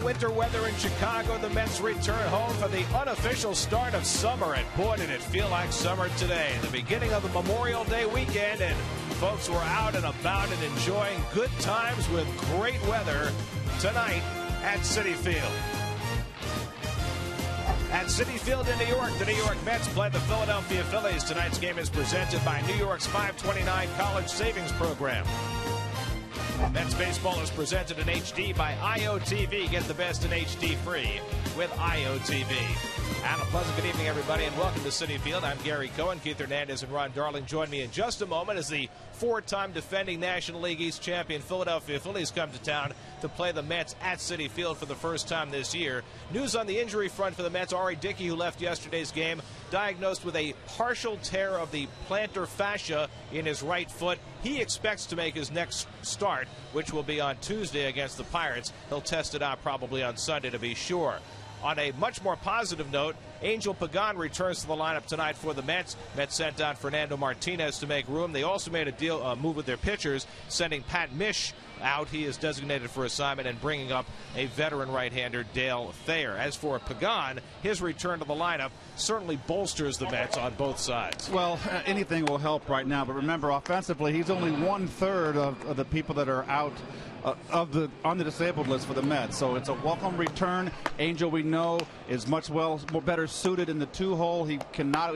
winter weather in Chicago. The Mets return home for the unofficial start of summer. And boy, did it feel like summer today. The beginning of the Memorial Day weekend, and folks were out and about and enjoying good times with great weather tonight at Citi Field. At Citi Field in New York, the New York Mets play the Philadelphia Phillies. Tonight's game is presented by New York's 529 College Savings Program. Mets baseball is presented in HD by IOTV. Get the best in HD free with IOTV. And a pleasant good evening, everybody, and welcome to Citi Field. I'm Gary Cohen. Keith Hernandez and Ron Darling join me in just a moment as the four-time defending National League East champion Philadelphia Phillies come to town to play the Mets at Citi Field for the first time this year. News on the injury front for the Mets. R.A. Dickey, who left yesterday's game, diagnosed with a partial tear of the plantar fascia in his right foot. He expects to make his next start, which will be on Tuesday against the Pirates. He'll test it out probably on Sunday to be sure. On a much more positive note, Angel Pagan returns to the lineup tonight for the Mets. Mets sent out Fernando Martinez to make room. They also made a move with their pitchers, sending Pat Mish out. He is designated for assignment, and bringing up a veteran right-hander, Dale Thayer. As for Pagan, his return to the lineup certainly bolsters the Mets on both sides. Well, anything will help right now, but remember, offensively, he's only 1/3 of the people that are out on the disabled list for the Mets. So it's a welcome return. Angel, we know, is much better suited in the two-hole. He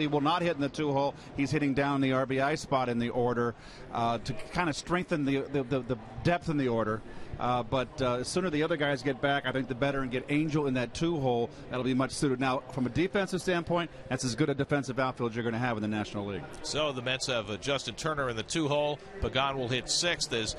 will not hit in the two-hole. He's hitting down the RBI spot in the order to kind of strengthen the depth in the order. But the sooner the other guys get back, I think the better, and get Angel in that two-hole. That'll be much suited. Now, from a defensive standpoint, that's as good a defensive outfield you're going to have in the National League. So the Mets have Justin Turner in the two-hole. Pagan will hit sixth as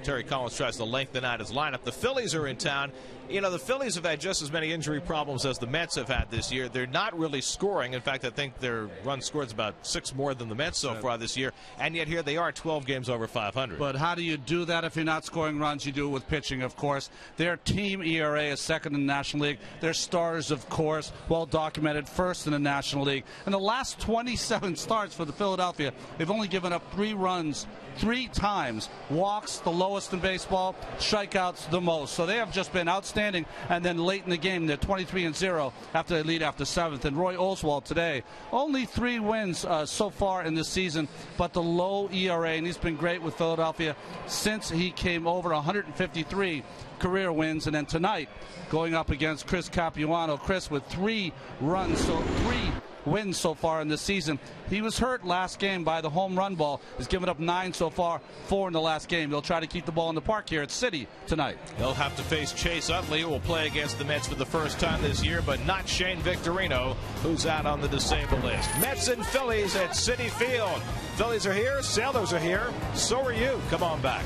Terry Collins tries to lengthen out his lineup. The Phillies are in town. You know, the Phillies have had just as many injury problems as the Mets have had this year. They're not really scoring. In fact, I think their run scored is about 6 more than the Mets so far this year. And yet here they are, 12 games over 500. But how do you do that if you're not scoring runs? You do it with pitching, of course. Their team ERA is second in the National League. Their stars, of course, well documented, first in the National League. In the last 27 starts for the Philadelphia, they've only given up 3 runs 3 times. Walks, the lowest in baseball. Strikeouts, the most. So they have just been outstanding. And then late in the game, they're 23-0 after they lead after 7th. And Roy Oswalt today, only 3 wins so far in this season, but the low ERA, and he's been great with Philadelphia since he came over. 153 career wins. And then tonight, going up against Chris Capuano. Chris with 3 runs, so 3 wins so far in this season. He was hurt last game by the home run ball. He's given up 9 so far, 4 in the last game. They'll try to keep the ball in the park here at Citi tonight. They'll have to face Chase Utley, who will play against the Mets for the first time this year, but not Shane Victorino, who's out on the disabled list. Mets and Phillies at Citi Field. Phillies are here, Sailors are here, so are you. Come on back.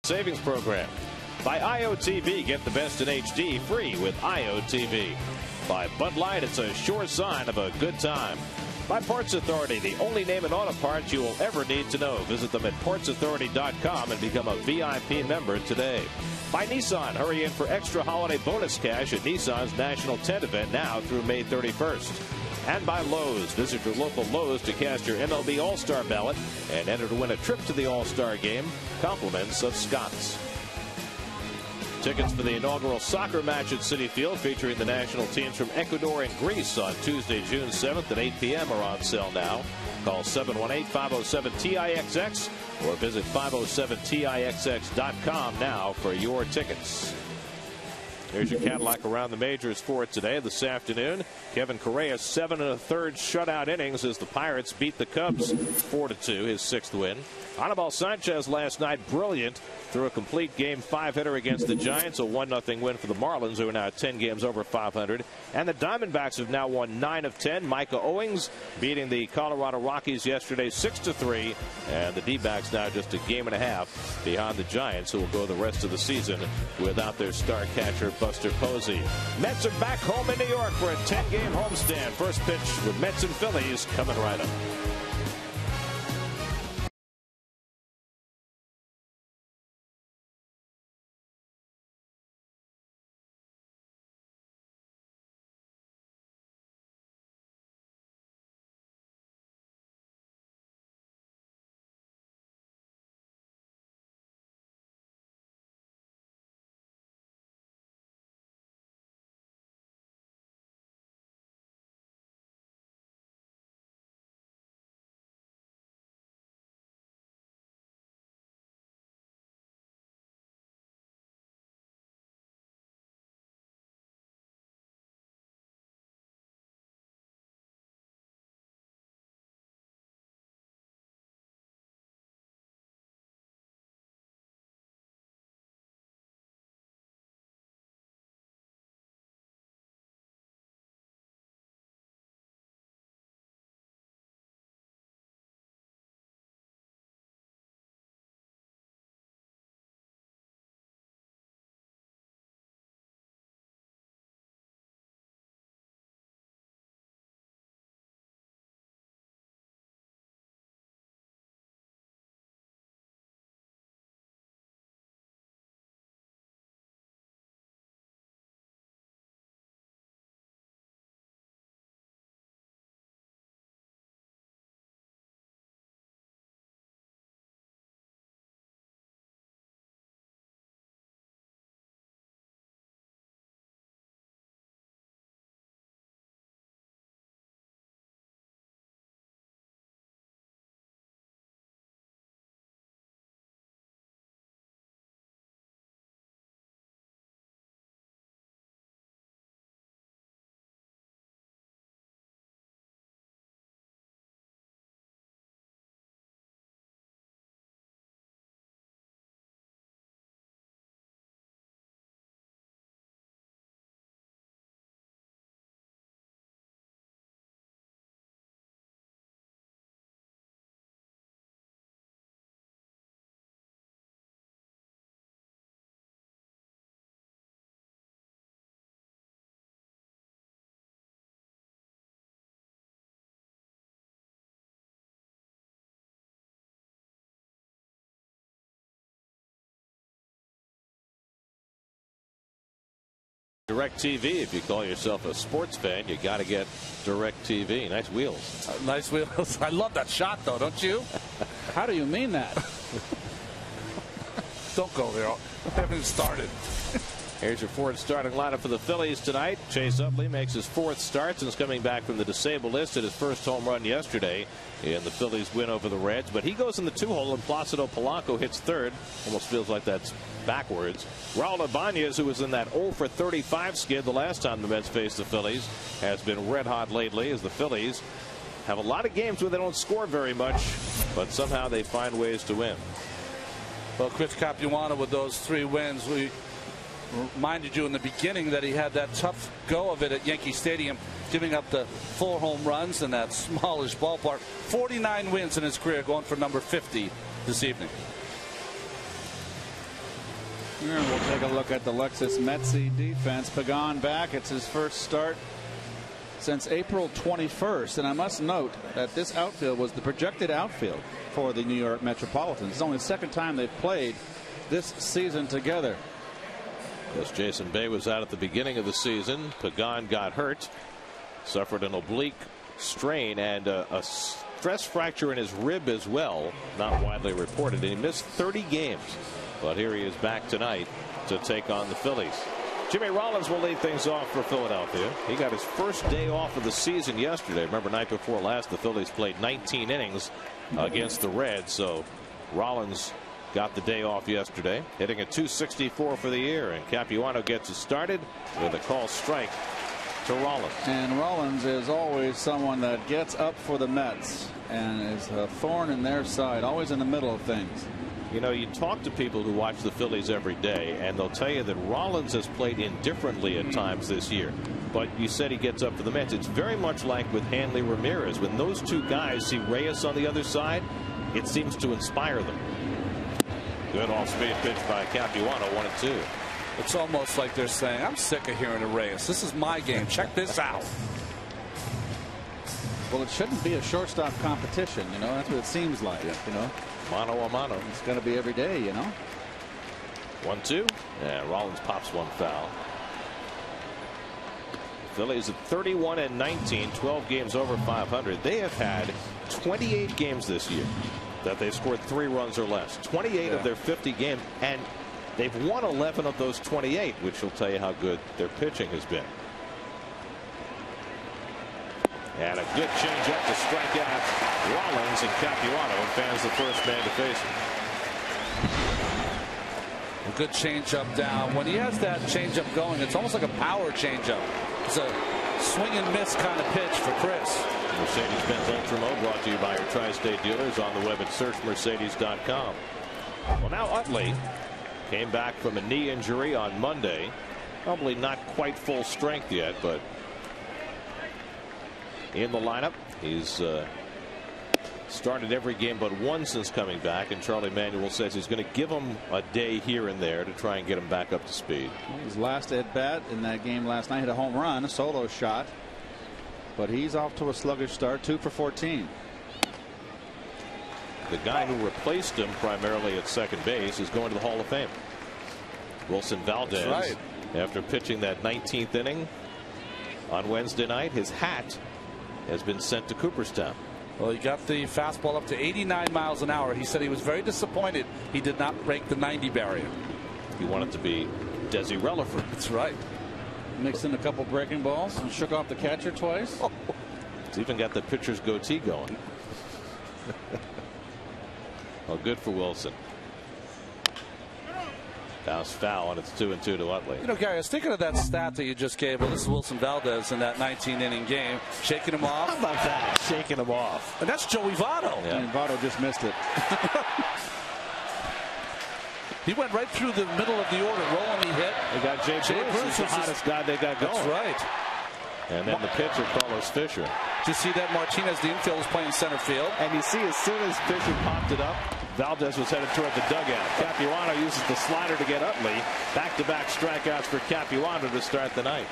Savings Program. By IOTV, get the best in HD free with IOTV. By Bud Light, it's a sure sign of a good time. By Parts Authority, the only name in auto parts you will ever need to know. Visit them at partsauthority.com and become a VIP member today. By Nissan, hurry in for extra holiday bonus cash at Nissan's National Tent Event now through May 31st. And by Lowe's, visit your local Lowe's to cast your MLB All-Star ballot and enter to win a trip to the All-Star Game. Compliments of Scott's. Tickets for the inaugural soccer match at Citi Field featuring the national teams from Ecuador and Greece on Tuesday, June 7th at 8 p.m. are on sale now. Call 718-507-TIXX or visit 507TIXX.com now for your tickets. Here's your Cadillac around the majors for today. This afternoon, Kevin Correa 7 1/3 shutout innings as the Pirates beat the Cubs 4-2, his 6th win. Anibal Sanchez last night brilliant through a complete Game 5 hitter against the Giants, a 1-0 win for the Marlins, who are now 10 games over 500. And the Diamondbacks have now won 9 of 10. Micah Owings beating the Colorado Rockies yesterday 6-3. And the D-backs now just a game and a half behind the Giants, who will go the rest of the season without their star catcher Buster Posey. Mets are back home in New York for a 10-game homestand. First pitch with Mets and Phillies coming right up. DirecTV, if you call yourself a sports fan, you got to get DirecTV. Nice wheels. Nice wheels. I love that shot, though, don't you? How do you mean that? Don't go there. I haven't even started. Here's your Ford starting lineup for the Phillies tonight. Chase Utley makes his 4th start since coming back from the disabled list at his first home run yesterday in the Phillies win over the Reds. But he goes in the 2-hole and Placido Polanco hits 3rd. Almost feels like that's backwards. Raul Ibanez, who was in that 0 for 35 skid the last time the Mets faced the Phillies, has been red hot lately as the Phillies have a lot of games where they don't score very much, but somehow they find ways to win. Well, Chris Capuano with those 3 wins, we reminded you in the beginning that he had that tough go of it at Yankee Stadium, giving up the 4 home runs in that smallish ballpark. 49 wins in his career, going for number 50 this evening. Here we'll take a look at the Lexus Metzi defense. Pagan back. It's his first start since April 21st. And I must note that this outfield was the projected outfield for the New York Metropolitans. It's only the second time they've played this season together. As Jason Bay was out at the beginning of the season, Pagan got hurt, suffered an oblique strain and a stress fracture in his rib as well, not widely reported, and he missed 30 games. But here he is back tonight to take on the Phillies. Jimmy Rollins will lead things off for Philadelphia. He got his first day off of the season yesterday. Remember, night before last, the Phillies played 19 innings against the Reds. So Rollins got the day off yesterday, hitting a .264 for the year. And Capuano gets it started with a call strike to Rollins. And Rollins is always someone that gets up for the Mets and is a thorn in their side, always in the middle of things. You know, you talk to people who watch the Phillies every day, and they'll tell you that Rollins has played indifferently at times this year. But you said he gets up for the Mets. It's very much like with Hanley Ramirez. When those two guys see Reyes on the other side, it seems to inspire them. Good off-speed pitch by Capuano, 1-2. It's almost like they're saying, I'm sick of hearing the Reyes. This is my game. Check this out. Well, it shouldn't be a shortstop competition. You know, that's what it seems like. You know, mano a mano. It's going to be every day. You know. 1-2. And Rollins pops one foul. Phillies at 31-19, 12 games over 500. They have had 28 games this year that they've scored 3 runs or less. 28 of their 50 games, and they've won 11 of those 28, which will tell you how good their pitching has been. And a good changeup to strike out Rollins, and Capuano fans the first man to face him. A good changeup down. When he has that changeup going, it's almost like a power changeup. It's a swing and miss kind of pitch for Chris. Mercedes-Benz Ultra Mode brought to you by your Tri-State dealers on the web at searchmercedes.com. Well, now Utley came back from a knee injury on Monday. Probably not quite full strength yet, but in the lineup. He's started every game but one since coming back, and Charlie Manuel says he's going to give him a day here and there to try and get him back up to speed. His last at bat in that game last night hit a home run, a solo shot, but he's off to a sluggish start, 2 for 14. The guy who replaced him primarily at second base is going to the Hall of Fame. Wilson Valdez. That's right. After pitching that 19th inning on Wednesday night, his hat has been sent to Cooperstown. Well, he got the fastball up to 89 miles an hour. He said he was very disappointed he did not break the 90 barrier. He wanted to be Desi Relaford. That's right. Mixed in a couple breaking balls and shook off the catcher twice. Oh. He's even got the pitcher's goatee going. Well, good for Wilson. Bounce foul, and it's 2-2 to Utley. You know, Gary, I was thinking of that stat that you just gave. Well, this is Wilson Valdez in that 19-inning game, shaking him off. How about that? Shaking him off. And that's Joey Votto. Yeah. And Votto just missed it. He went right through the middle of the order. Rolling, he hit. They got Jay Bruce. He's the hottest guy they got going. That's right. And then the pitcher, Carlos Fisher. Did you see that Martinez, the infield, was playing center field? And you see, as soon as Fisher popped it up, Valdez was headed toward the dugout. Capuano uses the slider to get Utley. Back-to-back strikeouts for Capuano to start the night.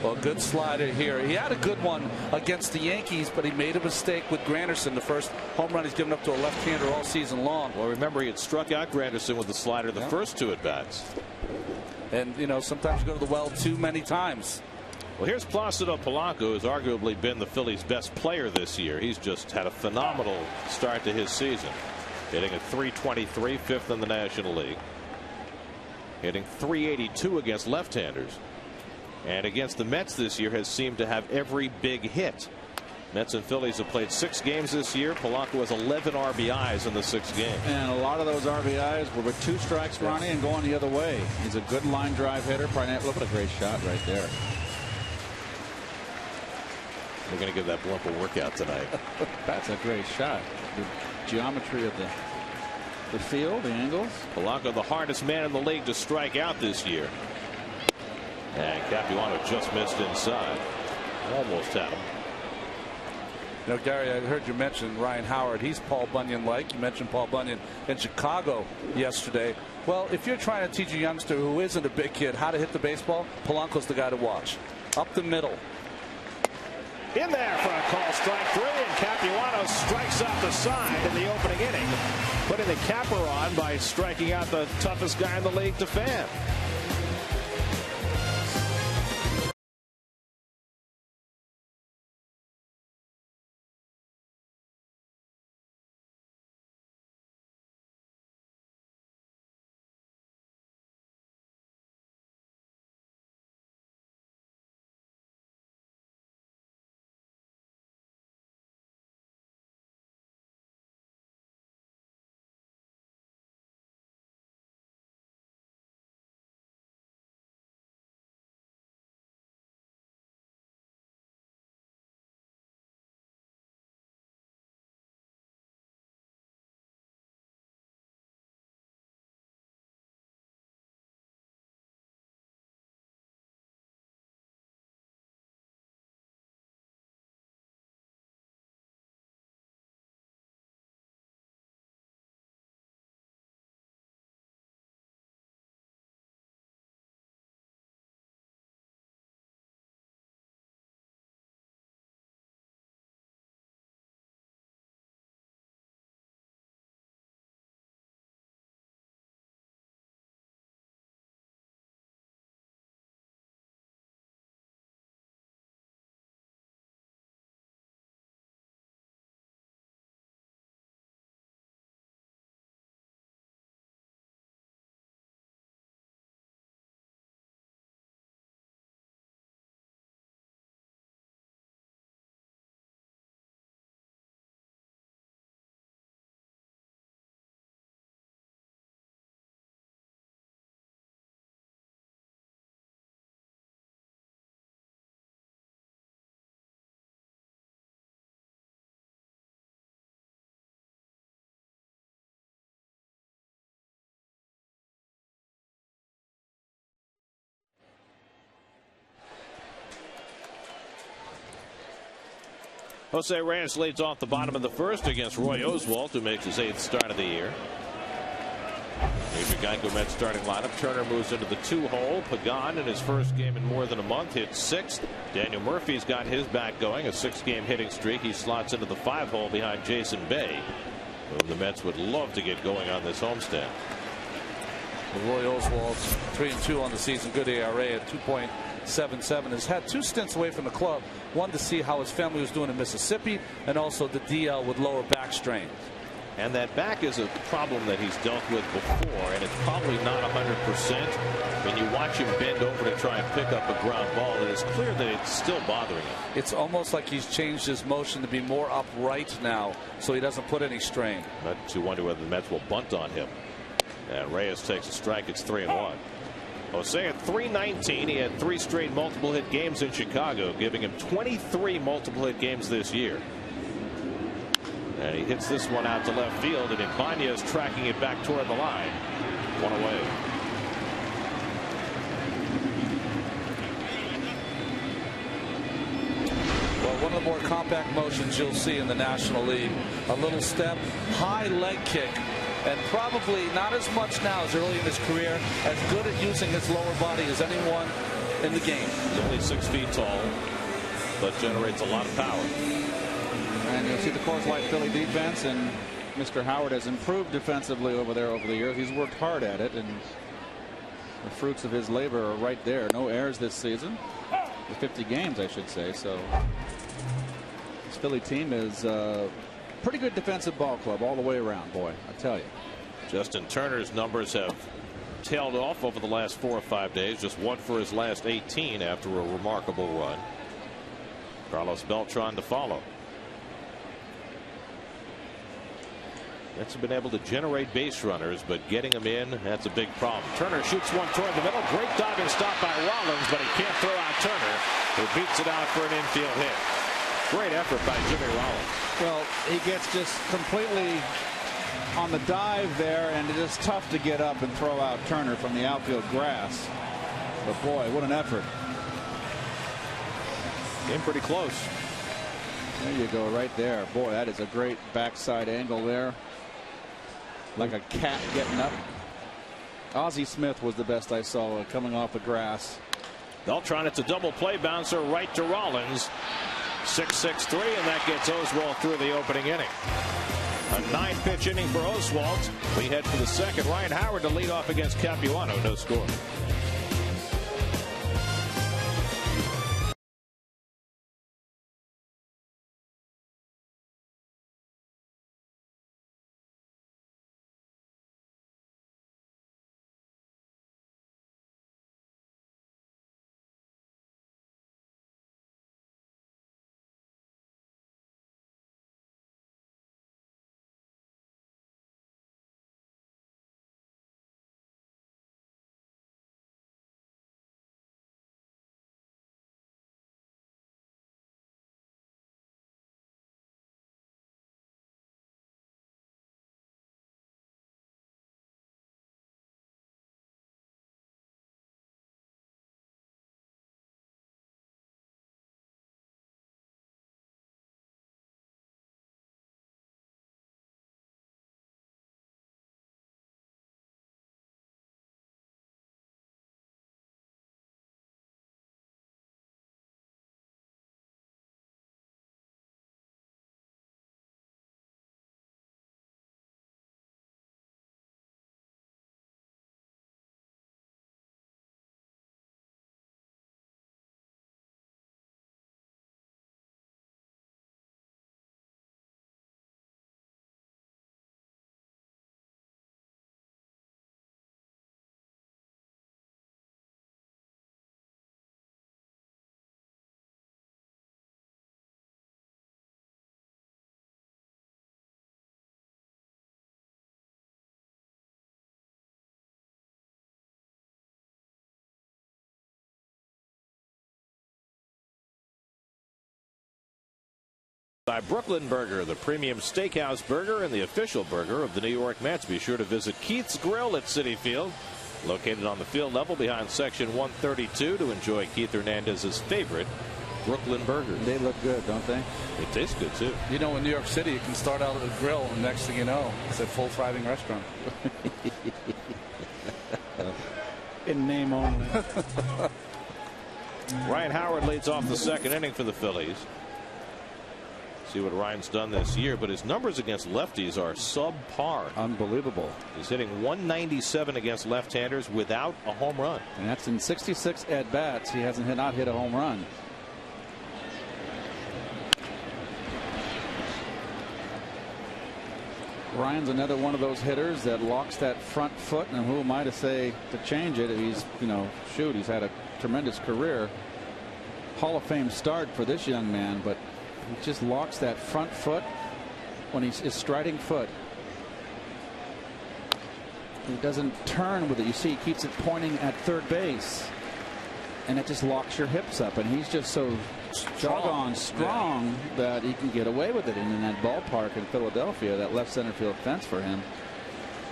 Well, good slider here. He had a good one against the Yankees, but he made a mistake with Granderson. The first home run he's given up to a left-hander all season long. Well, remember, he had struck out Granderson with the slider the first 2 at-bats. And, you know, sometimes you go to the well too many times. Well, here's Placido Polanco, who's arguably been the Phillies' best player this year. He's just had a phenomenal start to his season. Hitting a .323, 5th in the National League. Hitting .382 against left-handers. And against the Mets this year has seemed to have every big hit. Mets and Phillies have played 6 games this year. Polanco has 11 RBIs in the 6 games. And a lot of those RBIs were with 2 strikes, Ronnie, and going the other way. He's a good line drive hitter. Look at a great shot right there. We're going to give that blimp a workout tonight. That's a great shot. The geometry of the field, the angles. Polanco, the hardest man in the league to strike out this year. And Capuano just missed inside. Almost had him. You know, Gary, I heard you mention Ryan Howard. He's Paul Bunyan-like. You mentioned Paul Bunyan in Chicago yesterday. Well, if you're trying to teach a youngster who isn't a big kid how to hit the baseball, Polanco's the guy to watch. Up the middle. In there for a call strike 3, and Capuano strikes out the side in the opening inning, putting the capper on by striking out the toughest guy in the league to fan. Jose Reyes leads off the bottom of the first against Roy Oswalt, who makes his 8th start of the year. Major Geico Mets starting lineup. Turner moves into the 2-hole. Pagan, in his first game in more than a month, hits 6th. Daniel Murphy's got his back going, a 6-game hitting streak. He slots into the 5-hole behind Jason Bay, whom the Mets would love to get going on this homestand. Roy Oswalt's 3-2 on the season. Good ERA at 2.77. Has had 2 stints away from the club. One to see how his family was doing in Mississippi, and also the DL with lower back strain. And that back is a problem that he's dealt with before, and it's probably not 100%. When you watch him bend over to try and pick up a ground ball, it is clear that it's still bothering him. It's almost like he's changed his motion to be more upright now, so he doesn't put any strain. But you wonder whether the Mets will bunt on him. And Reyes takes a strike. It's 3-1. Jose at .319. He had 3 straight multiple hit games in Chicago, giving him 23 multiple hit games this year. And he hits this one out to left field, and Ibanez tracking it back toward the line. 1 away. Well, one of the more compact motions you'll see in the National League. A little step, high leg kick, and probably not as much now as early in his career. As good at using his lower body as anyone in the game. He's only 6 feet tall, but generates a lot of power. And you'll see the Coors Light Philly defense, and Mr. Howard has improved defensively over there over the years. He's worked hard at it, and the fruits of his labor are right there. No errors this season. 50 games, I should say. So this Philly team is a pretty good defensive ball club all the way around, boy, I tell you. Justin Turner's numbers have tailed off over the last 4 or 5 days. Just 1 for his last 18 after a remarkable run. Carlos Beltran to follow. Mets have been able to generate base runners, but getting them in, that's a big problem. Turner shoots one toward the middle. Great diving stop by Rollins, but he can't throw out Turner, who beats it out for an infield hit. Great effort by Jimmy Rollins. Well, he gets just completely on the dive there, and it is tough to get up and throw out Turner from the outfield grass. But boy, what an effort. Came pretty close. There you go, right there. Boy, that is a great backside angle there. Like a cat getting up. Ozzie Smith was the best I saw coming off the grass. Beltran, it's a double play bouncer right to Rollins. 6-6-3, and that gets Oswalt through the opening inning. A 9-pitch inning for Oswalt. We head for the second. Ryan Howard to lead off against Capuano. No score. By Brooklyn Burger, the premium steakhouse burger and the official burger of the New York Mets. Be sure to visit Keith's Grill at Citi Field, located on the field level behind section 132, to enjoy Keith Hernandez's favorite Brooklyn burgers. They look good, don't they? They taste good too. You know, in New York City, you can start out at a grill, and next thing you know, it's a full thriving restaurant. In name only. Ryan Howard leads off the second inning for the Phillies. See what Ryan's done this year, but his numbers against lefties are subpar. Unbelievable. He's hitting 197 against left-handers without a home run. And that's in 66 at-bats. He hasn't not hit a home run. Ryan's another one of those hitters that locks that front foot, and who am I to say to change it? He's, shoot, he's had a tremendous career. Hall of Fame start for this young man, but he just locks that front foot when he's his striding foot. He doesn't turn with it. You see, he keeps it pointing at third base, and it just locks your hips up. And he's just so doggone strong that he can get away with it. And in that ballpark in Philadelphia, that left center field fence for him,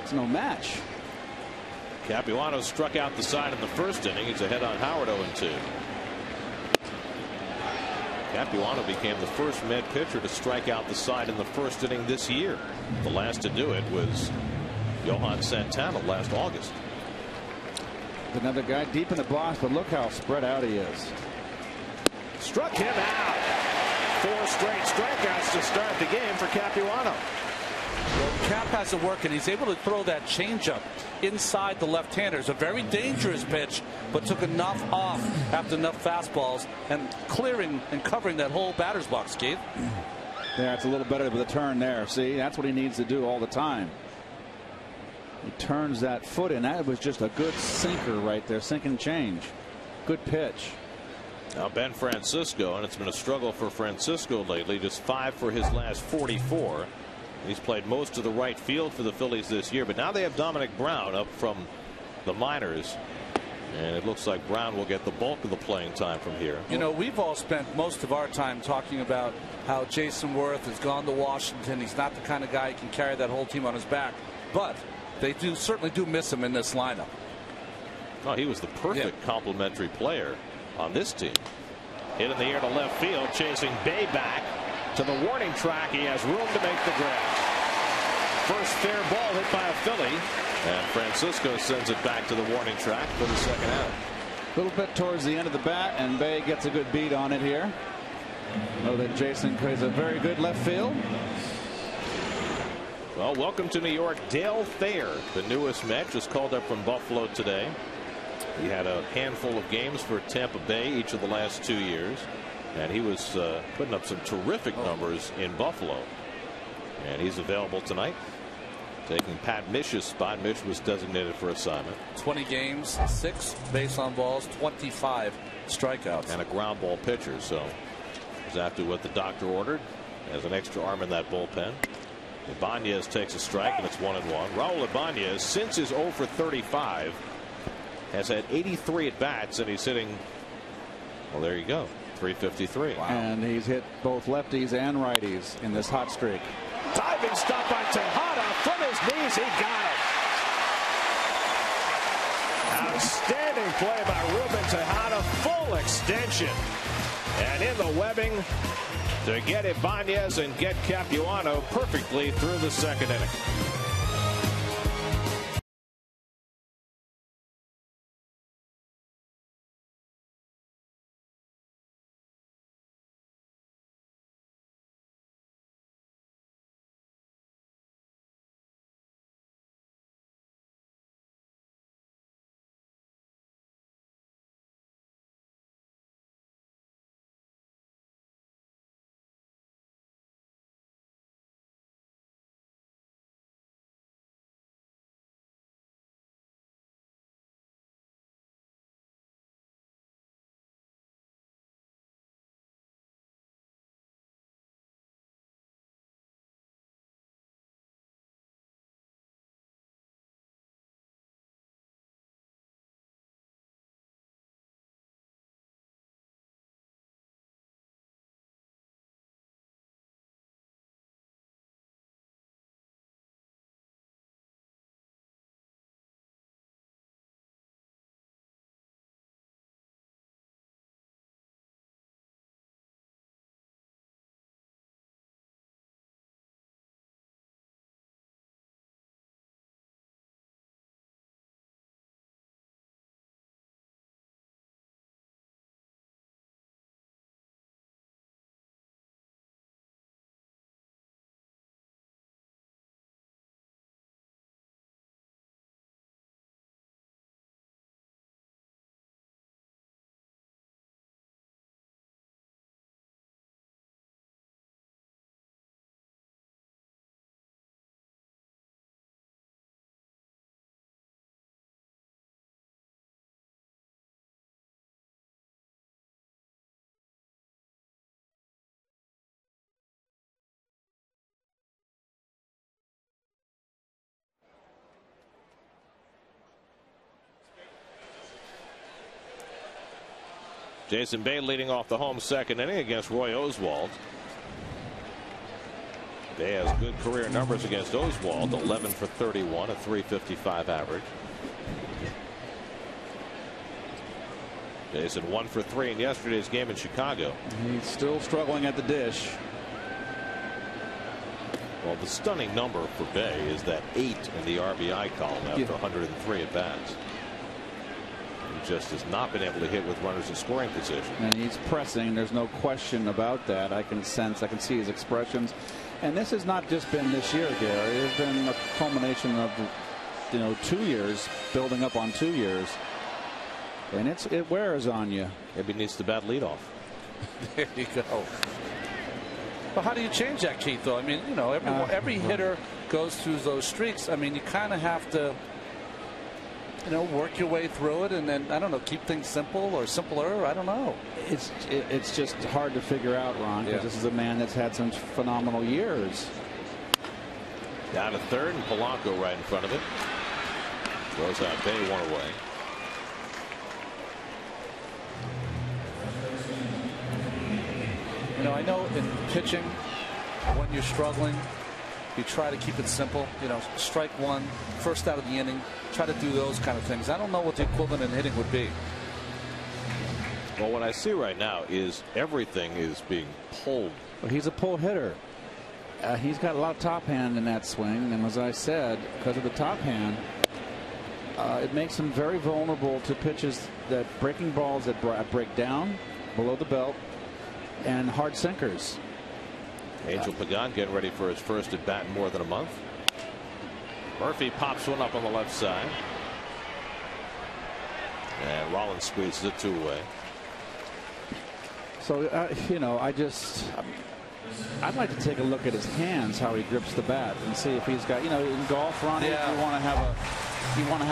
it's no match. Capuano struck out the side in the first inning. He's ahead on Howard 0-2. Capuano became the first Met pitcher to strike out the side in the first inning this year. The last to do it was Johan Santana last August. Another guy deep in the box, but look how spread out he is. Struck him out. 4 straight strikeouts to start the game for Capuano. Well, Cap has it working. He's able to throw that changeup inside the left-hander. A very dangerous pitch, but took enough off after enough fastballs and clearing and covering that whole batter's box, Keith. Yeah, it's a little better with a turn there. See, that's what he needs to do all the time. He turns that foot in. That was just a good sinker right there. Sink and change. Good pitch. Now Ben Francisco, and it's been a struggle for Francisco lately. Just 5 for his last 44. He's played most of the right field for the Phillies this year, but now they have Dominic Brown up from the minors, and it looks like Brown will get the bulk of the playing time from here. You know, we've all spent most of our time talking about how Jason Worth has gone to Washington. He's not the kind of guy who can carry that whole team on his back, but they certainly do miss him in this lineup. Oh, he was the perfect complementary player on this team. Hit in the air to left field, chasing Bay back. to the warning track. He has room to make the grab. First fair ball hit by a Philly. And Francisco sends it back to the warning track for the second out. A little bit towards the end of the bat, and Bay gets a good beat on it here. Know that Jason plays a very good left field. Well, welcome to New York. Dale Thayer, the newest Met, just called up from Buffalo today. He had a handful of games for Tampa Bay each of the last 2 years, and he was putting up some terrific numbers in Buffalo. And he's available tonight, taking Pat Mish's spot. Mish was designated for assignment. 20 games, 6 base on balls, 25 strikeouts. And a ground ball pitcher, so exactly what the doctor ordered. Has an extra arm in that bullpen. Ibanez takes a strike, and it's 1-1. Raul Ibanez, since his 0 for 35, has had 83 at bats, and he's hitting, well, there you go, 353. Wow. And he's hit both lefties and righties in this hot streak. Diving stop by Tejada from his knees. He got it. Outstanding play by Ruben Tejada. Full extension. And in the webbing to get Ibanez and get Capuano perfectly through the second inning. Jason Bay leading off the home second inning against Roy Oswalt. Bay has good career numbers against Oswalt, 11 for 31, a 355 average. Jason 1 for 3 in yesterday's game in Chicago. He's still struggling at the dish. Well, the stunning number for Bay is that 8 in the RBI column after 103 at bats. He just has not been able to hit with runners in scoring position. And he's pressing. There's no question about that. I can see his expressions. And this has not just been this year, Gary. It's been a culmination of, 2 years, building up on 2 years. And it wears on you. Maybe he needs to bat leadoff. There you go. But how do you change that, Keith, though? I mean, every hitter goes through those streaks. I mean, you kind of have to, work your way through it, and then, I don't know, keep things simple or simpler. I don't know. It's just hard to figure out, Ron, because this is a man that's had some phenomenal years. Down to third, and Polanco right in front of it. Throws out Bay, one away. I know in pitching, when you're struggling, you try to keep it simple. Strike one, first out of the inning. Try to do those kind of things. I don't know what the equivalent in hitting would be. Well, what I see right now is everything is being pulled Well, he's a pull hitter. He's got a lot of top hand in that swing, and as I said, because of the top hand, it makes him very vulnerable to pitches that breaking balls that break down below the belt and hard sinkers. Angel Pagan getting ready for his first at bat in more than a month. Murphy pops one up on the left side, and Rollins squeezes it 2 away. So you know, I'd like to take a look at his hands, how he grips the bat, and see if he's got, you know, in golf, Ronnie, Yeah. you want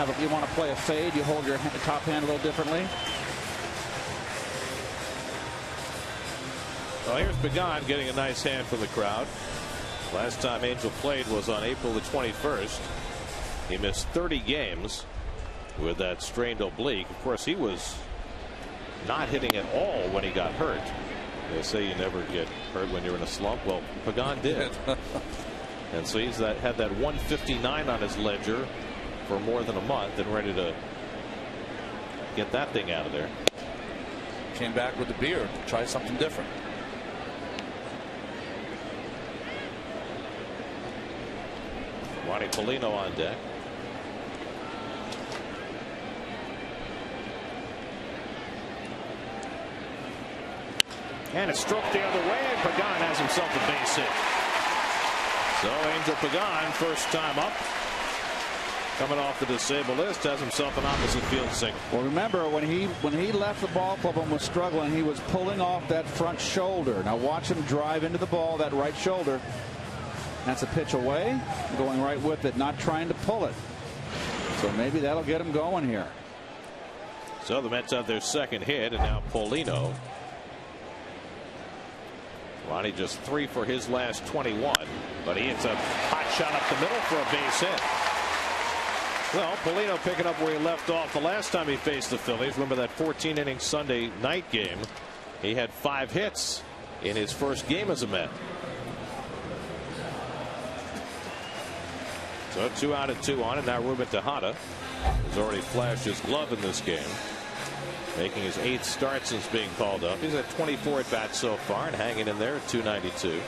to play a fade, you hold your top hand a little differently. Well, here's Pagan getting a nice hand from the crowd. Last time Angel played was on April the 21st. He missed 30 games with that strained oblique. Of course, he was not hitting at all when he got hurt. They say you never get hurt when you're in a slump. Well, Pagan did. And so he's had that 159 on his ledger for more than a month and ready to get that thing out of there. Came back with the beard. Try something different. Ronnie Polino on deck. And it's stroked the other way, and Pagan has himself a base hit. So Angel Pagan, first time up, coming off the disabled list, has himself an opposite field single. Well, remember when he left the ball club and was struggling, he was pulling off that front shoulder. Now watch him drive into the ball, that right shoulder. That's a pitch away, going right with it, not trying to pull it. So maybe that'll get him going here. So the Mets have their second hit, and now Polino. Ronnie just 3 for his last 21, but he hits a hot shot up the middle for a base hit. Well, Polino picking up where he left off the last time he faced the Phillies. Remember that 14-inning Sunday night game? He had 5 hits in his first game as a Met. So 2 out and 2 on, and now Ruben Tejada has already flashed his glove in this game, making his 8th start since being called up. He's at 24 at bats so far and hanging in there at 292.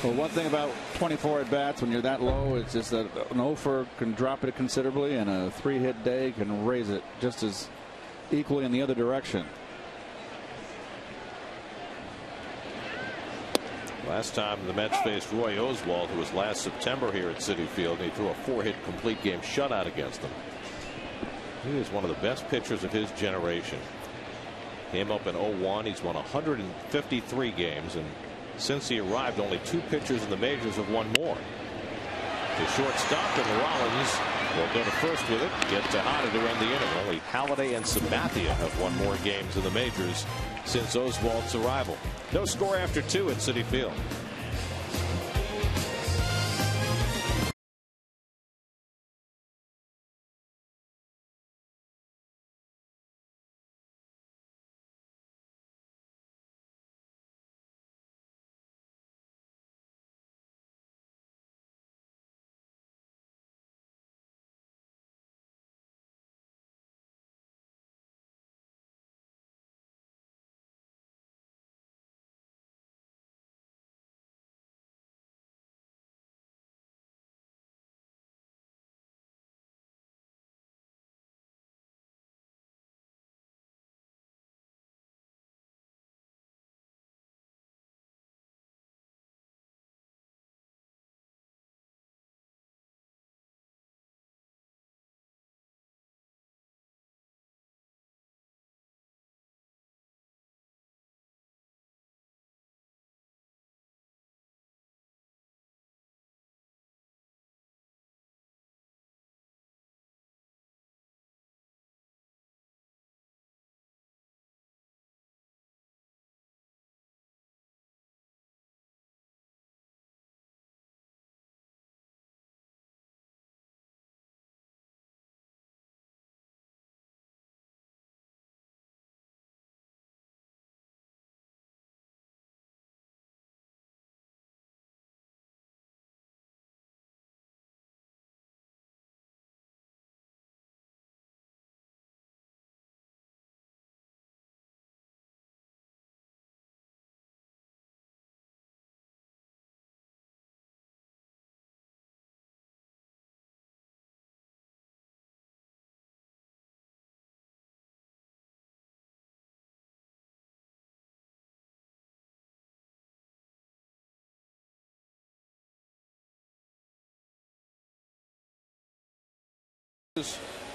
Well, one thing about 24 at bats when you're that low is just that an 0-for can drop it considerably, and a 3-hit day can raise it just as equally in the other direction. Last time the Mets faced Roy Oswalt, who was last September here at Citi Field, and he threw a 4-hit complete game shutout against them. He was one of the best pitchers of his generation. Came up in 01. He's won 153 games, and since he arrived, only 2 pitchers in the majors have won more. The shortstop, and Rollins will go to first with it. Get Tejada to end the inning. Only Halladay and Sabathia have won more games in the majors since Oswalt's arrival. No score after 2 at Citi Field.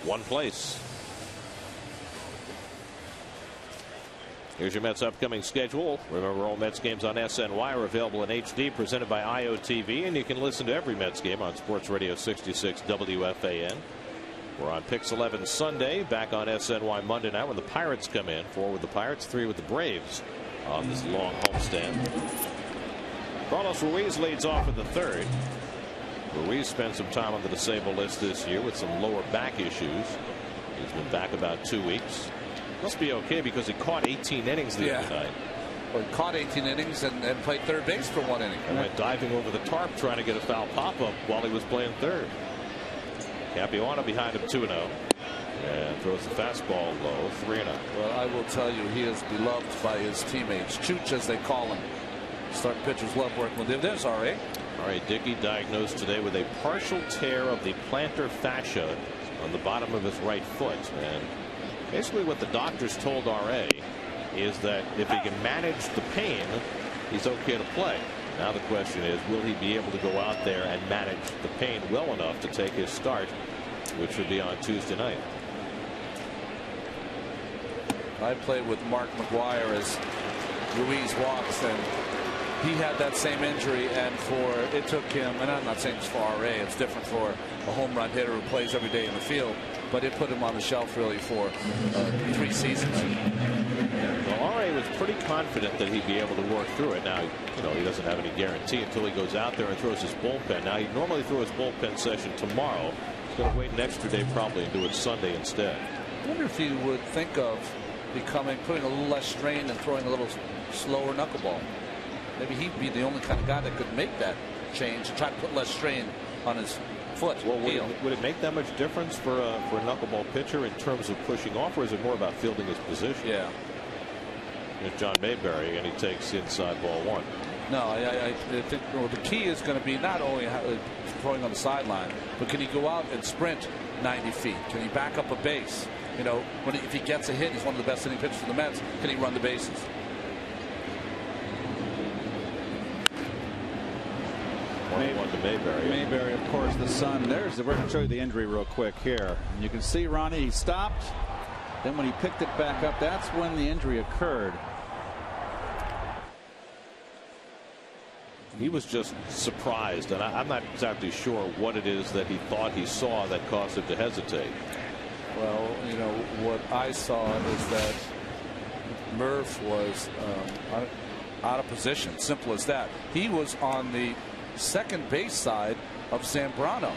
One place. Here's your Mets upcoming schedule. Remember, all Mets games on SNY are available in HD, presented by IOTV, and you can listen to every Mets game on Sports Radio 66 WFAN. We're on Pix 11 Sunday, back on SNY Monday night when the Pirates come in. 4 with the Pirates, 3 with the Braves on this long homestand. Carlos Ruiz leads off in the third. Ruiz spent some time on the disabled list this year with some lower back issues. He's been back about 2 weeks. Must be okay because he caught 18 innings the other night. Well, he caught 18 innings and played third base for 1 inning. And went diving over the tarp trying to get a foul pop-up while he was playing third. Capuano behind him 2-0. And throws the fastball low, 3-0. Well, I will tell you, he is beloved by his teammates. Chooch, as they call him. Starting pitchers love working with him. There's R.A. R.A. Dickey diagnosed today with a partial tear of the plantar fascia on the bottom of his right foot. And basically what the doctors told R.A. is that if he can manage the pain, he's okay to play. Now the question is, will he be able to go out there and manage the pain well enough to take his start, which would be on Tuesday night. I played with Mark McGuire as Ruiz walks, and he had that same injury, and it took him, and I'm not saying it's for RA, it's different for a home run hitter who plays every day in the field, but it put him on the shelf really for 3 seasons. Well, RA was pretty confident that he'd be able to work through it. Now, you know, he doesn't have any guarantee until he goes out there and throws his bullpen. Now, he'd normally throw his bullpen session tomorrow. He's going to wait an extra day probably and do it Sunday instead. I wonder if he would think of putting a little less strain and throwing a little slower knuckleball. Maybe he'd be the only kind of guy that could make that change and try to put less strain on his foot. Well, would it make that much difference for a knuckleball pitcher in terms of pushing off, or is it more about fielding his position? Yeah. It's John Mayberry, and he takes inside ball 1. No, I think the key is going to be not only throwing on the sideline, but can he go out and sprint 90 feet? Can he back up a base? You know, if he gets a hit, he's one of the best hitting pitchers for the Mets. Can he run the bases? Mayberry, of course, the son. We're going to show you the injury real quick here. You can see Ronnie, he stopped. Then when he picked it back up, that's when the injury occurred. He was just surprised, and I'm not exactly sure what it is that he thought he saw that caused him to hesitate. Well, you know, what I saw is that Murph was out of position. Simple as that. He was on the second base side of Zambrano,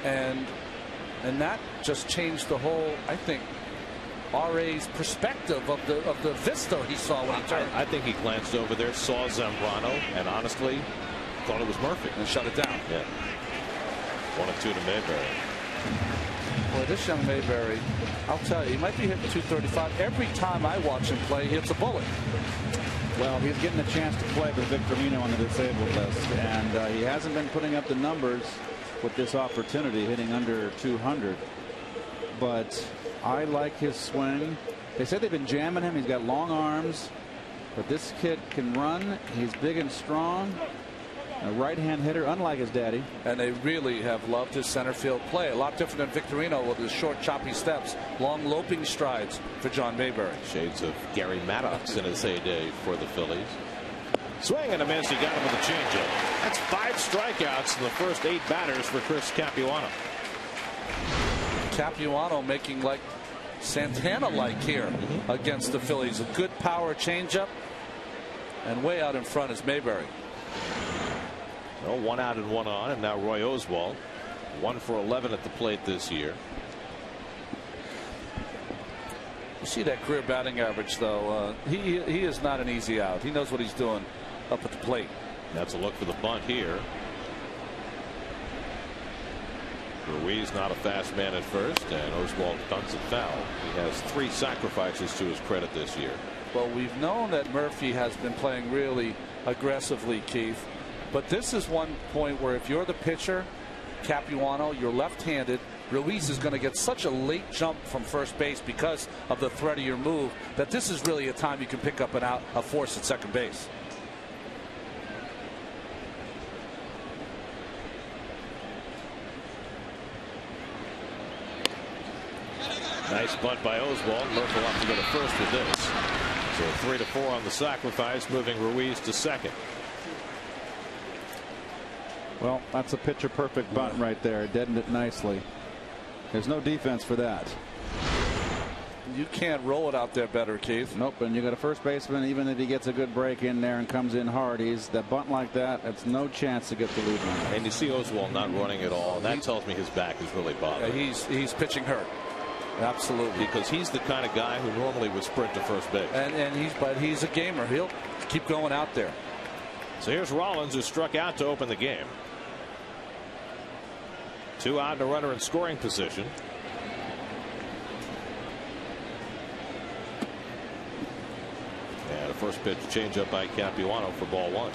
and that just changed the whole, I think, RA's perspective of the vista he saw when he turned. I think he glanced over there, saw Zambrano, and honestly thought it was Murphy and shut it down. Yeah. 1-2 to Mayberry. Boy, this young Mayberry, I'll tell you, he might be hitting 235. Every time I watch him play, he hits a bullet. Well, he's getting a chance to play with Victorino on the disabled list, and he hasn't been putting up the numbers with this opportunity, hitting under 200. But I like his swing. They say they've been jamming him. He's got long arms, but this kid can run. He's big and strong. A right-hand hitter, unlike his daddy. And they really have loved his center field play. A lot different than Victorino with his short, choppy steps, long loping strides for John Mayberry. Shades of Gary Maddox in his heyday for the Phillies. Swing and a miss. He got him with a changeup. That's 5 strikeouts in the first 8 batters for Chris Capuano. Capuano making like Santana-like here against the Phillies. A good power changeup, and way out in front is Mayberry. Well, 1 out and 1 on, and now Roy Oswalt 1 for 11 at the plate this year. You see that career batting average, though. He is not an easy out. He knows what he's doing up at the plate. That's a look for the bunt here. Ruiz not a fast man at first, and Oswalt dunks it foul. He has 3 sacrifices to his credit this year. Well, we've known that Murphy has been playing really aggressively, Keith. But this is one point where if you're the pitcher, Capuano, you're left-handed, Ruiz is going to get such a late jump from first base because of the threat of your move that this is really a time you can pick up a force at second base. Nice bunt by Oswald. Merkel up to go to first with this. So 3-4 on the sacrifice, moving Ruiz to second. Well, that's a pitcher perfect bunt right there. Deadened it nicely. There's no defense for that. You can't roll it out there better, Keith. Nope. And you got a first baseman, even if he gets a good break in there and comes in hard, that bunt like that, it's no chance to get the lead runner. And you see Oswald not running at all. That tells me his back is really bothering. He's pitching hurt. Absolutely. Because he's the kind of guy who normally would sprint to first base. But he's a gamer. He'll keep going out there. So here's Rollins, who struck out to open the game. 2 out and a runner in scoring position. And a first pitch changeup by Capuano for ball 1.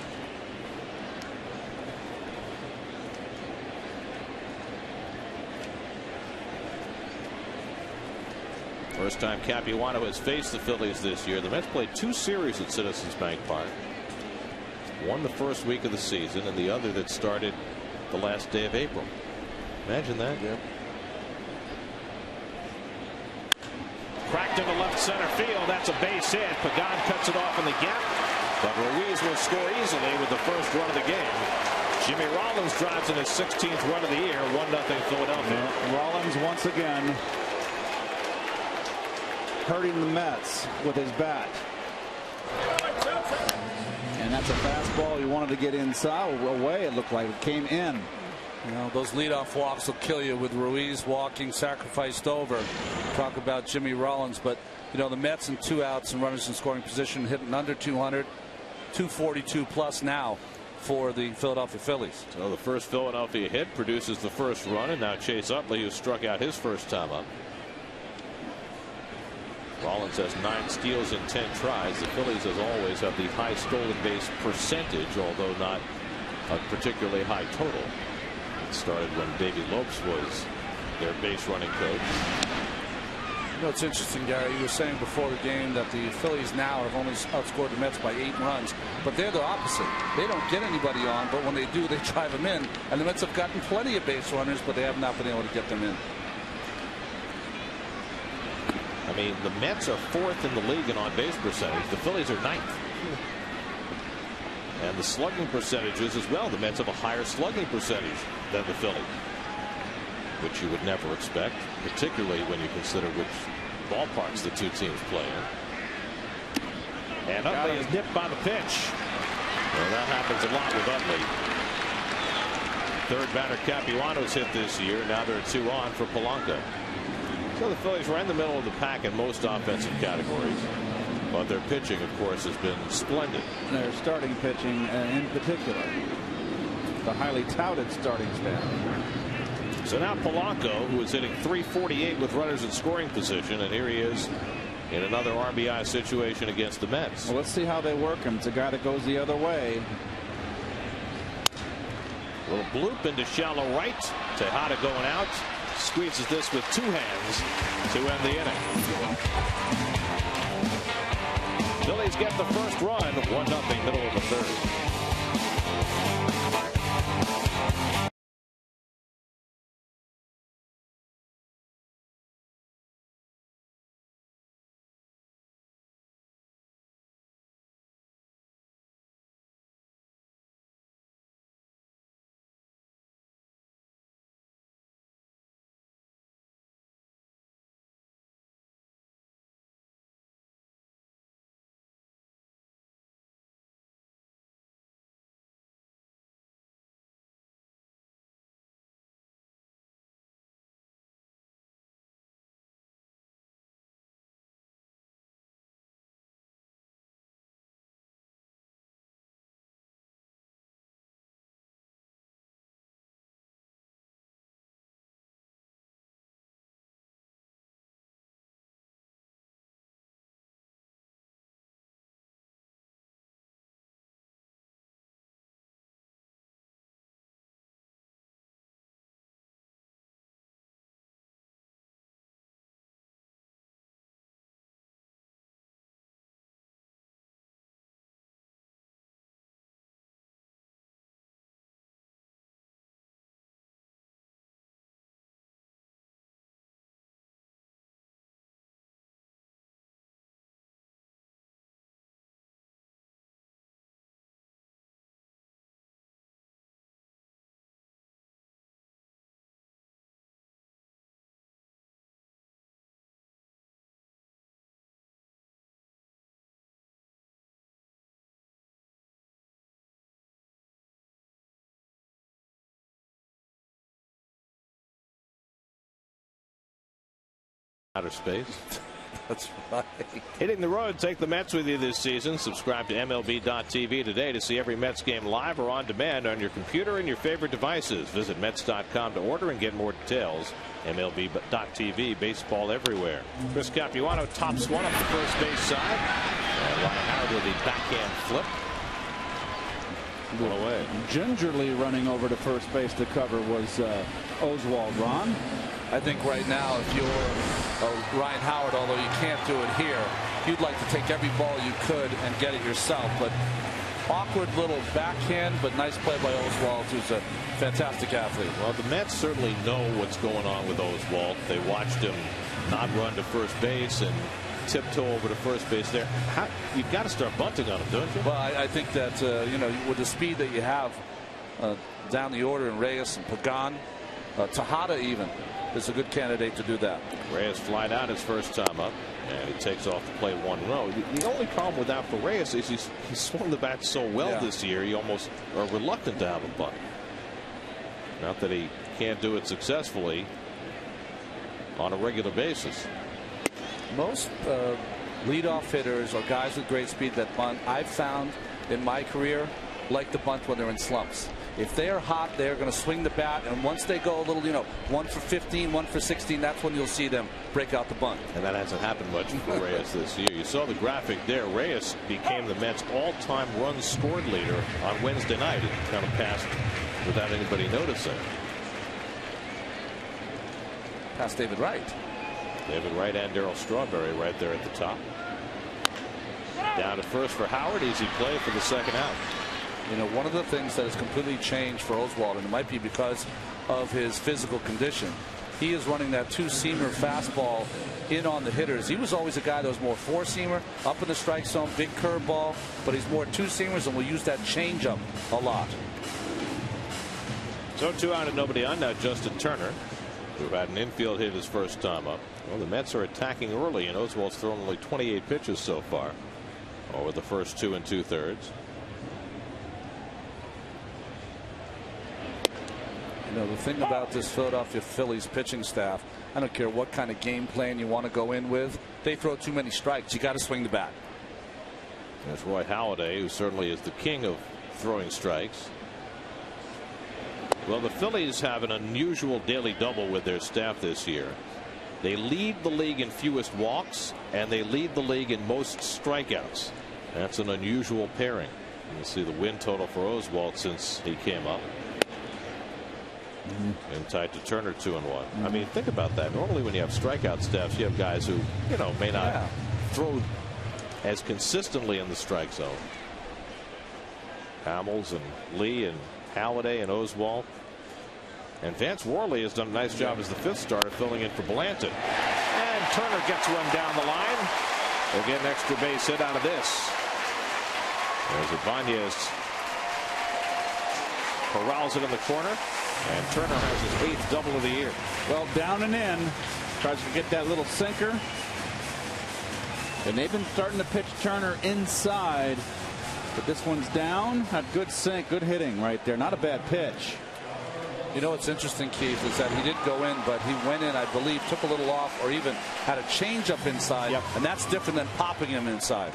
First time Capuano has faced the Phillies this year. The Mets played 2 series at Citizens Bank Park. One the first week of the season and the other that started the last day of April. Imagine that. Yep. Cracked into left center field. That's a base hit. Pagan cuts it off in the gap. But Ruiz will score easily with the first run of the game. Jimmy Rollins drives in his 16th run of the year. 1-0 Philadelphia. Yeah, Rollins once again hurting the Mets with his bat. And that's a fastball. He wanted to get inside. Away, it looked like it came in. You know, those leadoff walks will kill you with Ruiz walking sacrificed over. Talk about Jimmy Rollins, but you know the Mets in 2 outs and runners in scoring position hitting under 200, 242 plus now for the Philadelphia Phillies. So the first Philadelphia hit produces the first run, and now Chase Utley, who struck out his first time up. Rollins has 9 steals in 10 tries. The Phillies, as always, have the high stolen base percentage, although not a particularly high total. It started when Davey Lopes was their base running coach. You know, it's interesting, Gary. You were saying before the game that the Phillies now have only outscored the Mets by 8 runs, but they're the opposite. They don't get anybody on, but when they do, they drive them in. And the Mets have gotten plenty of base runners, but they have not been able to get them in. I mean, the Mets are 4th in the league in on-base percentage. The Phillies are 9th. And the slugging percentages as well. The Mets have a higher slugging percentage than the Phillies, which you would never expect, particularly when you consider which ballparks the 2 teams play in. And Utley is nipped by the pitch. Well, that happens a lot with Utley. Third batter Capuano's hit this year. Now there are 2 on for Polanco. So the Phillies were in the middle of the pack in most offensive categories. But their pitching, of course, has been splendid. Their starting pitching, in particular, the highly touted starting staff. So now Polanco, who is hitting .348 with runners in scoring position, and here he is in another RBI situation against the Mets. Well, let's see how they work him. It's a guy that goes the other way. Little bloop into shallow right. Tejada going out. Squeezes this with 2 hands to end the inning. Phillies get the first run, 1-0 middle of the 3rd. outer space. That's right. Hitting the road, take the Mets with you this season. Subscribe to MLB.tv today to see every Mets game live or on demand on your computer and your favorite devices. Visit Mets.com to order and get more details. MLB.tv, baseball everywhere. Chris Capuano tops one up the first base side. And Ron Howard with the backhand flip. One away. Gingerly running over to first base to cover was Oswald. Ron? I think right now, if you're Ryan Howard, although you can't do it here, you'd like to take every ball you could and get it yourself. But awkward little backhand, but nice play by Oswald, who's a fantastic athlete. Well, the Mets certainly know what's going on with Oswald. They watched him not run to first base and tiptoe over to first base there. You've got to start bunting on him, don't you? Well, I think that, you know, with the speed that you have down the order in Reyes and Pagan, Tejada even is a good candidate to do that. Reyes flied out his first time up, and he takes off to play 1-0. The only problem with that for Reyes is he's swung the bat so well this year, you almost are reluctant to have him bunt. Not that he can't do it successfully on a regular basis. Most leadoff hitters or guys with great speed that bunt, I've found in my career, like to bunt when they're in slumps. If they are hot, they're going to swing the bat, and once they go a little, you know, 1 for 15, 1 for 16, that's when you'll see them break out the bunt. And that hasn't happened much for Reyes this year. You saw the graphic there. Reyes became the Mets' all-time runs scored leader on Wednesday night. It kind of passed without anybody noticing. Past David Wright. David Wright and Darryl Strawberry right there at the top. Down to first for Howard. Easy play for the second out. You know, one of the things that has completely changed for Oswald, and it might be because of his physical condition, he is running that two-seamer fastball in on the hitters. He was always a guy that was more four-seamer, up in the strike zone, big curveball, but he's more two-seamers and will use that changeup a lot. So 2 out and nobody on now. Justin Turner, who had an infield hit his first time up. Well, the Mets are attacking early, and Oswald's thrown only 28 pitches so far over the first 2 2/3. You know, the thing about this Philadelphia Phillies pitching staff, I don't care what kind of game plan you want to go in with, they throw too many strikes. You got to swing the bat. That's Roy Halladay, who certainly is the king of throwing strikes. Well, the Phillies have an unusual daily double with their staff this year. They lead the league in fewest walks, and they lead the league in most strikeouts. That's an unusual pairing. You see the win total for Oswald since he came up. And tied to Turner 2-1. I mean, think about that. Normally when you have strikeout staffs, you have guys who, you know, may not throw as consistently in the strike zone. Hamels and Lee and Halladay and Oswald. And Vance Worley has done a nice job as the 5th starter, filling in for Blanton. And Turner gets one down the line. They'll get an extra base hit out of this. There's Ibanez. Corrals it in the corner. And Turner has his 8th double of the year. Well, down and in. Tries to get that little sinker. And they've been starting to pitch Turner inside. But this one's down. Had good sink, good hitting right there. Not a bad pitch. You know what's interesting, Keith, is that he did go in, but he went in, I believe, took a little off, or even had a changeup inside. And that's different than popping him inside.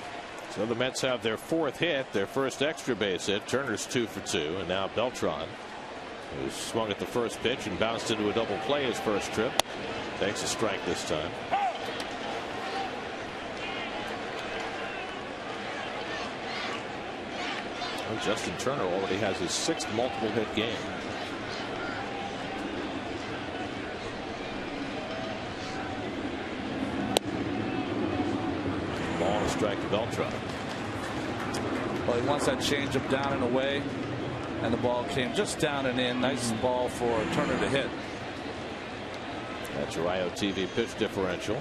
So the Mets have their 4th hit, their first extra base hit. Turner's 2 for 2, and now Beltran, who swung at the first pitch and bounced into a double play his first trip, takes a strike this time. Well, Justin Turner already has his 6th multiple hit game. Ball and a strike to Beltran. Well, he wants that changeup down and away. And the ball came just down and in. Nice ball for Turner to hit. That's your IOTV pitch differential.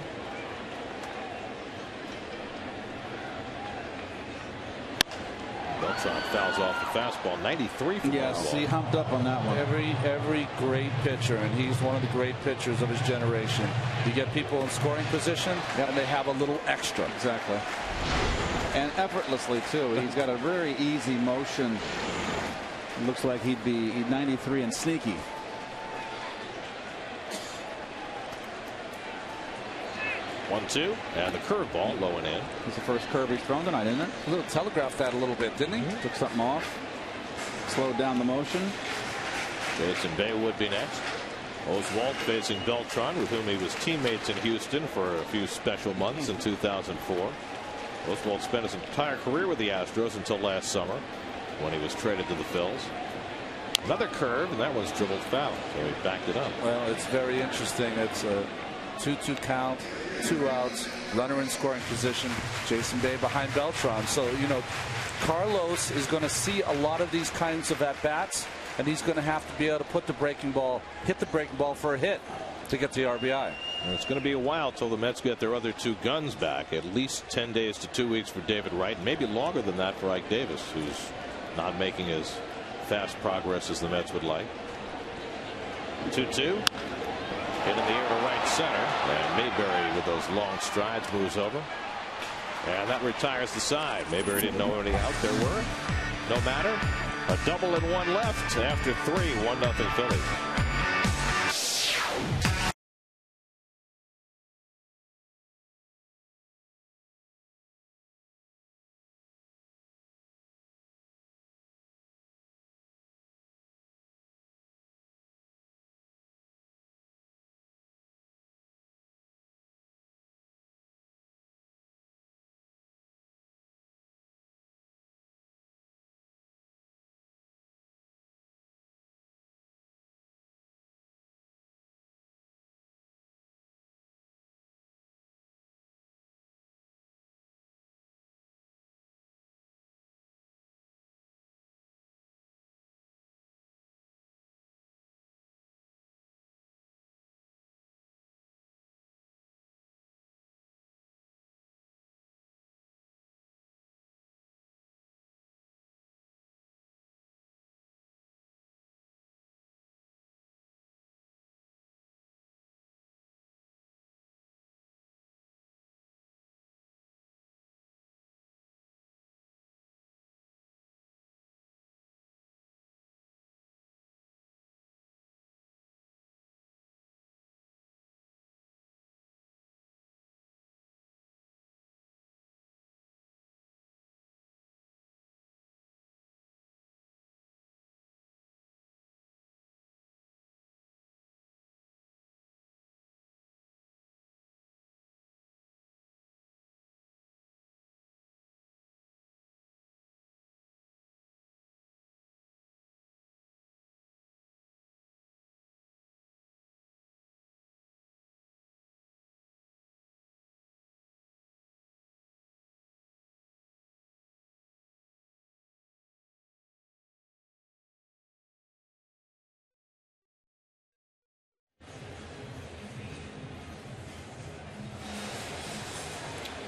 Beltran fouls off the fastball. 93 for Yes, he humped up on that one. Every great pitcher, and he's one of the great pitchers of his generation. You get people in scoring position, and they have a little extra. Exactly. And effortlessly, too. He's got a very easy motion. Looks like he'd be 93 and sneaky. 1-2, and the curveball low and in. It's the first curve he's thrown tonight, isn't it? A little telegraphed that a little bit, didn't he? Took something off. Slowed down the motion. Jason Bay would be next. Oswalt facing Beltran, with whom he was teammates in Houston for a few special months in 2004. Oswalt spent his entire career with the Astros until last summer, when he was traded to the Phils. Another curve, and that one's dribbled foul, so he backed it up. Well, it's very interesting. It's a 2-2 count, 2 outs, runner in scoring position. Jason Bay behind Beltran. So, you know, Carlos is going to see a lot of these kinds of at-bats, and he's going to have to be able to put the breaking ball, hit the breaking ball for a hit to get the RBI. And it's going to be a while till the Mets get their other 2 guns back. At least 10 days to 2 weeks for David Wright, and maybe longer than that for Ike Davis, who's not making as fast progress as the Mets would like. 2-2. Hit in the air to right center, and Mayberry with those long strides moves over. And that retires the side. Mayberry didn't know any out there were. No matter. A double and 1 left after 3. 1-0 Phillies.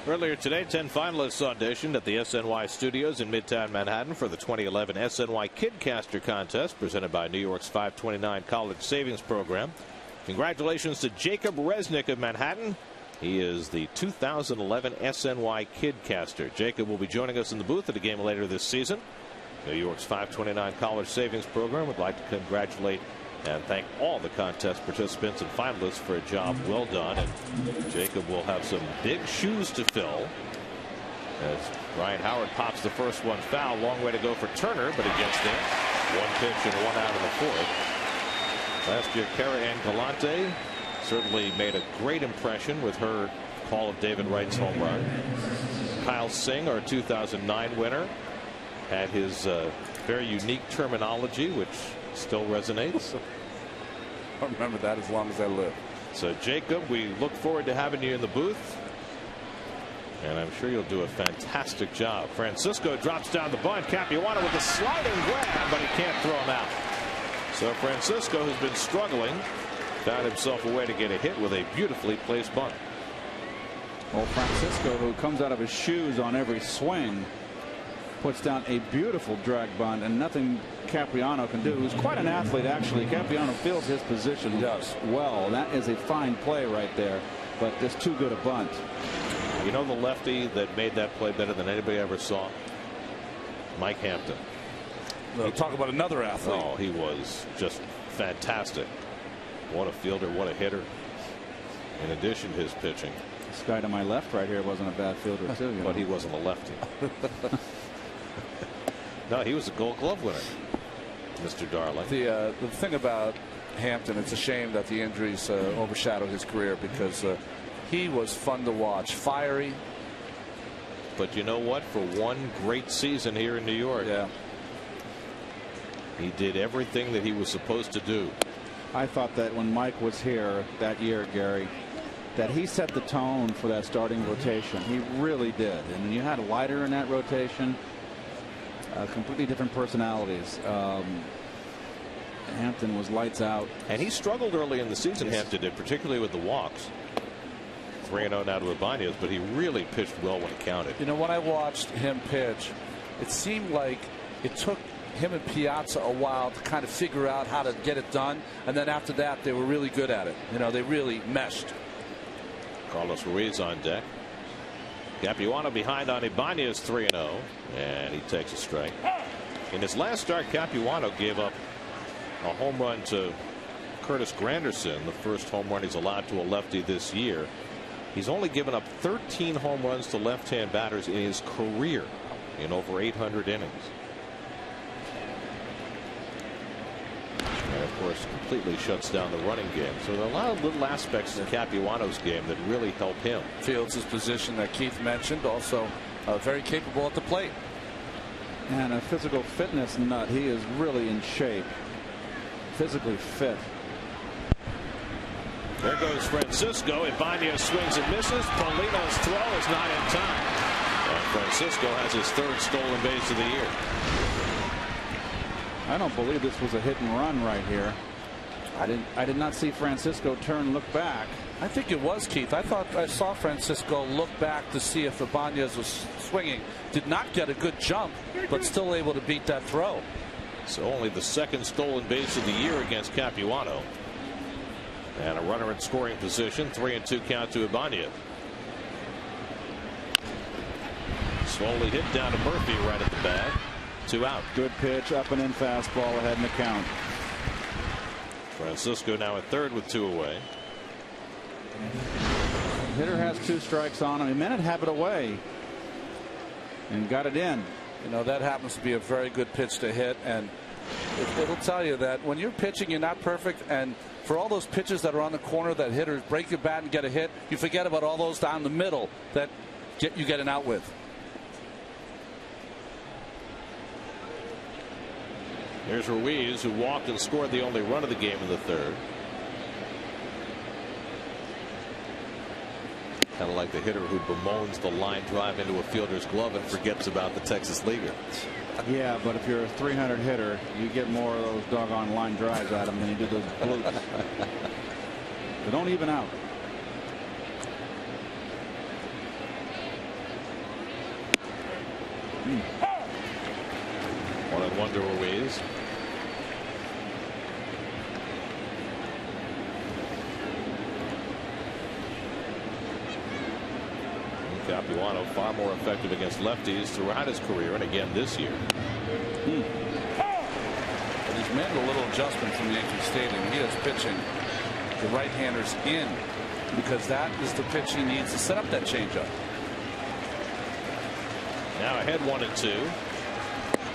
Earlier today, 10 finalists auditioned at the SNY studios in Midtown Manhattan for the 2011 SNY Kidcaster contest presented by New York's 529 College Savings Program. Congratulations to Jacob Resnick of Manhattan. He is the 2011 SNY Kidcaster. Jacob will be joining us in the booth at a game later this season. New York's 529 College Savings Program would like to congratulate and thank all the contest participants and finalists for a job well done. And Jacob will have some big shoes to fill as Ryan Howard pops the first one foul. Long way to go for Turner, but he gets there. 1 pitch and 1 out of the 4th. Last year, Kara Ann Galante certainly made a great impression with her call of David Wright's home run. Kyle Singh, our 2009 winner, had his very unique terminology, which still resonates. I'll remember that as long as I live. So, Jacob, we look forward to having you in the booth, and I'm sure you'll do a fantastic job. Francisco drops down the bunt. Capuano with a sliding grab, but he can't throw him out. So Francisco, who's been struggling, found himself a way to get a hit with a beautifully placed bunt. Well, Francisco, who comes out of his shoes on every swing, puts down a beautiful drag bunt, and nothing Capriano can do. Who's quite an athlete, actually. Capriano feels his position well. That is a fine play right there, but just too good a bunt. You know the lefty that made that play better than anybody ever saw? Mike Hampton. We'll talk about another athlete. Oh, he was just fantastic. What a fielder, what a hitter. in addition to his pitching. This guy to my left right here wasn't a bad fielder too. But he wasn't a lefty. No, he was a Gold Glove winner, Mr. Darling. The thing about Hampton, it's a shame that the injuries overshadowed his career, because he was fun to watch, fiery. But you know what? For one great season here in New York, he did everything that he was supposed to do. I thought that when Mike was here that year, Gary, that he set the tone for that starting rotation. He really did. And you had Leiter in that rotation, completely different personalities. Hampton was lights out. And he struggled early in the season, Hampton did, particularly with the walks. 3-0 now to Ibanez, but he really pitched well when it counted. You know, when I watched him pitch, it seemed like it took him and Piazza a while to kind of figure out how to get it done. And then after that, they were really good at it. You know, they really meshed. Carlos Ruiz on deck. Capuano behind on Ibanez, 3-0, and he takes a strike. In his last start, Capuano gave up a home run to Curtis Granderson, the first home run he's allowed to a lefty this year. He's only given up 13 home runs to left-hand batters in his career in over 800 innings. And of course, completely shuts down the running game. So there are a lot of little aspects in Capuano's game that really help him. Fields his position that Keith mentioned, also very capable at the plate. And a physical fitness nut. He is really in shape. Physically fit. There goes Francisco. Ibanez swings and misses. Paulino's throw is not in time. And Francisco has his third stolen base of the year. I don't believe this was a hit and run right here. I did not see Francisco turn, look back. I think it was, Keith. I thought I saw Francisco look back to see if Ibanez was swinging. Did not get a good jump, but still able to beat that throw. So only the second stolen base of the year against Capuano. And a runner in scoring position. 3-2 count to Ibanez. Slowly hit down to Murphy right at the bag. 2 out. Good pitch, up and in fastball ahead in the count. Francisco now at third with 2 away. Hitter has 2 strikes on him. He meant to have it away and got it in. You know, that happens to be a very good pitch to hit, and it'll tell you that when you're pitching, you're not perfect, and for all those pitches that are on the corner that hitters break your bat and get a hit, you forget about all those down the middle that you get an out with. Here's Ruiz, who walked and scored the only run of the game in the third. Kind of like the hitter who bemoans the line drive into a fielder's glove and forgets about the Texas leaguer. Yeah, but if you're a 300 hitter, you get more of those doggone line drives at him than you do those blutes. They don't even out. One and one to Ruiz. Capuano far more effective against lefties throughout his career, and again this year. But he's made a little adjustment from Yankee Stadium. He is pitching the right-handers in, because that is the pitch he needs to set up that changeup. Now ahead 1-2.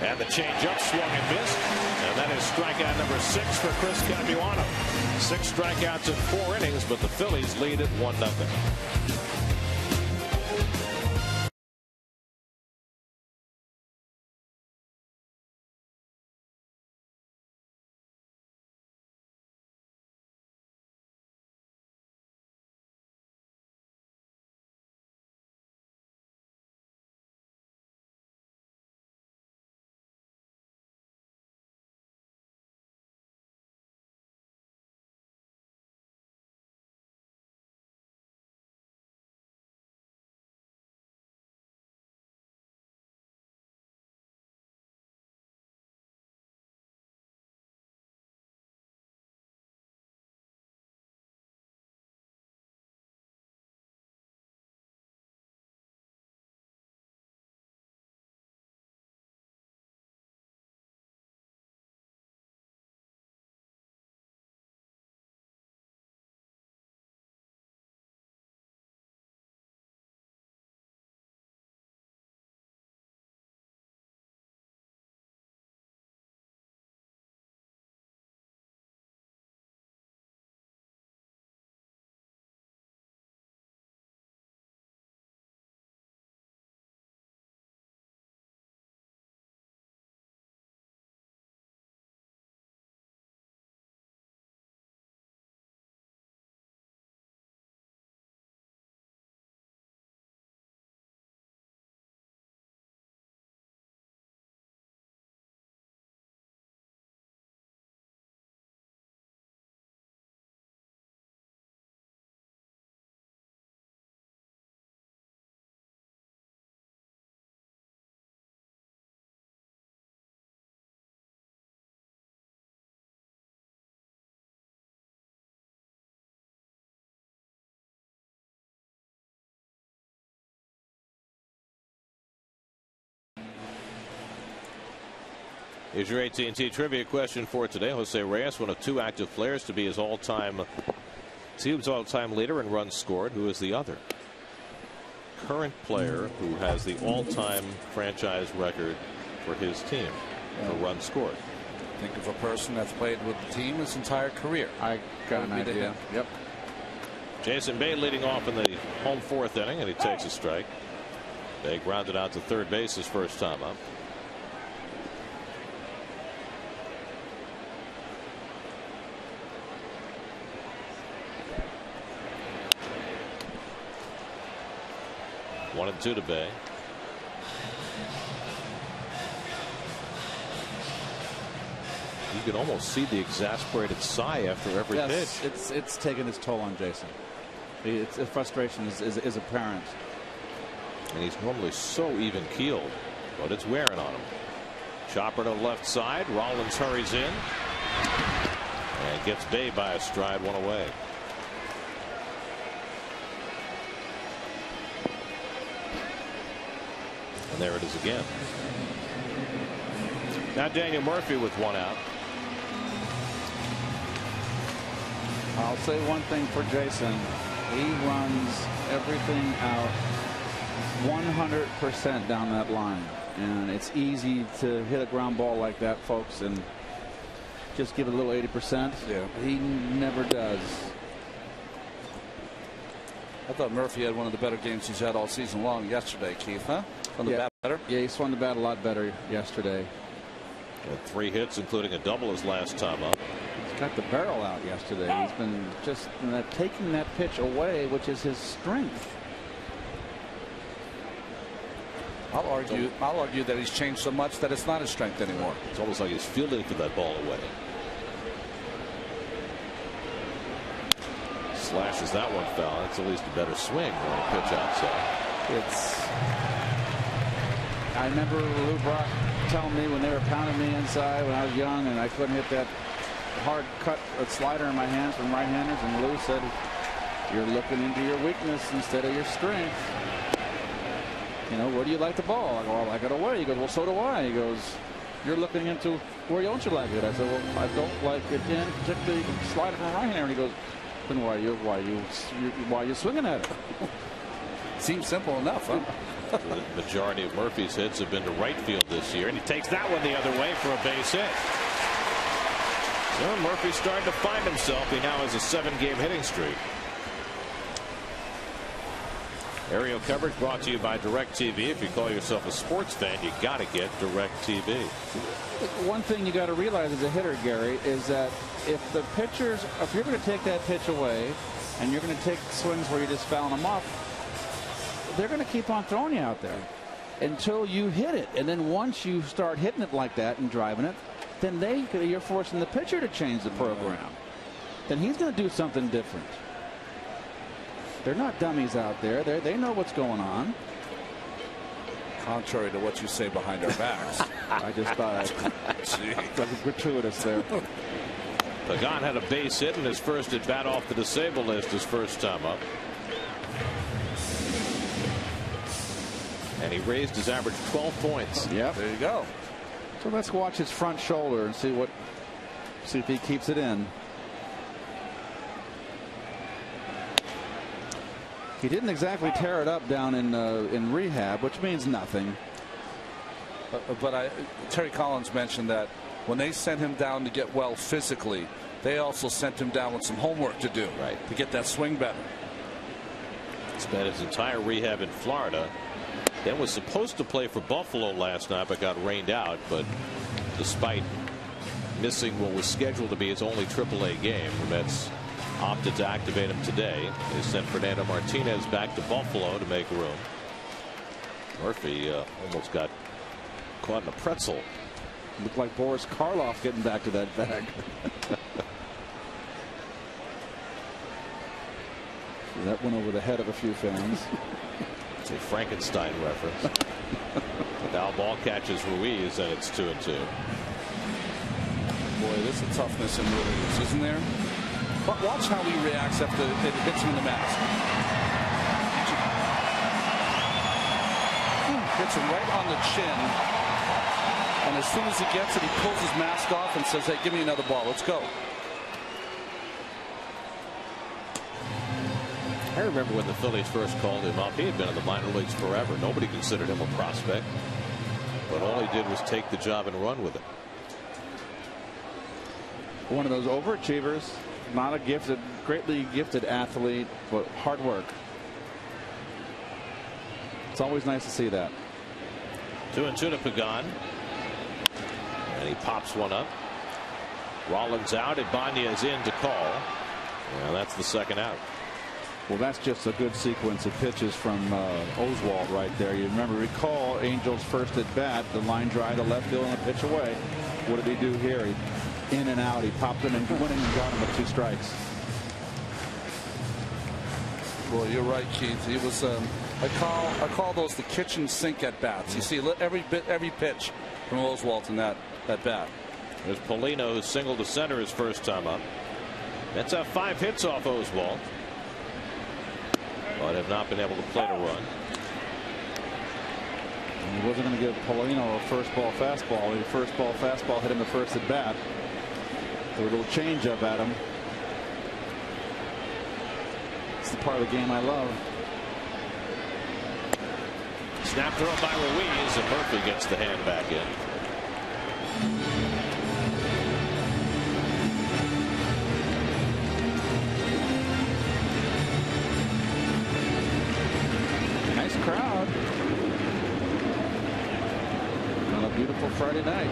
And the changeup swung and missed. And that is strikeout number 6 for Chris Capuano. 6 strikeouts in 4 innings, but the Phillies lead at 1-0. Here's your AT&T trivia question for today. Jose Reyes, one of 2 active players to be his team's all-time leader in runs scored. Who is the other? Current player who has the all-time franchise record for his team for runs scored. Think of a person that's played with the team his entire career. I got an idea. Yep. Jason Bay leading off in the home 4th inning, and he takes a strike. Bay grounded out to third base his first time up. One and 2 to Bay. You can almost see the exasperated sigh after every pitch. It's taken its toll on Jason. The frustration is apparent. And he's normally so even keeled, but it's wearing on him. Chopper to the left side. Rollins hurries in and gets Bay by a stride, 1 away. And there it is again. Now Daniel Murphy with 1 out. I'll say one thing for Jason. He runs everything out 100% down that line. And it's easy to hit a ground ball like that, folks, and just give it a little 80%. Yeah. He never does. I thought Murphy had one of the better games he's had all season long yesterday, Keith, huh? Swung the bat better? Yeah, he swung the bat a lot better yesterday. Had 3 hits, including a double his last time up. He's got the barrel out yesterday. He's been just taking that pitch away, which is his strength. I'll argue that he's changed so much that it's not his strength anymore. It's almost like he's fielding for that ball away. Slashes that one foul. That's at least a better swing than a pitch outside. I remember Lou Brock telling me when they were pounding me inside when I was young and I couldn't hit that hard cut slider in my hands from right-handers, and Lou said, "You're looking into your weakness instead of your strength. You know, where do you like the ball?" I go, "I like it away." He goes, "Well, so do I." He goes, "You're looking into where don't you like it?" I said, "Well, I don't like it in, particularly slider from right-hander." And he goes, "Then why are you swinging at it?" Seems simple enough, huh? The majority of Murphy's hits have been to right field this year, and he takes that one the other way for a base hit. Well, Murphy's starting to find himself. He now has a 7-game hitting streak. Aerial coverage brought to you by DirecTV. If you call yourself a sports fan, you got to get DirecTV. One thing you got to realize as a hitter, Gary, is that if you're going to take that pitch away and you're going to take swings where you're just fouling them off, they're going to keep on throwing you out there until you hit it. And then once you start hitting it like that and driving it, then you're forcing the pitcher to change the program. Then he's going to do something different. They're not dummies out there. They know what's going on. Contrary to what you say behind our backs. I just thought that was gratuitous there. Pagan had a base hit in his first at bat off the disabled list his first time up. And he raised his average 12 points. Yep. There you go. So let's watch his front shoulder and see if he keeps it in. He didn't exactly tear it up down in rehab, which means nothing. But Terry Collins mentioned that when they sent him down to get well physically, they also sent him down with some homework to do, to get that swing better. Spent his entire rehab in Florida. Then was supposed to play for Buffalo last night, but got rained out. But despite missing what was scheduled to be his only AAA game, the Mets opted to activate him today. They sent Fernando Martinez back to Buffalo to make room. Murphy almost got caught in a pretzel. Looked like Boris Karloff getting back to that bag. That went over the head of a few fans. It's a Frankenstein reference. Now ball catches Ruiz, and it's 2-2. Boy, there's a toughness in Ruiz, isn't there? But watch how he reacts after it hits him in the mask. Hits him right on the chin. And as soon as he gets it, he pulls his mask off and says, hey, give me another ball. Let's go. I remember when the Phillies first called him up. He had been in the minor leagues forever. Nobody considered him a prospect. But all he did was take the job and run with it. One of those overachievers, not a gifted, greatly gifted athlete, but hard work. It's always nice to see that. 2-2 to Pagan. And he pops one up. Rollins out. Ibanez in to call. And that's the second out. Well, that's just a good sequence of pitches from Oswalt right there. You recall Angel's first at bat, the line drive to left field and a pitch away. What did he do here? He in and out. He popped it and went in and got him with 2 strikes. Well, you're right, Keith. He was. I call those the kitchen sink at bats. You see every pitch from Oswalt in that bat. There's Polino, who singled to center his first time up. That's 5 hits off Oswalt, but have not been able to play to run. And he wasn't going to give Polino a first ball fastball. The first ball fastball hit him the first at bat. A little change up at him. It's the part of the game I love. Snap throw by Ruiz, and Murphy gets the hand back in. Nice crowd on a beautiful Friday night.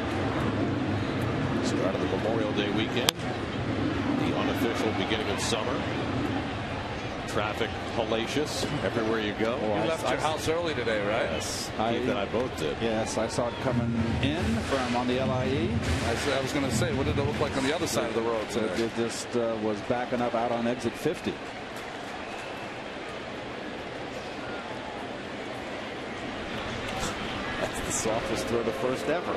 Start of the Memorial Day weekend, the unofficial beginning of summer. Traffic hellacious everywhere you go. You left your house early today, right? Yes, Keith and I both did. Yes, I saw it coming in from on the LIE. I was going to say, what did it look like on the other side of the road today? It just was backing up out on exit 50. That's the softest throw to first ever.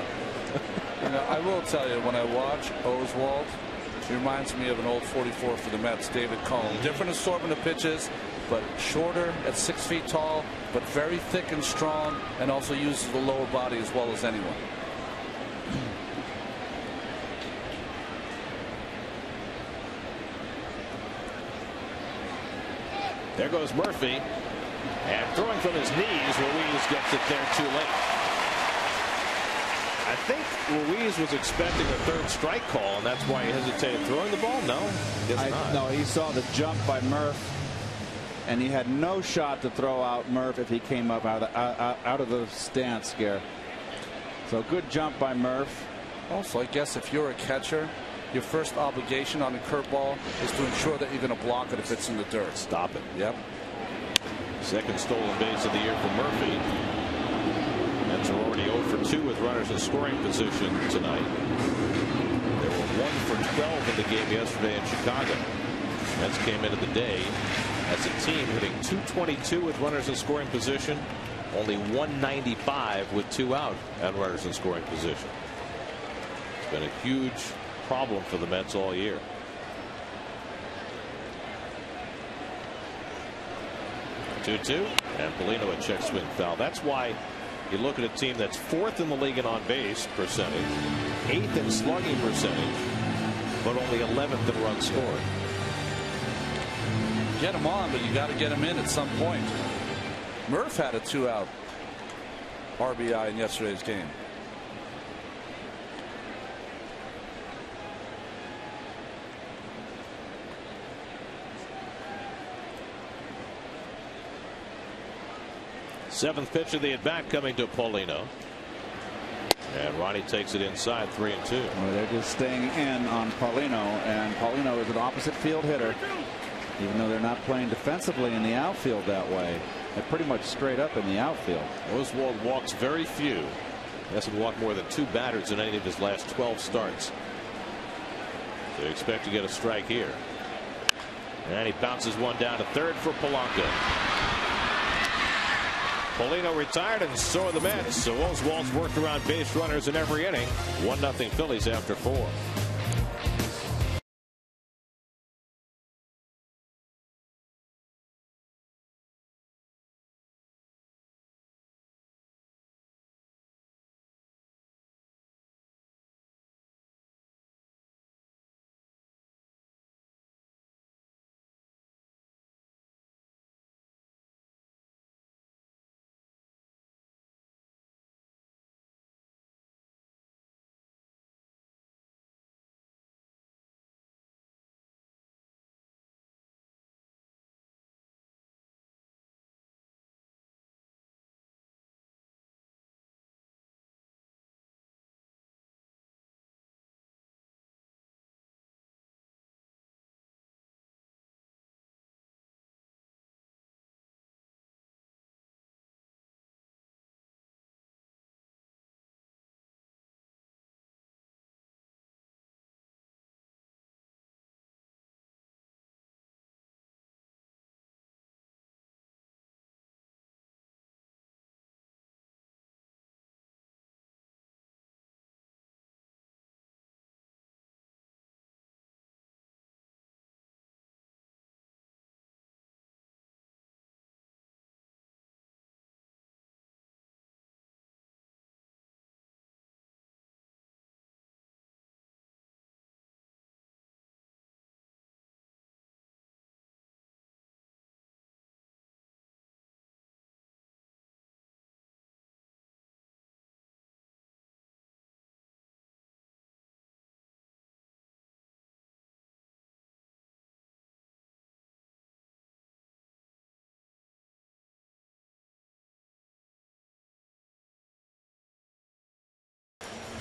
You know, I will tell you, when I watch Oswalt, he reminds me of an old 44 for the Mets, David Cone. Different assortment of pitches, but shorter at 6 feet tall, but very thick and strong, and also uses the lower body as well as anyone. There goes Murphy, and throwing from his knees, Ruiz gets it there too late. I think Ruiz was expecting a third strike call, and that's why he hesitated throwing the ball. No, guess not. No, he saw the jump by Murph, and he had no shot to throw out Murph if he came up out of the stance here. So good jump by Murph. Also, I guess if you're a catcher, your first obligation on a curveball is to ensure that you're going to block it if it's in the dirt. Stop it. Yep. Second stolen base of the year for Murphy. Mets are already 0 for 2 with runners in scoring position tonight. They were 1 for 12 in the game yesterday in Chicago. Mets came into the day as a team hitting .222 with runners in scoring position, only .195 with 2 out and runners in scoring position. It's been a huge problem for the Mets all year. Two, and Polino a check swing foul. That's why you look at a team that's 4th in the league in on-base percentage, 8th in slugging percentage, but only 11th in runs scored. Get him on, but you got to get him in at some point. Murph had a 2-out RBI in yesterday's game. Seventh pitch of the at-bat coming to Polino. And Ronnie takes it inside, 3-2. Well, they're just staying in on Paulino, and Paulino is an opposite field hitter. Even though they're not playing defensively in the outfield that way, they're pretty much straight up in the outfield. Oswalt walks very few. He hasn't walked more than 2 batters in any of his last 12 starts. So you expect to get a strike here. And he bounces one down to third for Polanco. Polino retired, and so are the Mets. So Oswalt's worked around base runners in every inning. 1-0 Phillies after 4.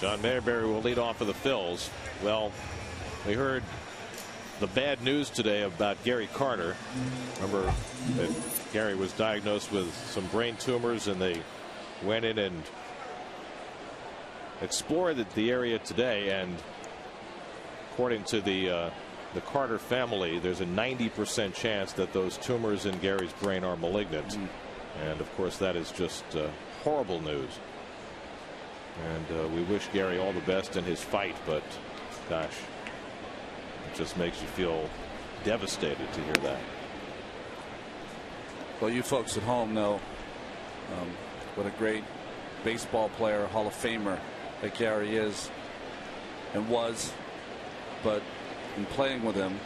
John Mayberry will lead off for the Phils. Well, we heard the bad news today about Gary Carter. Remember that Gary was diagnosed with some brain tumors, and they went in and explored the area today, and according to the Carter family, there's a 90% chance that those tumors in Gary's brain are malignant. And of course that is just horrible news, and we wish Gary all the best in his fight, but gosh, it just makes you feel devastated to hear that. Well, you folks at home know what a great baseball player, Hall of Famer that Gary is and was, but in playing with him,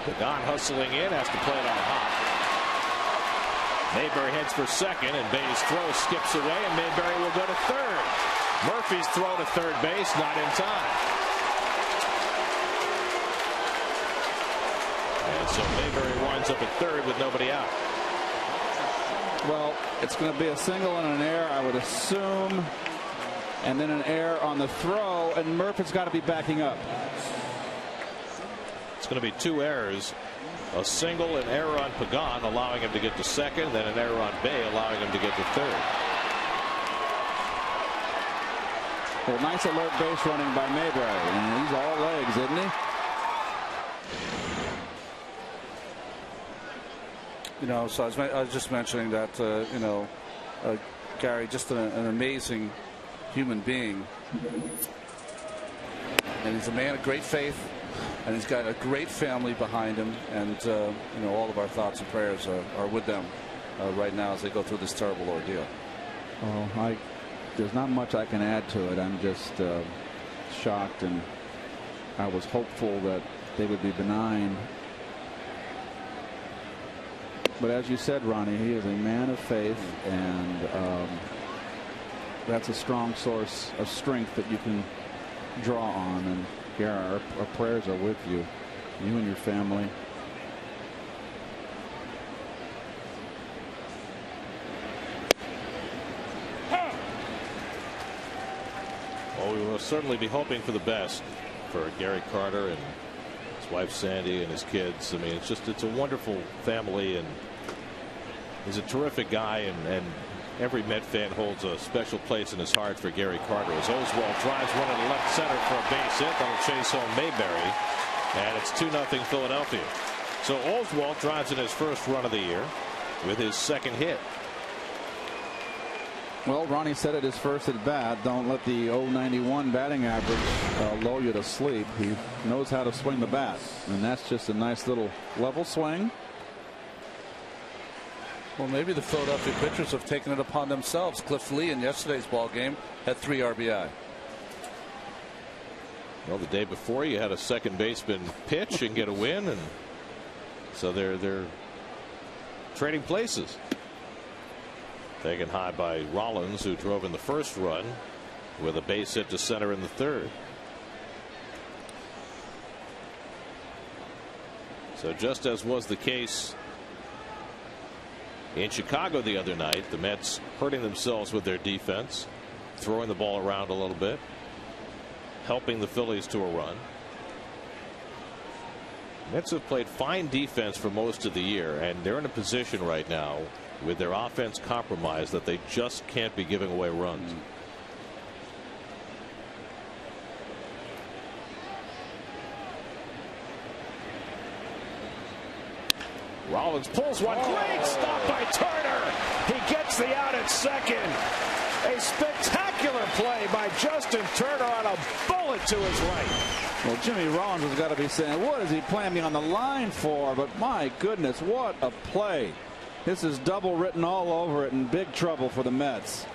Pagan hustling in, has to play it on hot. Mayberry heads for second, and Bay's throw skips away, and Mayberry will go to third. Murphy's throw to third base, not in time. And so Mayberry winds up at third with nobody out. Well, it's going to be a single and an error, I would assume, and then an error on the throw, and Murphy's got to be backing up. It's going to be two errors. A single, an error on Pagan, allowing him to get to second, then an error on Bay, allowing him to get to third. Well, nice alert base running by Mayberry, and he's all legs, isn't he? you know, so I was just mentioning that, you know, Gary, just an amazing human being. And he's a man of great faith, and he's got a great family behind him, and you know, all of our thoughts and prayers are with them right now as they go through this terrible ordeal. Oh, there's not much I can add to it. I'm just shocked, and I was hopeful that they would be benign. But as you said, Ronnie, he is a man of faith, and that's a strong source of strength that you can draw on. And here, our prayers are with you, you and your family. Well, we will certainly be hoping for the best for Gary Carter and his wife Sandy and his kids. I mean, it's a wonderful family, and he's a terrific guy, and every Met fan holds a special place in his heart for Gary Carter. As Oswalt drives one in left center for a base hit, that'll chase home Mayberry, and it's 2-0 Philadelphia. So Oswalt drives in his first run of the year with his second hit. Well, Ronnie said it his first at bat. Don't let the 091 batting average lull you to sleep. He knows how to swing the bat, and that's just a nice little level swing. Well, maybe the Philadelphia pitchers have taken it upon themselves. Cliff Lee in yesterday's ball game had 3 RBI. Well, the day before you had a second baseman pitch and get a win, and so they're trading places. Taken high by Rollins, who drove in the first run with a base hit to center in the third. So just as was the case in Chicago the other night, the Mets hurting themselves with their defense, throwing the ball around a little bit, helping the Phillies to a run. Mets have played fine defense for most of the year, and they're in a position right now with their offense compromised that they just can't be giving away runs. Rollins pulls one. Great stop by Turner. He gets the out at second. A spectacular play by Justin Turner on a bullet to his right. Well, Jimmy Rollins has got to be saying, what is he playing me on the line for? But my goodness, what a play. This is double written all over it, and big trouble for the Mets.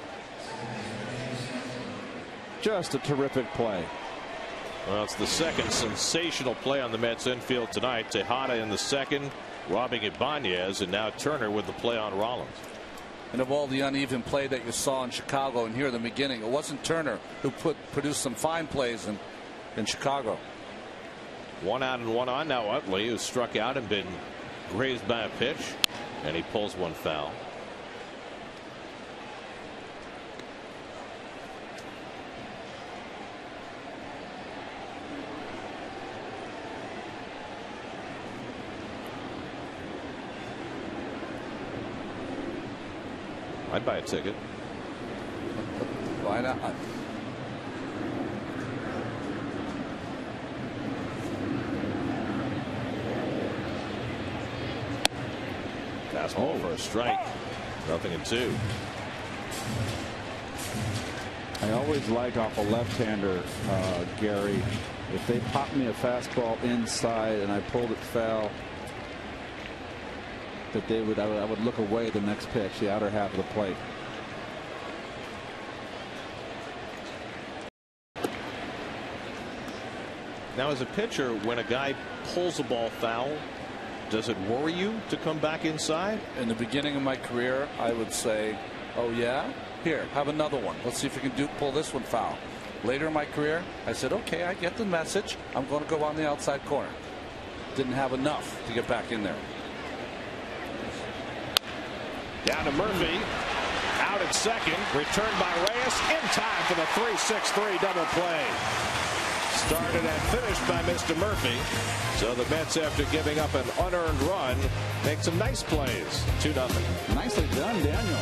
Just a terrific play. Well, it's the second sensational play on the Mets infield tonight. Tejada in the second, robbing Ibanez, and now Turner with the play on Rollins. And of all the uneven play that you saw in Chicago and here in the beginning, it wasn't Turner who produced some fine plays in Chicago. 1 out and 1 on now. Utley, who struck out and been grazed by a pitch, and he pulls one foul. I'd buy a ticket. Why not? Fastball for a strike. 0-2. I always like off a left-hander, Gary, if they pop me a fastball inside and I pulled it foul, that I would look away the next pitch, the outer half of the plate. Now, as a pitcher, when a guy pulls a ball foul, does it worry you to come back inside? In the beginning of my career, I would say, oh yeah, here, have another one. Let's see if we can pull this one foul. Later in my career, I said, okay, I get the message. I'm going to go on the outside corner. Didn't have enough to get back in there. Down to Murphy. Out at second. Returned by Reyes. In time for the 3-6-3 double play. Started and finished by Mr. Murphy. So the Mets, after giving up an unearned run, make some nice plays. 2-0. Nicely done, Daniel.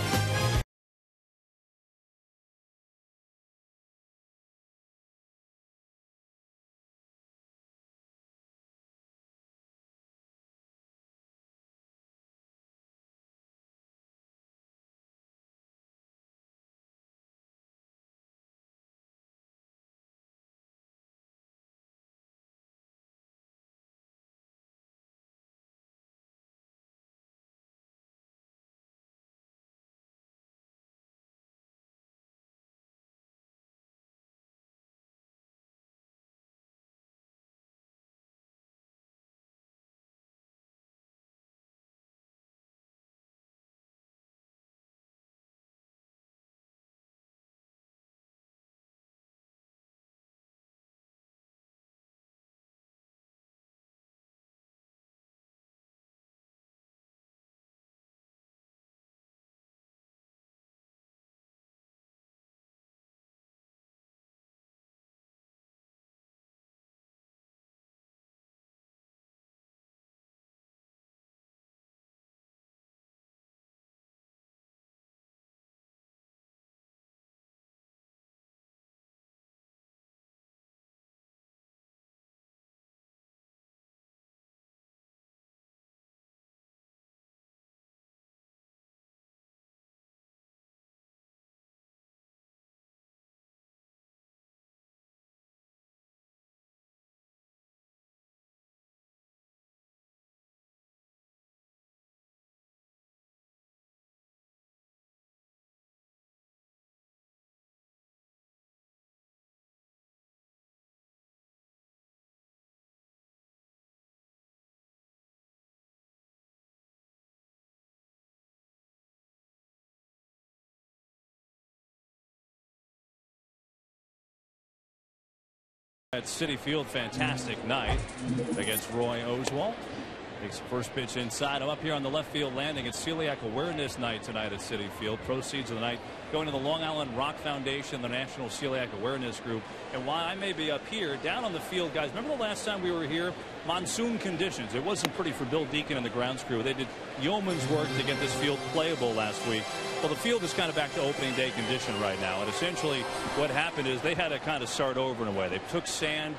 At Citi Field, fantastic night against Roy Oswalt. Takes the first pitch inside. I'm up here on the left field landing. It's Celiac Awareness Night tonight at Citi Field. Proceeds of the night going to the Long Island Rock Foundation, the National Celiac Awareness Group. And while I may be up here, down on the field, guys, remember the last time we were here? Monsoon conditions. It wasn't pretty for Bill Deacon and the grounds crew. They did yeoman's work to get this field playable last week. Well, the field is kind of back to opening day condition right now. And essentially what happened is they had to kind of start over in a way. They took sand,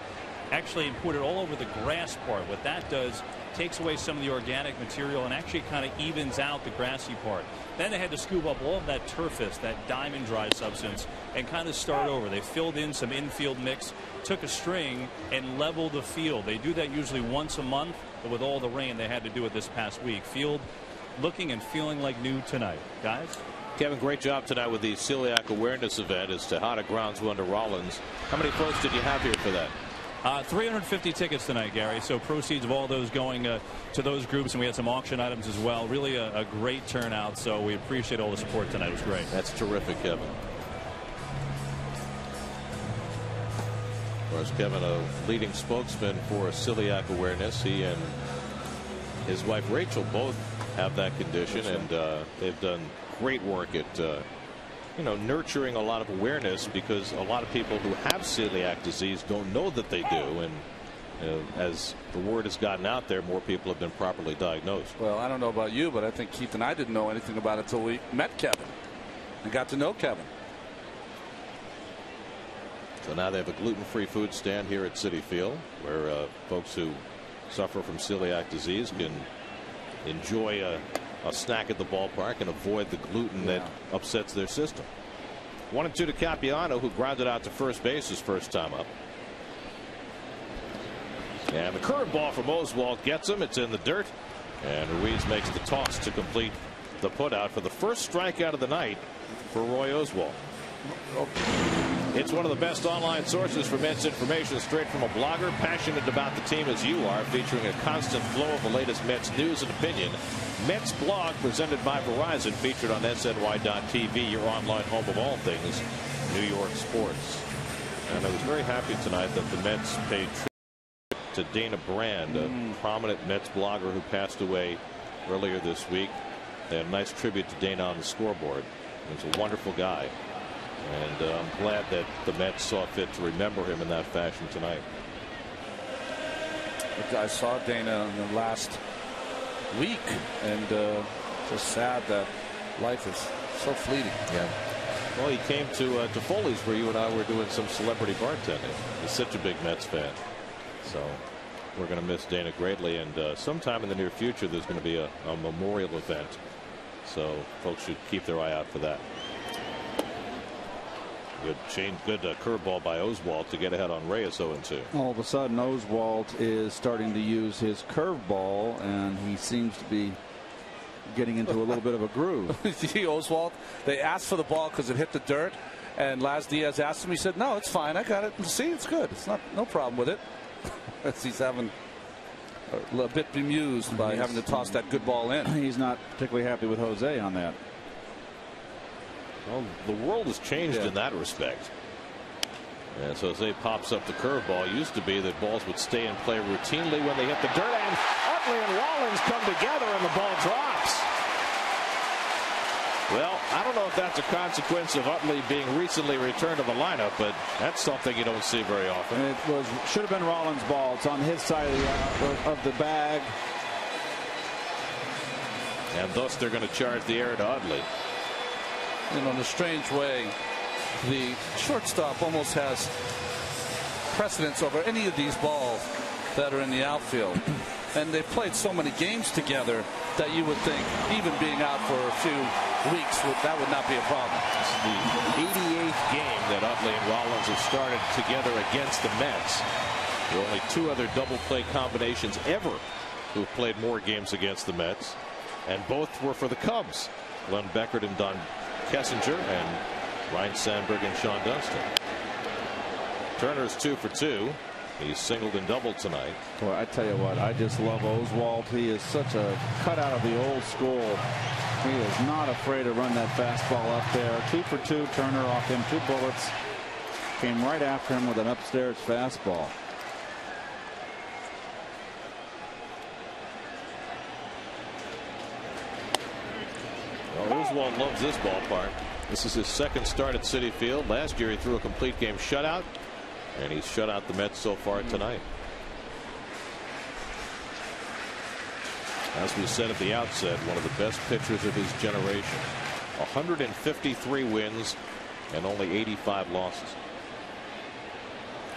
actually, and put it all over the grass part. What that does, takes away some of the organic material and actually kind of evens out the grassy part. Then they had to scoop up all of that turfus, that diamond dry substance, and kind of start over. They filled in some infield mix, took a string, and leveled the field. They do that usually once a month, but with all the rain, they had to do it this past week. Field looking and feeling like new tonight. Guys? Kevin, great job tonight with the Celiac Awareness event as Tejada grounds one to Rollins. How many folks did you have here for that? 350 tickets tonight, Gary. So proceeds of all those going to those groups, and we had some auction items as well. Really a great turnout. So we appreciate all the support tonight. It was great. That's terrific, Kevin. Of course, Kevin, a leading spokesman for Celiac Awareness. He and his wife Rachel both have that condition, and they've done great work at nurturing a lot of awareness, because a lot of people who have celiac disease don't know that they do, and as the word has gotten out there, more people have been properly diagnosed. Well, I don't know about you, but I think Keith and I didn't know anything about it until we met Kevin. and got to know Kevin. So now they have a gluten-free food stand here at Citi Field, where folks who suffer from celiac disease can enjoy a snack at the ballpark and avoid the gluten that upsets their system. 1-2 to Capiano, who grounded out to first base his first time up. And the curveball from Oswalt gets him. It's in the dirt. And Ruiz makes the toss to complete the putout for the first strikeout of the night for Roy Oswalt. It's one of the best online sources for Mets information, straight from a blogger passionate about the team as you are, featuring a constant flow of the latest Mets news and opinion. Mets blog presented by Verizon, featured on SNY.TV, your online home of all things New York sports. And I was very happy tonight that the Mets paid tribute to Dana Brand, a prominent Mets blogger who passed away earlier this week. They had a nice tribute to Dana on the scoreboard. He was a wonderful guy. And I'm glad that the Mets saw fit to remember him in that fashion tonight. I saw Dana in the last week, and just sad that life is so fleeting. Yeah. Well, he came to Foley's, where you and I were doing some celebrity bartending. He's such a big Mets fan. So we're going to miss Dana greatly. And sometime in the near future, there's going to be a memorial event. So folks should keep their eye out for that. Good curveball by Oswalt to get ahead on Reyes 0-2. All of a sudden, Oswalt is starting to use his curveball, and he seems to be getting into a little bit of a groove. See, Oswalt, they asked for the ball because it hit the dirt, and Laz Diaz asked him. He said, "No, it's fine. I got it. See, it's good. It's no problem with it." He's having a bit bemused by having to toss that good ball in. He's not particularly happy with Jose on that. Well, the world has changed in that respect. As Jose pops up the curveball, used to be that balls would stay in play routinely when they hit the dirt, and Utley and Rollins come together and the ball drops. Well, I don't know if that's a consequence of Utley being recently returned to the lineup, but that's something you don't see very often. And it should have been Rollins' ball. It's on his side of the bag. And thus they're going to charge the error to Utley. You know, in a strange way, the shortstop almost has precedence over any of these balls that are in the outfield. And they've played so many games together that you would think even being out for a few weeks, that would not be a problem. This is the 88th game that Utley and Rollins have started together against the Mets. There are only two other double play combinations ever who have played more games against the Mets. And both were for the Cubs. Glenn Beckert and Don Kessinger, and Ryan Sandberg and Sean Dunston. Turner's 2 for 2. He's singled and doubled tonight. Boy, I tell you what, I just love Oswalt. He is such a cutout of the old school. He is not afraid to run that fastball up there. 2 for 2. Turner off him 2 bullets. Came right after him with an upstairs fastball. Well, Oswalt loves this ballpark. This is his second start at Citi Field. Last year he threw a complete game shutout, and he's shut out the Mets so far tonight. As we said at the outset, one of the best pitchers of his generation. 153 wins and only 85 losses.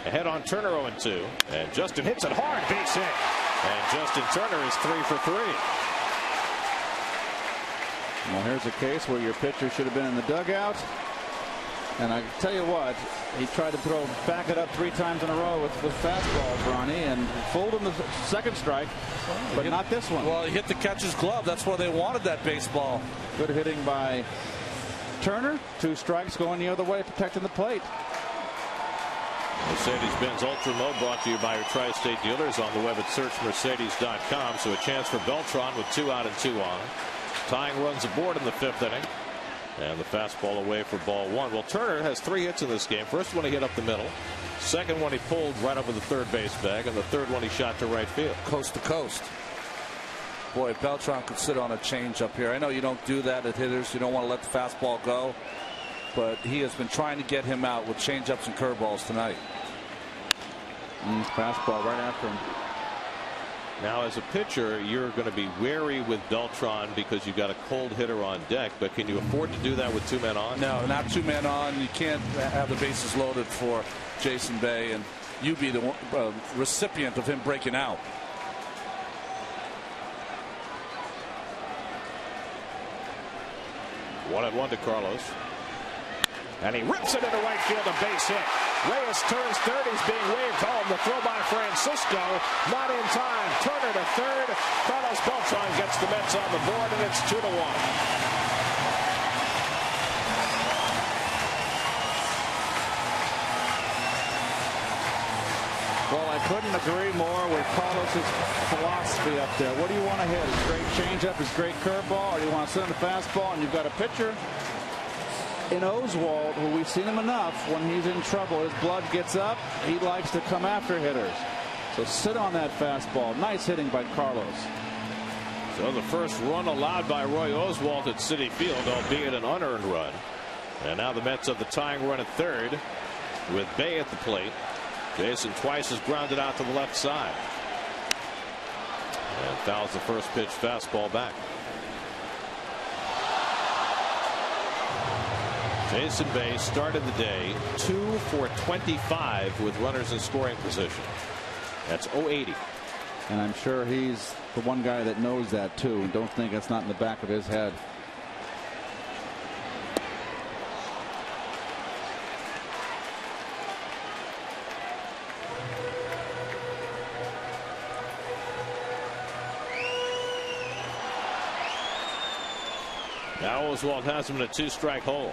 Ahead on Turner 0-2, and Justin hits it hard, base hit. And Justin Turner is 3 for 3. Well, here's a case where your pitcher should have been in the dugout. And I tell you what, he tried to back it up 3 times in a row with fastballs, Ronnie, and fooled him the second strike, but not this one. Well, he hit the catcher's glove. That's where they wanted that baseball. Good hitting by Turner. 2 strikes going the other way, protecting the plate. Mercedes-Benz Ultra Mode brought to you by your Tri-State dealers on the web at searchmercedes.com. So a chance for Beltran with 2 out and 2 on. Tying runs aboard in the 5th inning. And the fastball away for ball 1. Well, Turner has 3 hits in this game. First one he hit up the middle. Second one he pulled right over the third base bag. And the third one he shot to right field. Coast to coast. Boy, Beltran could sit on a change up here. I know you don't do that at hitters. You don't want to let the fastball go. But he has been trying to get him out with changeups and curveballs tonight. Fastball right after him. Now, as a pitcher, you're going to be wary with Beltran because you've got a cold hitter on deck. But can you afford to do that with 2 men on? No, not 2 men on. You can't have the bases loaded for Jason Bay, and you be the recipient of him breaking out. One and one to Carlos. And he rips it into right field, a base hit. Reyes turns third. He's being waved home. The throw by Francisco. Not in time. Turner to third. Carlos Beltran gets the Mets on the board, and it's 2-1. Well, I couldn't agree more with Carlos's philosophy up there. What do you want to hit? His great changeup, his great curveball, or do you want to sit on the fastball? And you've got a pitcher in Oswalt, who we've seen him enough when he's in trouble. His blood gets up. He likes to come after hitters. So sit on that fastball. Nice hitting by Carlos. So the first run allowed by Roy Oswalt at Citi Field, albeit an unearned run. And now the Mets have the tying run at third with Bay at the plate. Jason twice has grounded out to the left side. And fouls the first pitch fastball back. Jason Bay started the day 2 for 25 with runners in scoring position. That's 080. And I'm sure he's the one guy that knows that too. And don't think that's not in the back of his head. Now Oswalt has him in a 2-strike hole.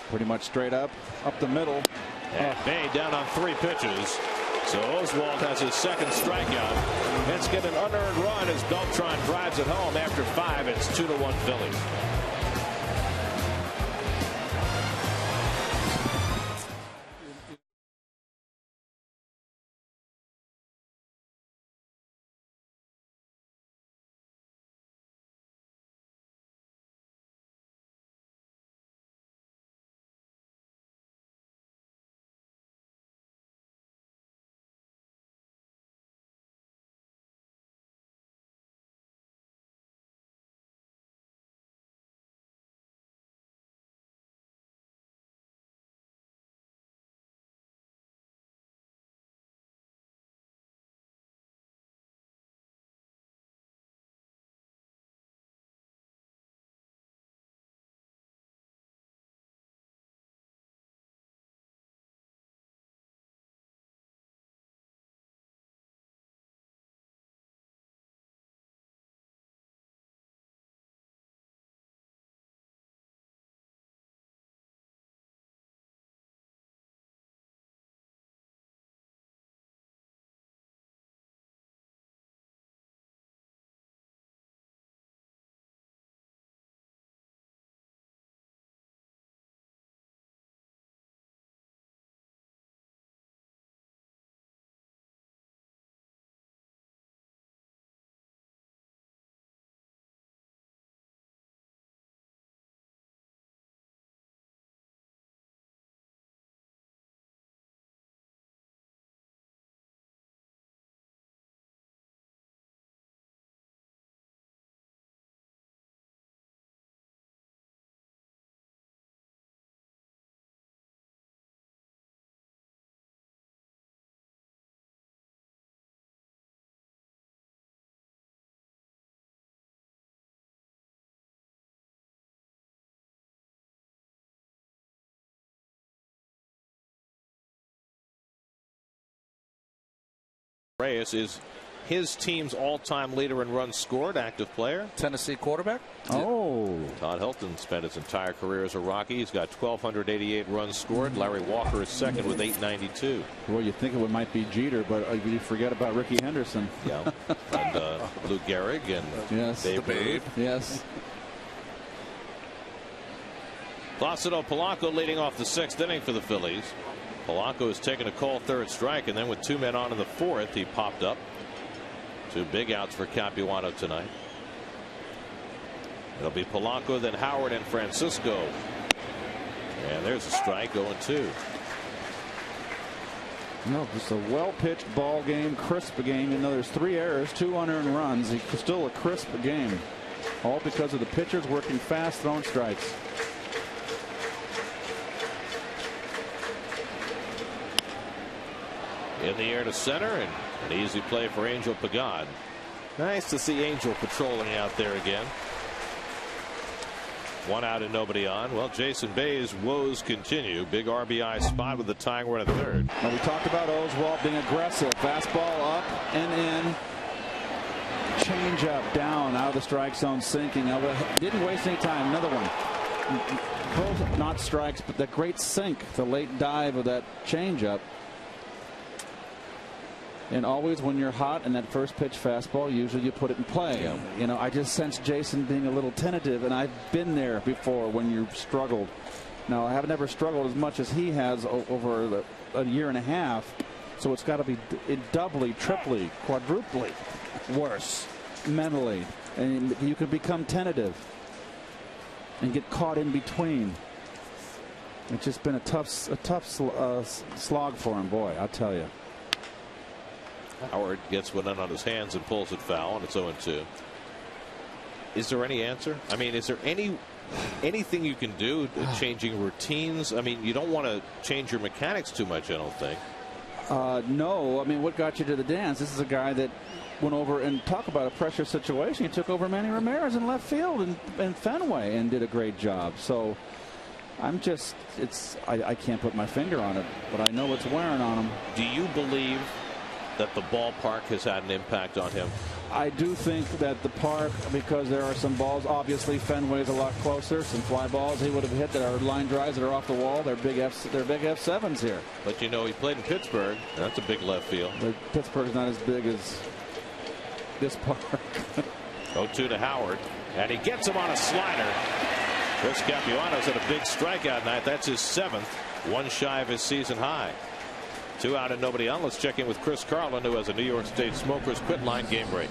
Pretty much straight up the middle. And Bay down on 3 pitches. So Oswalt has his second strikeout. Let's get an unearned run as Beltran drives it home after 5. It's 2-1 Phillies. Reyes is his team's all-time leader in runs scored, active player. Tennessee quarterback. Oh. Todd Helton spent his entire career as a Rocky. He's got 1,288 runs scored. Larry Walker is second with 892. Well, you think it might be Jeter, but you forget about Ricky Henderson. Yeah. And Lou Gehrig and yes. Babe. Yes. Placido Polanco leading off the 6th inning for the Phillies. Polanco has taken a cold third strike, and then with 2 men on in the 4th, he popped up. 2 big outs for Capuano tonight. It'll be Polanco, then Howard and Francisco. And there's a strike, 0-2. No, just a well-pitched ball game, crisp game. You know, there's 3 errors, 2 unearned runs. It's still a crisp game, all because of the pitchers working fast, throwing strikes. In the air to center, and an easy play for Angel Pagan. Nice to see Angel patrolling out there again. 1 out and nobody on. Well, Jason Bay's woes continue. Big RBI spot with the tying run at third. Now, we talked about Oswalt being aggressive. Fastball up and in. Change up, down, out of the strike zone, sinking. Didn't waste any time. Another one. Both not strikes, but the great sink, the late dive of that changeup. And always when you're hot and that first pitch fastball, usually you put it in play. Yeah. You know, I just sense Jason being a little tentative, and I've been there before when you've struggled. Now, I have never struggled as much as he has over a year and a half, so it's got to be doubly, triply, quadruply worse mentally. And you can become tentative and get caught in between. It's just been a tough slog for him, boy, I'll tell you. Howard gets one in on his hands and pulls it foul, and it's 0-2. Is there any answer? I mean, is there anything you can do changing routines? I mean, you don't want to change your mechanics too much, I don't think. No. I mean, what got you to the dance? This is a guy that went over and talk about a pressure situation. He took over Manny Ramirez in left field in Fenway and did a great job. So I'm just, I can't put my finger on it, but I know it's wearing on him. Do you believe that the ballpark has had an impact on him? I do think that the park, because there are some balls, obviously Fenway's a lot closer, some fly balls he would have hit that are line drives that are off the wall. They're big F7s here. But you know, he played in Pittsburgh. That's a big left field. But Pittsburgh's not as big as this park. 0-2 to Howard, and he gets him on a slider. Chris Capuano's had a big strikeout night. That's his 7th, 1 shy of his season high. 2 out and nobody on. Let's check in with Chris Carlin, who has a New York State Smokers Quit Line game break.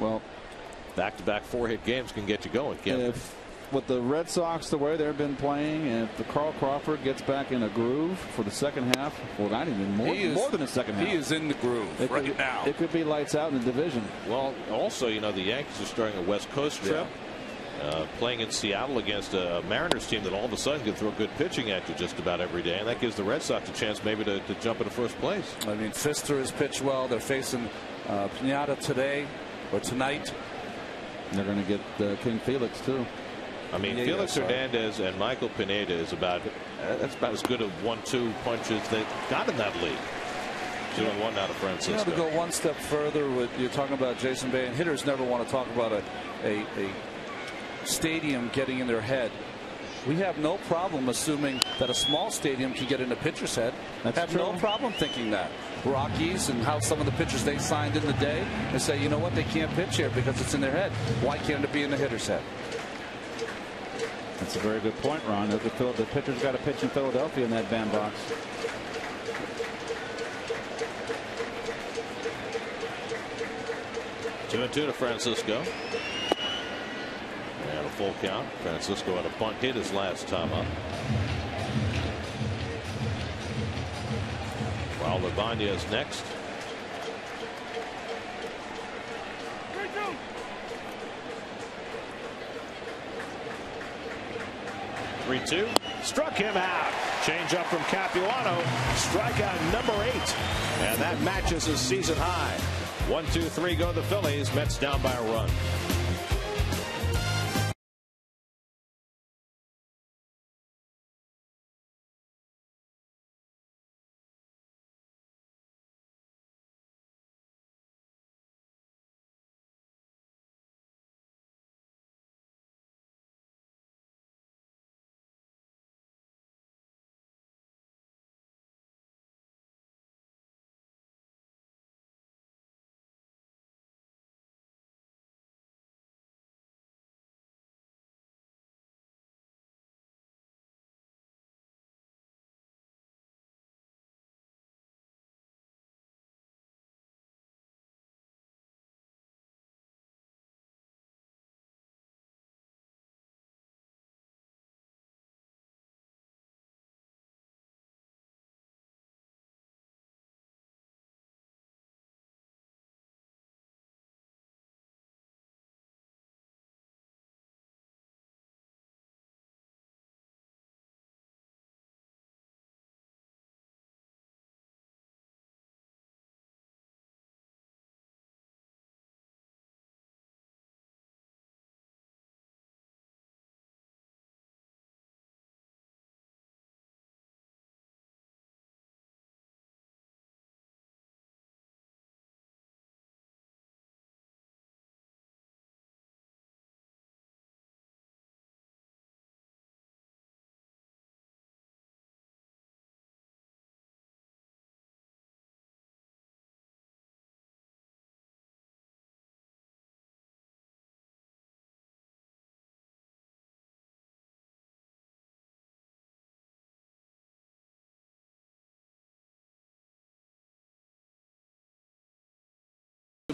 Well, back-to-back 4-hit games can get you going, Kevin. With the Red Sox the way they've been playing, and if the Carl Crawford gets back in a groove for the second half, well, not even more than the second half. He is in the groove right now. It could be lights out in the division. Well, also, you know, the Yankees are starting a West Coast trip. Yeah. Playing in Seattle against a Mariners team that all of a sudden can throw good pitching at you just about every day, and that gives the Red Sox a chance maybe to jump into first place. I mean, Fister has pitched well. They're facing Pineda today or tonight. They're going to get King Felix too. I mean, Felix Hernandez and Michael Pineda is about as good of 1-2 punches they've got in that league. 2-1 out of Francisco. You know, to go one step further, you're talking about Jason Bay, and hitters never want to talk about a stadium getting in their head. We have no problem assuming that a small stadium can get in a pitcher's head. Have no problem thinking that. Rockies and how some of the pitchers they signed in the day and say, you know what, they can't pitch here because it's in their head. Why can't it be in the hitter's head? That's a very good point, Ron. The pitcher's got to pitch in Philadelphia in that bandbox. Two and 2 to Francisco. And a full count. Francisco had a bunt hit his last time up. Raul Ibanez next. 3-2. Struck him out. Change up from Capuano. Strikeout number 8. And that matches his season high. 1-2-3 go the Phillies. Mets down by a run.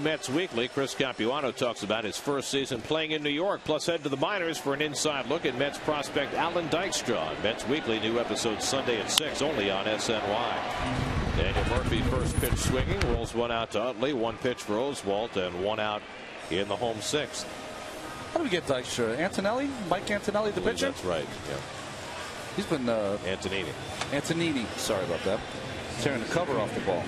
Mets Weekly. Chris Capuano talks about his first season playing in New York. Plus, head to the minors for an inside look at Mets prospect Alan Dykstra. Mets Weekly, new episode Sunday at 6, only on SNY. Daniel Murphy, first pitch swinging, rolls one out to Utley. One pitch for Oswalt and one out in the home sixth. How do we get Dykstra? Antonelli? Mike Antonelli, the pitcher? That's right. Yeah. He's been Antonini. Sorry about that. Tearing the cover off the ball.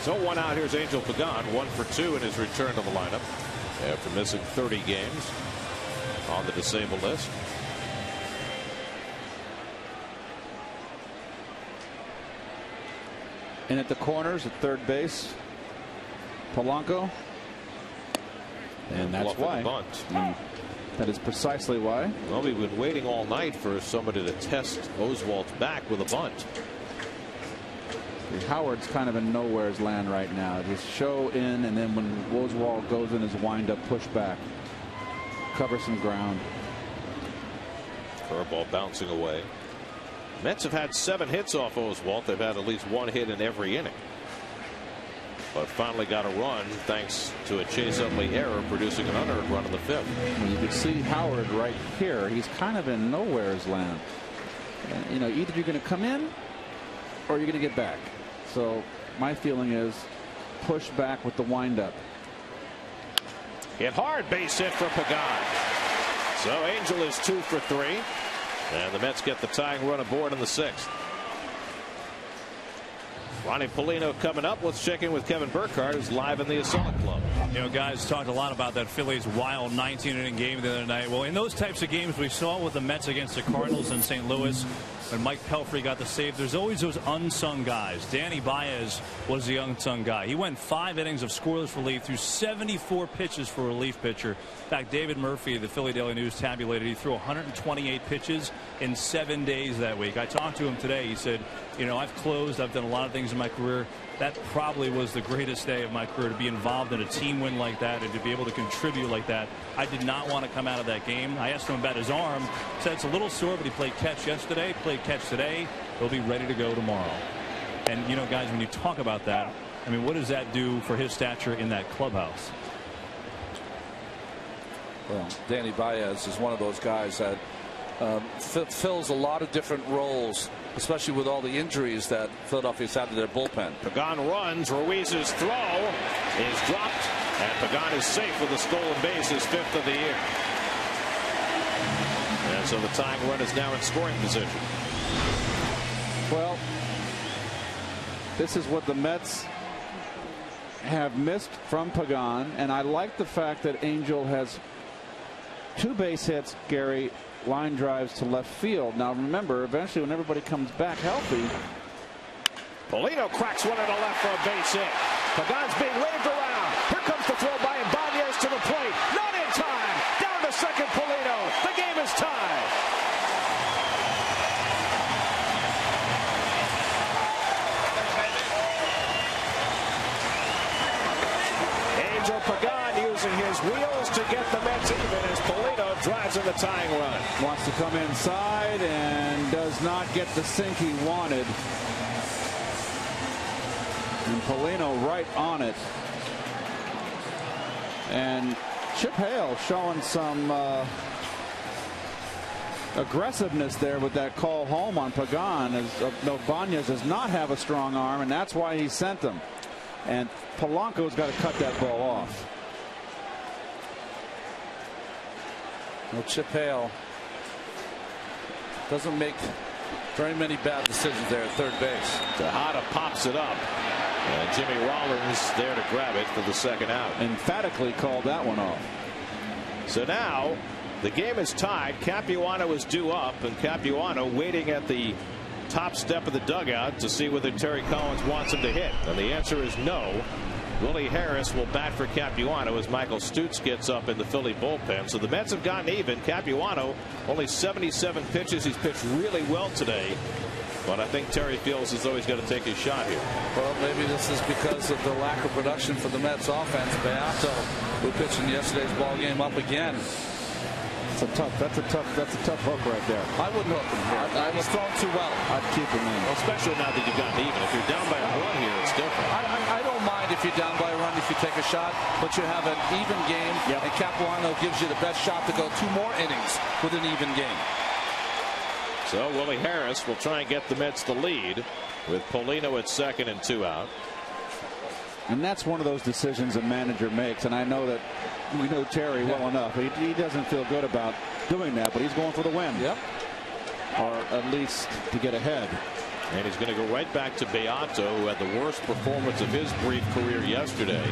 So one out. Here's Angel Pagan, 1 for 2 in his return to the lineup after missing 30 games on the disabled list. And at the corners at third base, Polanco. And that's why. Bunt. That is precisely why. Well, we've been waiting all night for somebody to test Oswalt's back with a bunt. Howard's kind of in nowhere's land right now. Just show in, and then when Oswalt goes in his wind-up pushback, cover some ground. Curveball bouncing away. Mets have had 7 hits off Oswalt. They've had at least 1 hit in every inning. But finally got a run thanks to a Chase Utley error, producing an unearned run in the 5th. Well, you can see Howard right here. He's kind of in nowhere's land. And, you know, either you're going to come in or you're going to get back. So my feeling is push back with the windup. Hit hard, base hit for Pagan. So Angel is 2 for 3. And the Mets get the tying run aboard in the 6th. Ronnie Polino coming up. Let's check in with Kevin Burkhardt, who's live in the Assault Club. You know, guys talked a lot about that Phillies wild 19-inning game the other night. Well, in those types of games we saw with the Mets against the Cardinals in St. Louis, when Mike Pelfrey got the save, there's always those unsung guys. Danny Baez was the unsung guy. He went 5 innings of scoreless relief through 74 pitches for a relief pitcher. In fact, David Murphy, the Philly Daily News, tabulated he threw 128 pitches in 7 days that week. I talked to him today. He said, you know, I've closed. I've done a lot of things in my career. That probably was the greatest day of my career, to be involved in a team win like that and to be able to contribute like that. I did not want to come out of that game. I asked him about his arm. He said it's a little sore, but he played catch yesterday, played catch today. He'll be ready to go tomorrow. And, you know, guys, when you talk about that, I mean, what does that do for his stature in that clubhouse? Well, Danny Baez is one of those guys that fills a lot of different roles, especially with all the injuries that Philadelphia's had to their bullpen. Pagan runs. Ruiz's throw is dropped, and Pagan is safe with a stolen base, his 5th of the year. And so the tying run is now in scoring position. Well, this is what the Mets have missed from Pagan, and I like the fact that Angel has 2 base hits, Gary, line drives to left field. Now remember, eventually when everybody comes back healthy, Polino cracks one to the left for a base hit. Pagan's being waved around. Here comes the throw by Ibanez to the plate. Not in time. Down to second, Polino. The game is tied. Angel Pagan using his wheels to get the Mets even as Polino drives in the tying run. wants to come inside and does not get the sink he wanted. And Polino right on it. And Chip Hale showing some aggressiveness there with that call home on Pagan, as Banez does not have a strong arm, and that's why he sent them. And Polanco's got to cut that ball off. Well, Chip Hale doesn't make very many bad decisions there at third base. Tejada pops it up, and Jimmy Rollins there to grab it for the second out. Emphatically called that one off. So now the game is tied. Capuano is due up, and Capuano waiting at the top step of the dugout to see whether Terry Collins wants him to hit. And the answer is no. Willie Harris will bat for Capuano as Michael Stutz gets up in the Philly bullpen. So the Mets have gotten even. Capuano only 77 pitches. He's pitched really well today. But I think Terry feels as though he's got to take his shot here. Well, maybe this is because of the lack of production for the Mets offense. Beato, who pitched in yesterday's ball game, up again. That's a tough hook right there. I wouldn't hook him here. He's thrown too well. I'd keep him in. Well, especially now that you've gotten even. If you're down by a run here, it's different. I don't mind if you're down by a run. take a shot, but you have an even game, and Capuano gives you the best shot to go 2 more innings with an even game. So Willie Harris will try and get the Mets the lead with Polino at second and 2 out. And that's one of those decisions a manager makes, and I know that we know Terry well enough. He doesn't feel good about doing that, but he's going for the win. Yep. Or at least to get ahead. And he's going to go right back to Beato, who had the worst performance of his brief career yesterday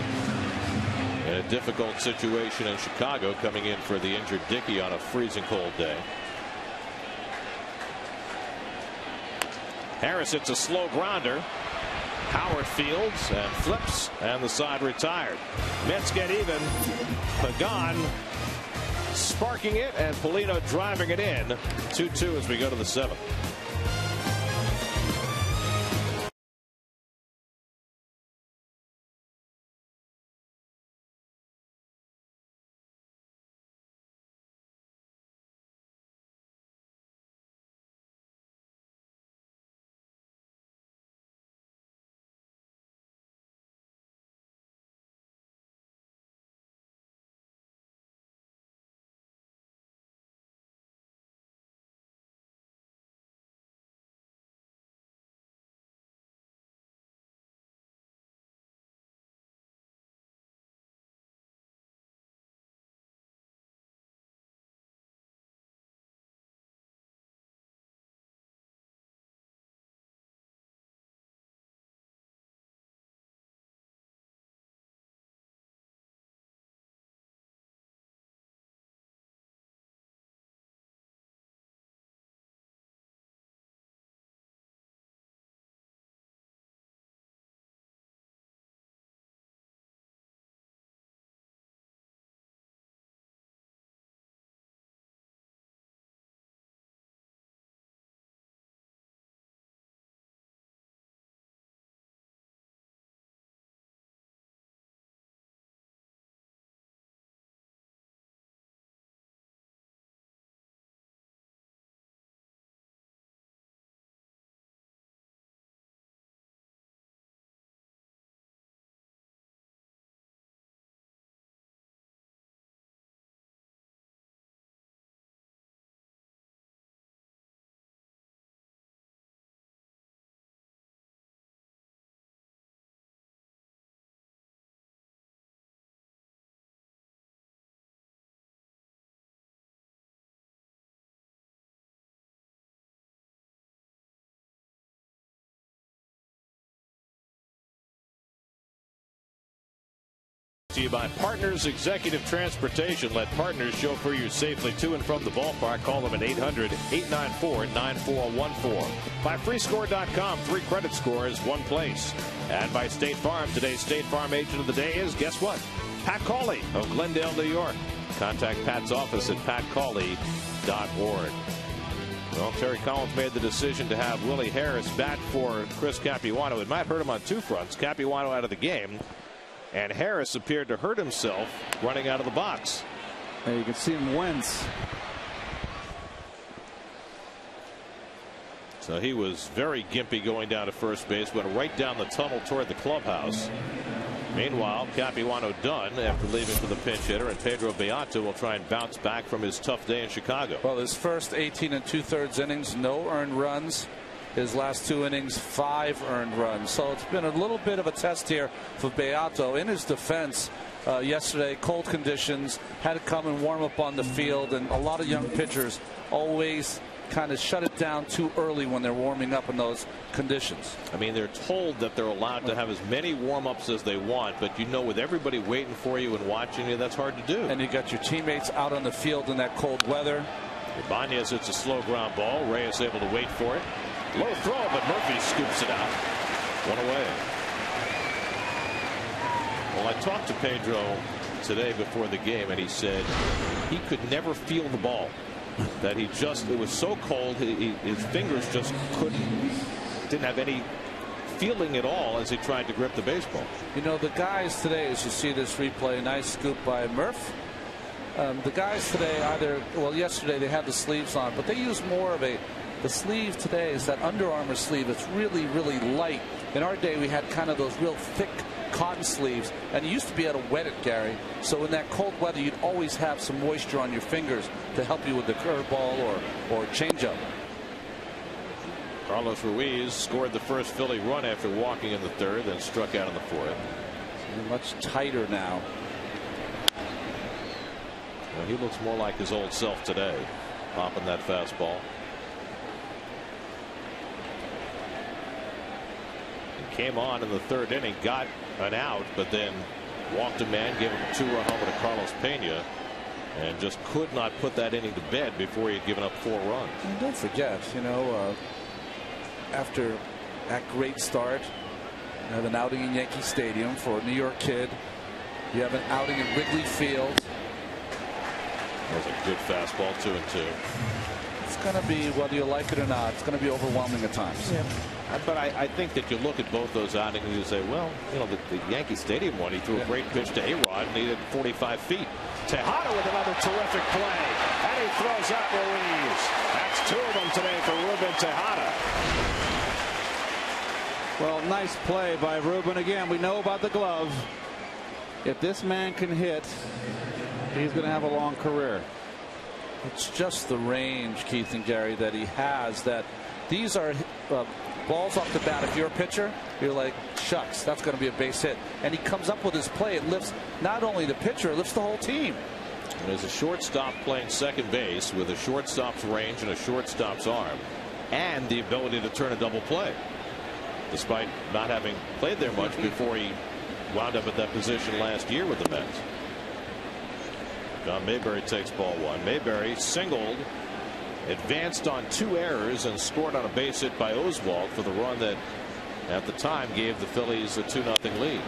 in a difficult situation in Chicago, coming in for the injured Dickey on a freezing cold day. Harris hits a slow grounder. Howard fields and flips, and the side retired. Mets get even. Pagan sparking it, and Polino driving it in. 2-2 as we go to the 7th. To you by Partners Executive Transportation. Let Partners chauffeur you safely to and from the ballpark. Call them at 800-894-9414. By freescore.com, 3 credit scores, 1 place. And by State Farm. Today's State Farm agent of the day is, guess what? Pat Cawley of Glendale, New York. Contact Pat's office at patcawley.org. Well, Terry Collins made the decision to have Willie Harris bat for Chris Capuano. It might hurt him on 2 fronts. Capuano out of the game, and Harris appeared to hurt himself running out of the box. There you can see him wince. So he was very gimpy going down to first base, went right down the tunnel toward the clubhouse. Meanwhile, Capuano done after leaving for the pinch hitter, and Pedro Beato will try and bounce back from his tough day in Chicago. Well, his first 18 2/3 innings, no earned runs. His last 2 innings, 5 earned runs. So it's been a little bit of a test here for Beato. In his defense, yesterday, cold conditions, had to come and warm up on the field, and a lot of young pitchers always kind of shut it down too early when they're warming up in those conditions. I mean, they're told that they're allowed to have as many warm-ups as they want, but you know, with everybody waiting for you and watching you, that's hard to do. And you got your teammates out on the field in that cold weather. Ibanez hits a slow ground ball. Reyes able to wait for it. Low throw, but Murphy scoops it out. 1 away. Well, I talked to Pedro today before the game, and he said he could never feel the ball. That he just, it was so cold, his fingers just didn't have any feeling at all as he tried to grip the baseball. You know, the guys today, as you see this replay, nice scoop by Murph. The guys today yesterday they had the sleeves on, but they use more of the sleeve today is that Under Armour sleeve. It's really, really light In our day, we had kind of those real thick cotton sleeves, and you used to be able to wet it, Gary. So in that cold weather, you'd always have some moisture on your fingers to help you with the curveball or changeup. Carlos Ruiz scored the first Philly run after walking in the third, then struck out in the fourth. So much tighter now. Well, he looks more like his old self today, popping that fastball. He came on in the third inning, got an out, but then walked a man, gave him a 2-run homer to Carlos Pena, and just could not put that inning to bed before he had given up 4 runs. And don't forget, you know, after that great start, you have an outing in Yankee Stadium for a New York kid. You have an outing at Wrigley Field. That was a good fastball, 2-2. It's going to be, whether you like it or not, it's going to be overwhelming at times. Yeah. But I think that you look at both those outings and you say, well, you know, the Yankee Stadium one, he threw a great pitch to A-Rod and he hit 45 feet. Tejada with another terrific play. And he throws out Ruiz. That's 2 of them today for Ruben Tejada. Well, nice play by Ruben. Again, we know about the glove. If this man can hit, he's going to have a long career. It's just the range, Keith and Gary, that he has. That these are balls off the bat. If you're a pitcher, you're like, shucks, that's going to be a base hit. And he comes up with his play. It lifts not only the pitcher, it lifts the whole team. And as a shortstop playing second base with a shortstop's range and a shortstop's arm, and the ability to turn a double play, despite not having played there much before he wound up at that position last year with the Mets. John Mayberry takes ball 1. Mayberry singled, advanced on 2 errors, and scored on a base hit by Oswalt for the run that at the time gave the Phillies a 2-0 lead.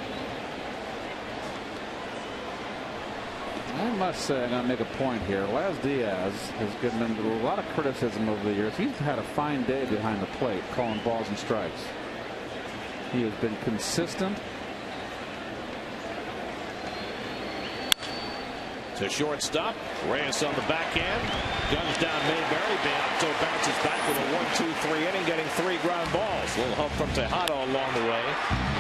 I must say, I'm going to make a point here. Laz Diaz has given him a lot of criticism over the years. He's had a fine day behind the plate, calling balls and strikes. He has been consistent. To shortstop, Reyes on the backhand, guns down Mayberry. Beato bounces back with a 1-2-3 inning, getting 3 ground balls. A little help from Tejada along the way.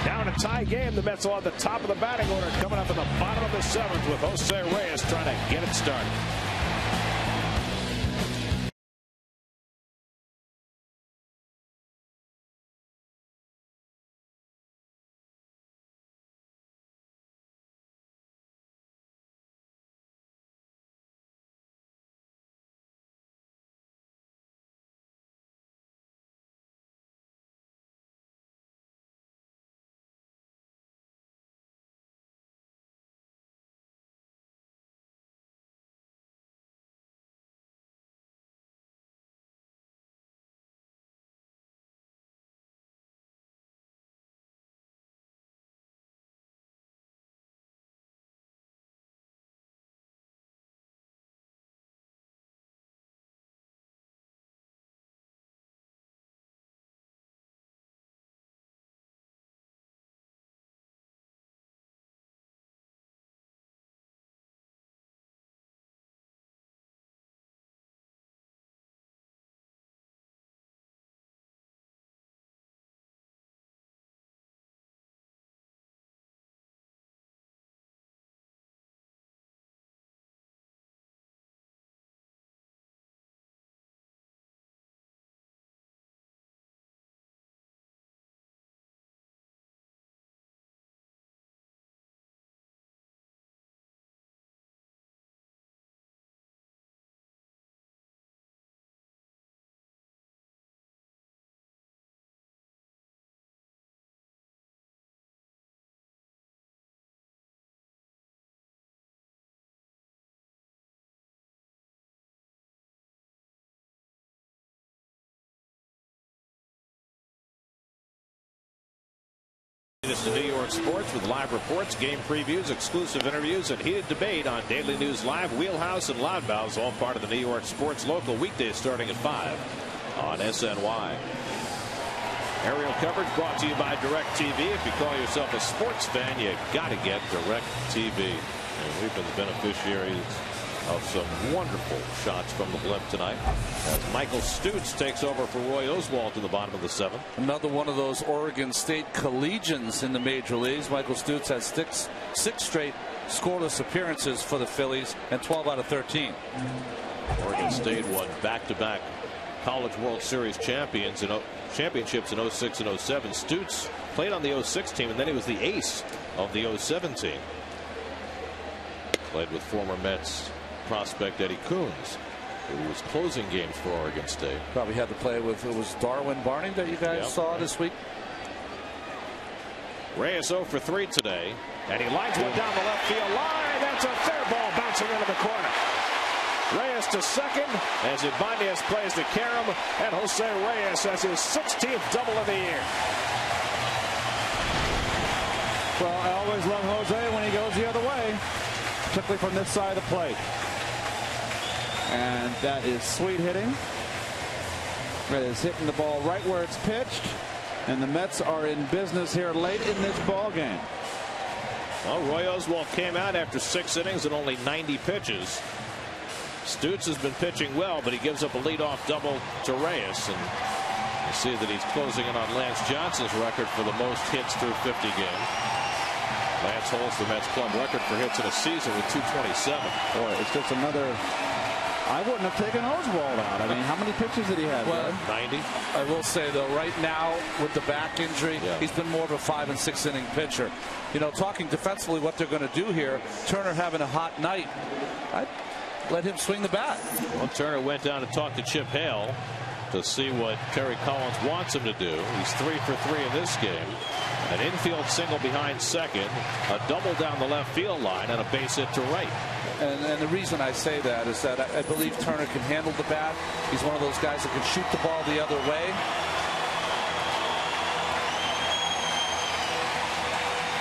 Now in a tie game, the Mets will have the top of the batting order coming up in the bottom of the 7th with Jose Reyes trying to get it started. This is New York Sports with live reports, game previews, exclusive interviews, and heated debate on Daily News Live, Wheelhouse, and Loudmouths, all part of the New York Sports Local, weekdays starting at 5 on SNY. Aerial coverage brought to you by DirecTV. If you call yourself a sports fan, you got to get DirecTV. And we've been the beneficiaries of some wonderful shots from the blimp tonight as Michael Stutz takes over for Roy Oswalt in the bottom of the 7th. Another one of those Oregon State collegians in the major leagues. Michael Stutz has six straight scoreless appearances for the Phillies and 12 out of 13. Oregon State won back-to-back College World Series championships in 06 and 07. Stutz played on the 06 team, and then he was the ace of the 07 team. Played with former Mets prospect Eddie Coons, who was closing games for Oregon State. Probably had to play with, it was Darwin Barney that you guys saw this week. Reyes 0 for 3 today, and he lines one down the left field line. That's a fair ball bouncing into the corner. Reyes to second as Ibanez plays to Karam, and Jose Reyes has his 16th double of the year. Well, I always love Jose when he goes the other way, particularly from this side of the plate. And that is sweet hitting. That is hitting the ball right where it's pitched. And the Mets are in business here late in this ball game. Well, Roy Oswalt came out after 6 innings and only 90 pitches. Stutz has been pitching well, but he gives up a leadoff double to Reyes. And you see that he's closing in on Lance Johnson's record for the most hits through 50 games. Lance holds the Mets club record for hits in a season with 227. Boy, it's just another. I wouldn't have taken Oswalt out. I mean, how many pitches did he have? Well, 90. I will say, though, right now with the back injury, he's been more of a 5- and 6-inning pitcher. You know, talking defensively, what they're going to do here, Turner having a hot night, I'd let him swing the bat. Well, Turner went down to talk to Chip Hale to see what Terry Collins wants him to do. He's 3 for 3 in this game. An infield single behind second, a double down the left field line, and a base hit to right. And the reason I say that is that I believe Turner can handle the bat. He's one of those guys that can shoot the ball the other way.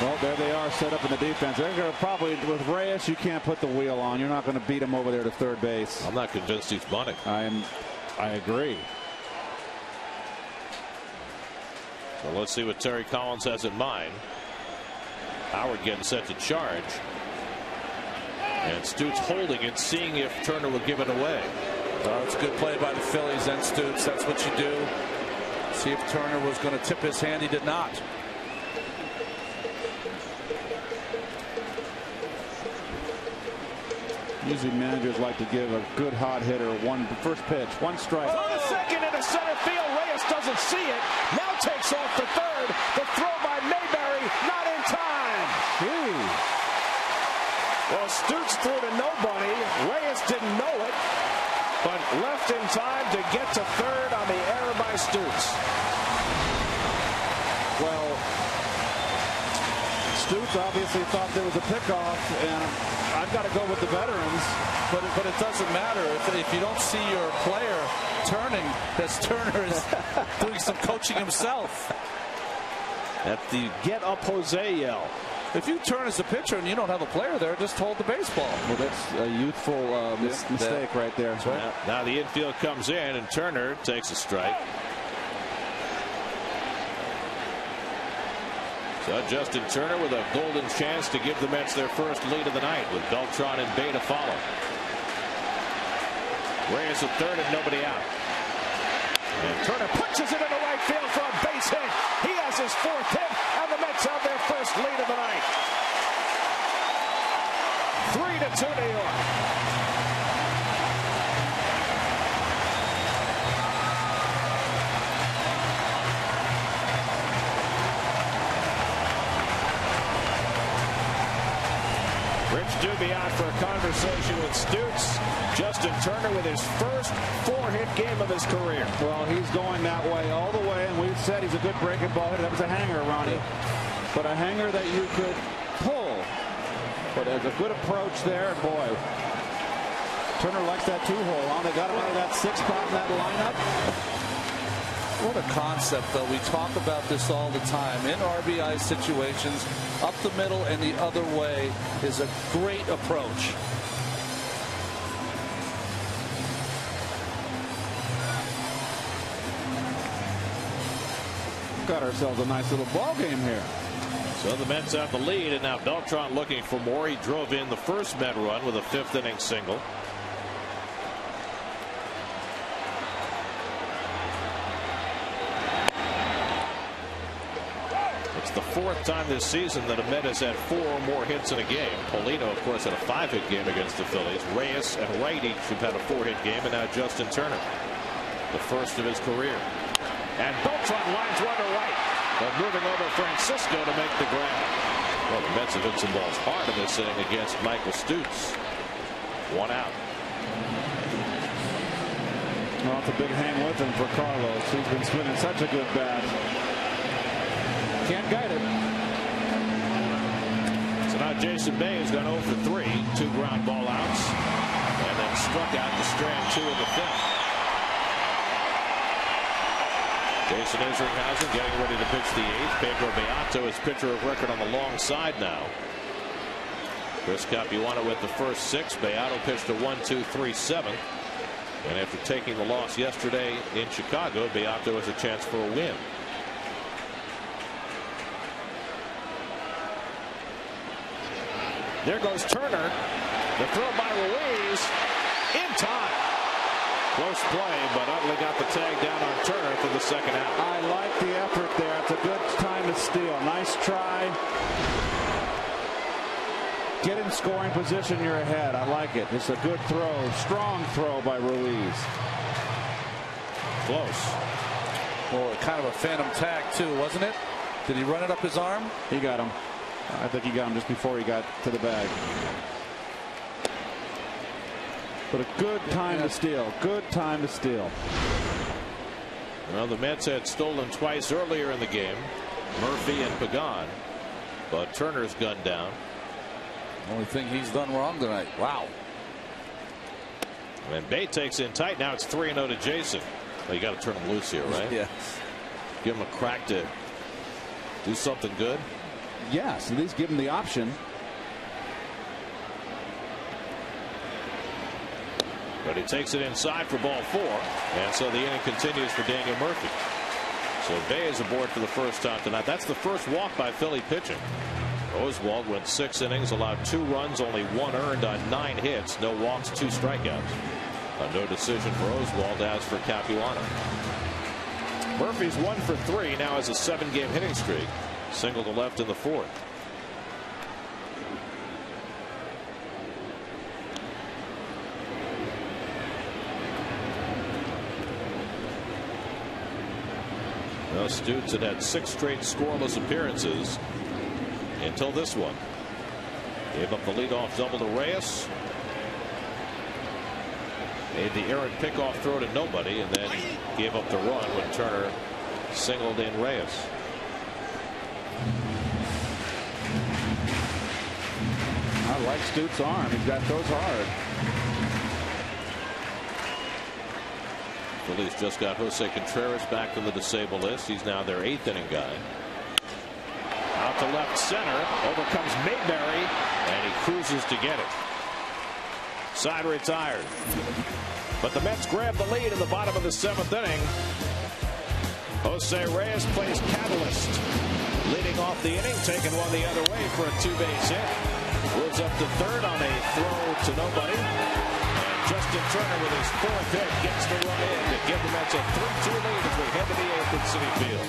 Well, there they are set up in the defense. They're going to probably, with Reyes, you can't put the wheel on. You're not going to beat him over there to third base. I'm not convinced he's bunting. I agree. So let's see what Terry Collins has in mind. Howard getting set to charge. And Stutz holding it, seeing if Turner will give it away. It's a good play by the Phillies and Stutz. That's what you do. See if Turner was going to tip his hand. He did not. Usually managers like to give a good hot hitter first pitch, 1 strike. Oh, the second into center field. Reyes doesn't see it. Now takes off to third. The throw by Mayberry, not in time. Well, Stutz threw to nobody. Reyes didn't know it, but left in time to get to third on the error by Stutz. Well, Stutz obviously thought there was a pickoff, and I've got to go with the veterans. But it doesn't matter if you don't see your player turning, as Turner is doing some coaching himself. At the get up Jose yell. If you turn as a pitcher and you don't have a player there, just hold the baseball. Well, that's a youthful mistake right there. That's right. Now the infield comes in, and Turner takes a strike. So Justin Turner with a golden chance to give the Mets their first lead of the night, with Beltran and Bay to follow. Reyes at third and nobody out. And Turner punches it into right field for a base hit. He has his 4th hit, and the Mets have their first lead of the night. 3-2 New York. Doobie out for a conversation with Stutz. Justin Turner with his first 4-hit game of his career. Well, he's going that way all the way, and we've said he's a good breaking ball hitter. That was a hanger, Ronnie. But a hanger that you could pull. But there's a good approach there, and boy, Turner likes that 2-hole on. They got him out of that 6 spot in that lineup. What a concept, though. We talk about this all the time. In RBI situations, up the middle and the other way is a great approach. Got ourselves a nice little ball game here. So the Mets have the lead, and now Beltran looking for more. He drove in the first Met run with a 5th inning single. It's the 4th time this season that a Met has had 4 or more hits in a game. Polino, of course, had a 5-hit game against the Phillies. Reyes and Wright each have had a 4-hit game, and now Justin Turner, the first of his career. And Beltran lines one to right, but moving over Francisco to make the grab. Well, the Mets have hit some balls hard in this inning against Michael Stutz. 1 out. Well, it's a big hang with him for Carlos. He's been swinging such a good bat. Can't guide it. So now Jason Bay has gone 0 for 3, 2 ground ball outs, and then struck out to strand 2 in the 5th. Jason Isringhausen getting ready to pitch the 8th. Pedro Beato is pitcher of record on the long side now. Chris Capuano with the first 6. Beato pitched a 1-2-3-7. And after taking the loss yesterday in Chicago, Beato has a chance for a win. There goes Turner. The throw by Ruiz in time. Close play, but Utley got the tag down on Turner for the 2nd out. I like the effort there. It's a good time to steal. Nice try. Get in scoring position, you're ahead. I like it. It's a good throw. Strong throw by Ruiz. Close. Well, kind of a phantom tag, too, wasn't it? Did he run it up his arm? He got him. I think he got him just before he got to the bag. But a good time to steal. Good time to steal. Well, the Mets had stolen twice earlier in the game. Murphy and Pagan. But Turner's gunned down. Only thing he's done wrong tonight. Wow. And Bay takes in tight. Now it's 3-0 to Jason. Well, you got to turn him loose here, right? Yes. Give him a crack to do something good. Yes, at least give him the option. But he takes it inside for ball 4. And so the inning continues for Daniel Murphy. So Bay is aboard for the first time tonight. That's the first walk by Philly pitching. Oswald went 6 innings, allowed 2 runs, only 1 earned on 9 hits, no walks, 2 strikeouts. No decision for Oswald, as for Capuano. Murphy's 1 for 3, now has a 7-game hitting streak. Single to left in the 4th. Well, Stutz had 6 straight scoreless appearances until this one. Gave up the leadoff double to Reyes. Made the errant pickoff throw to nobody, and then gave up the run when Turner singled in Reyes. I like Stutz's arm. He's got those hard. Phillies just got Jose Contreras back from the disabled list. He's now their 8th inning guy. Out to left center. Overcomes Mayberry, and he cruises to get it. Side retired. But the Mets grab the lead in the bottom of the 7th inning. Jose Reyes plays catalyst, leading off the inning, taking one the other way for a 2-base hit. Moves up to 3rd on a throw to nobody. And Justin Turner with his 4th hit gets the run in to give the Mets a 3-2 lead as we head to the 8th at Citi Field.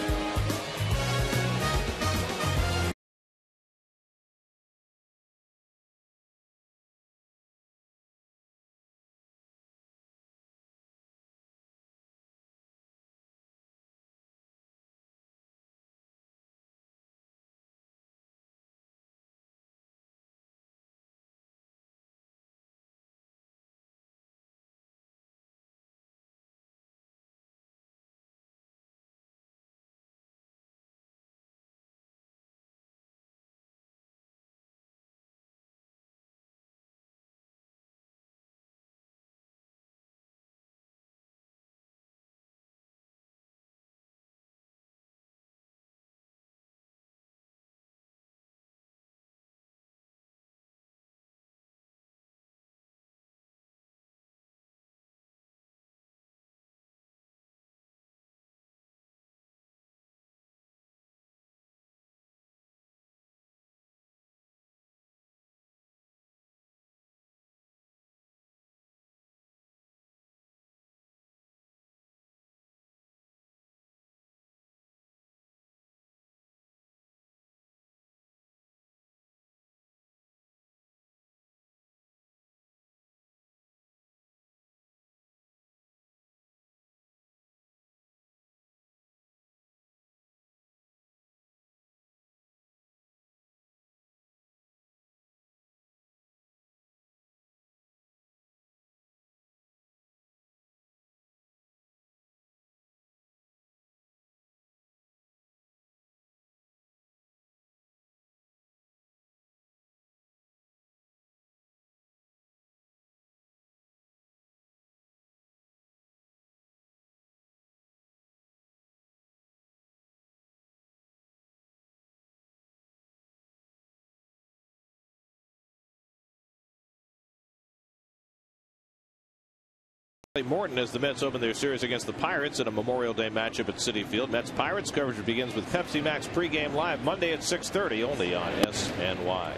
Morton as the Mets open their series against the Pirates in a Memorial Day matchup at Citi Field. Mets Pirates coverage begins with Pepsi Max pregame live Monday at 6:30 only on SNY.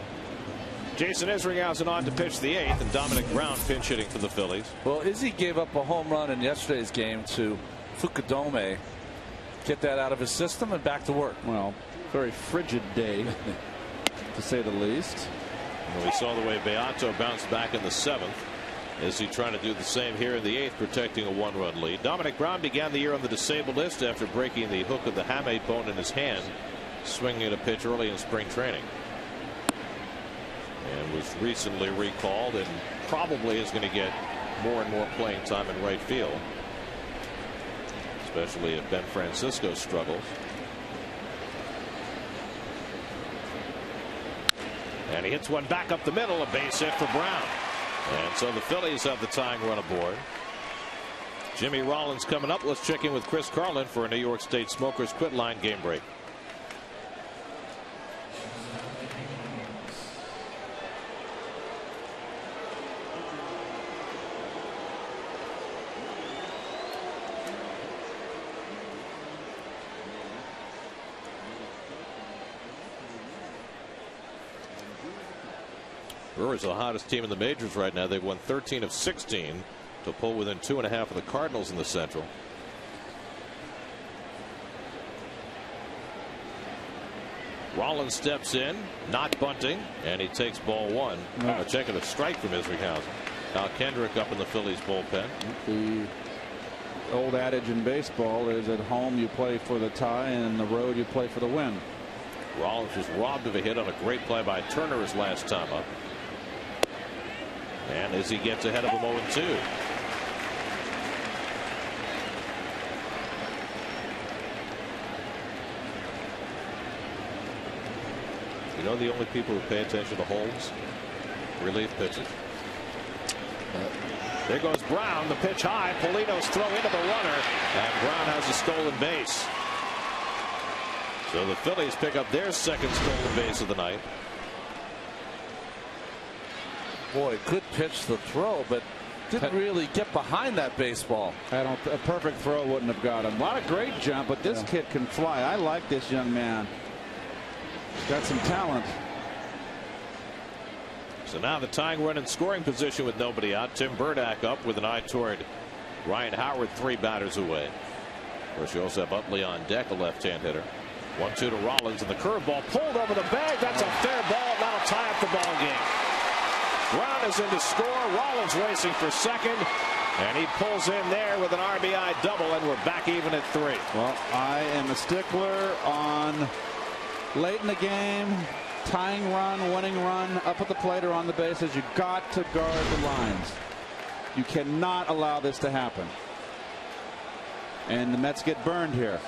Jason Isringhausen on to pitch the 8th, and Dominic Brown pinch hitting for the Phillies. Well, Izzy gave up a home run in yesterday's game to Fukudome. Get that out of his system and back to work. Well, very frigid day, to say the least. And we saw the way Beato bounced back in the 7th. Is he trying to do the same here in the 8th, protecting a 1-run lead? Dominic Brown began the year on the disabled list after breaking the hook of the hamate bone in his hand, swinging at a pitch early in spring training. And was recently recalled and probably is going to get more and more playing time in right field, especially if Ben Francisco struggles. And he hits one back up the middle, a base hit for Brown. And so the Phillies have the tying run aboard. Jimmy Rollins coming up. Let's check in with Chris Carlin for a New York State Smokers Quit Line game break. Brewers are the hottest team in the majors right now. They've won 13 of 16 to pull within 2.5 of the Cardinals in the Central. Rollins steps in, not bunting, and he takes ball 1. A check and a strike from Isringhausen. Now Kendrick up in the Phillies bullpen. The old adage in baseball is at home you play for the tie and on the road you play for the win. Rollins was robbed of a hit on a great play by Turner his last time up. And as he gets ahead of him 0-2. You know the only people who pay attention to holds? Relief pitchers. There goes Brown. The pitch high. Polino's throw into the runner. And Brown has a stolen base. So the Phillies pick up their second stolen base of the night. Boy, good pitch the throw, but didn't really get behind that baseball. A perfect throw wouldn't have got him. A lot of great jump, but this kid can fly. I like this young man. He's got some talent. So now the tying run in scoring position with nobody out. Tim Burdack up with an eye toward Ryan Howard, 3 batters away. Of course, you also have Utley on deck, a left-hand hitter. 1-2 to Rollins, and the curveball pulled over the bag. That's a fair ball. That'll tie up the ball game. Brown is in to score. Rollins racing for second, and he pulls in there with an RBI double, and we're back even at 3. Well, I am a stickler on late in the game, tying run, winning run, up at the plate or on the bases. You got to guard the lines. You cannot allow this to happen. And the Mets get burned here.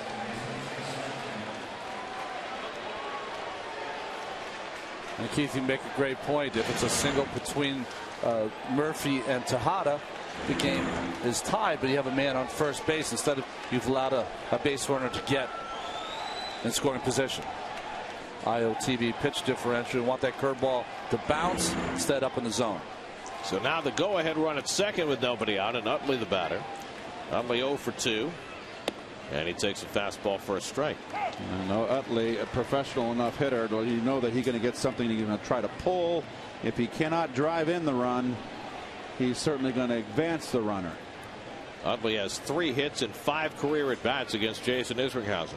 And Keith, you make a great point. If it's a single between Murphy and Tejada, the game is tied, but you have a man on first base. Instead of, you've allowed a base runner to get in scoring position. IOTV pitch differential. You want that curveball to bounce instead up in the zone. So now the go-ahead run at second with nobody out, and Utley the batter. Utley 0 for 2. And he takes a fastball for a strike. No, Utley, a professional enough hitter, you know that he's going to get something he's going to try to pull. If he cannot drive in the run, he's certainly going to advance the runner. Utley has 3 hits and 5 career at bats against Jason Isringhausen.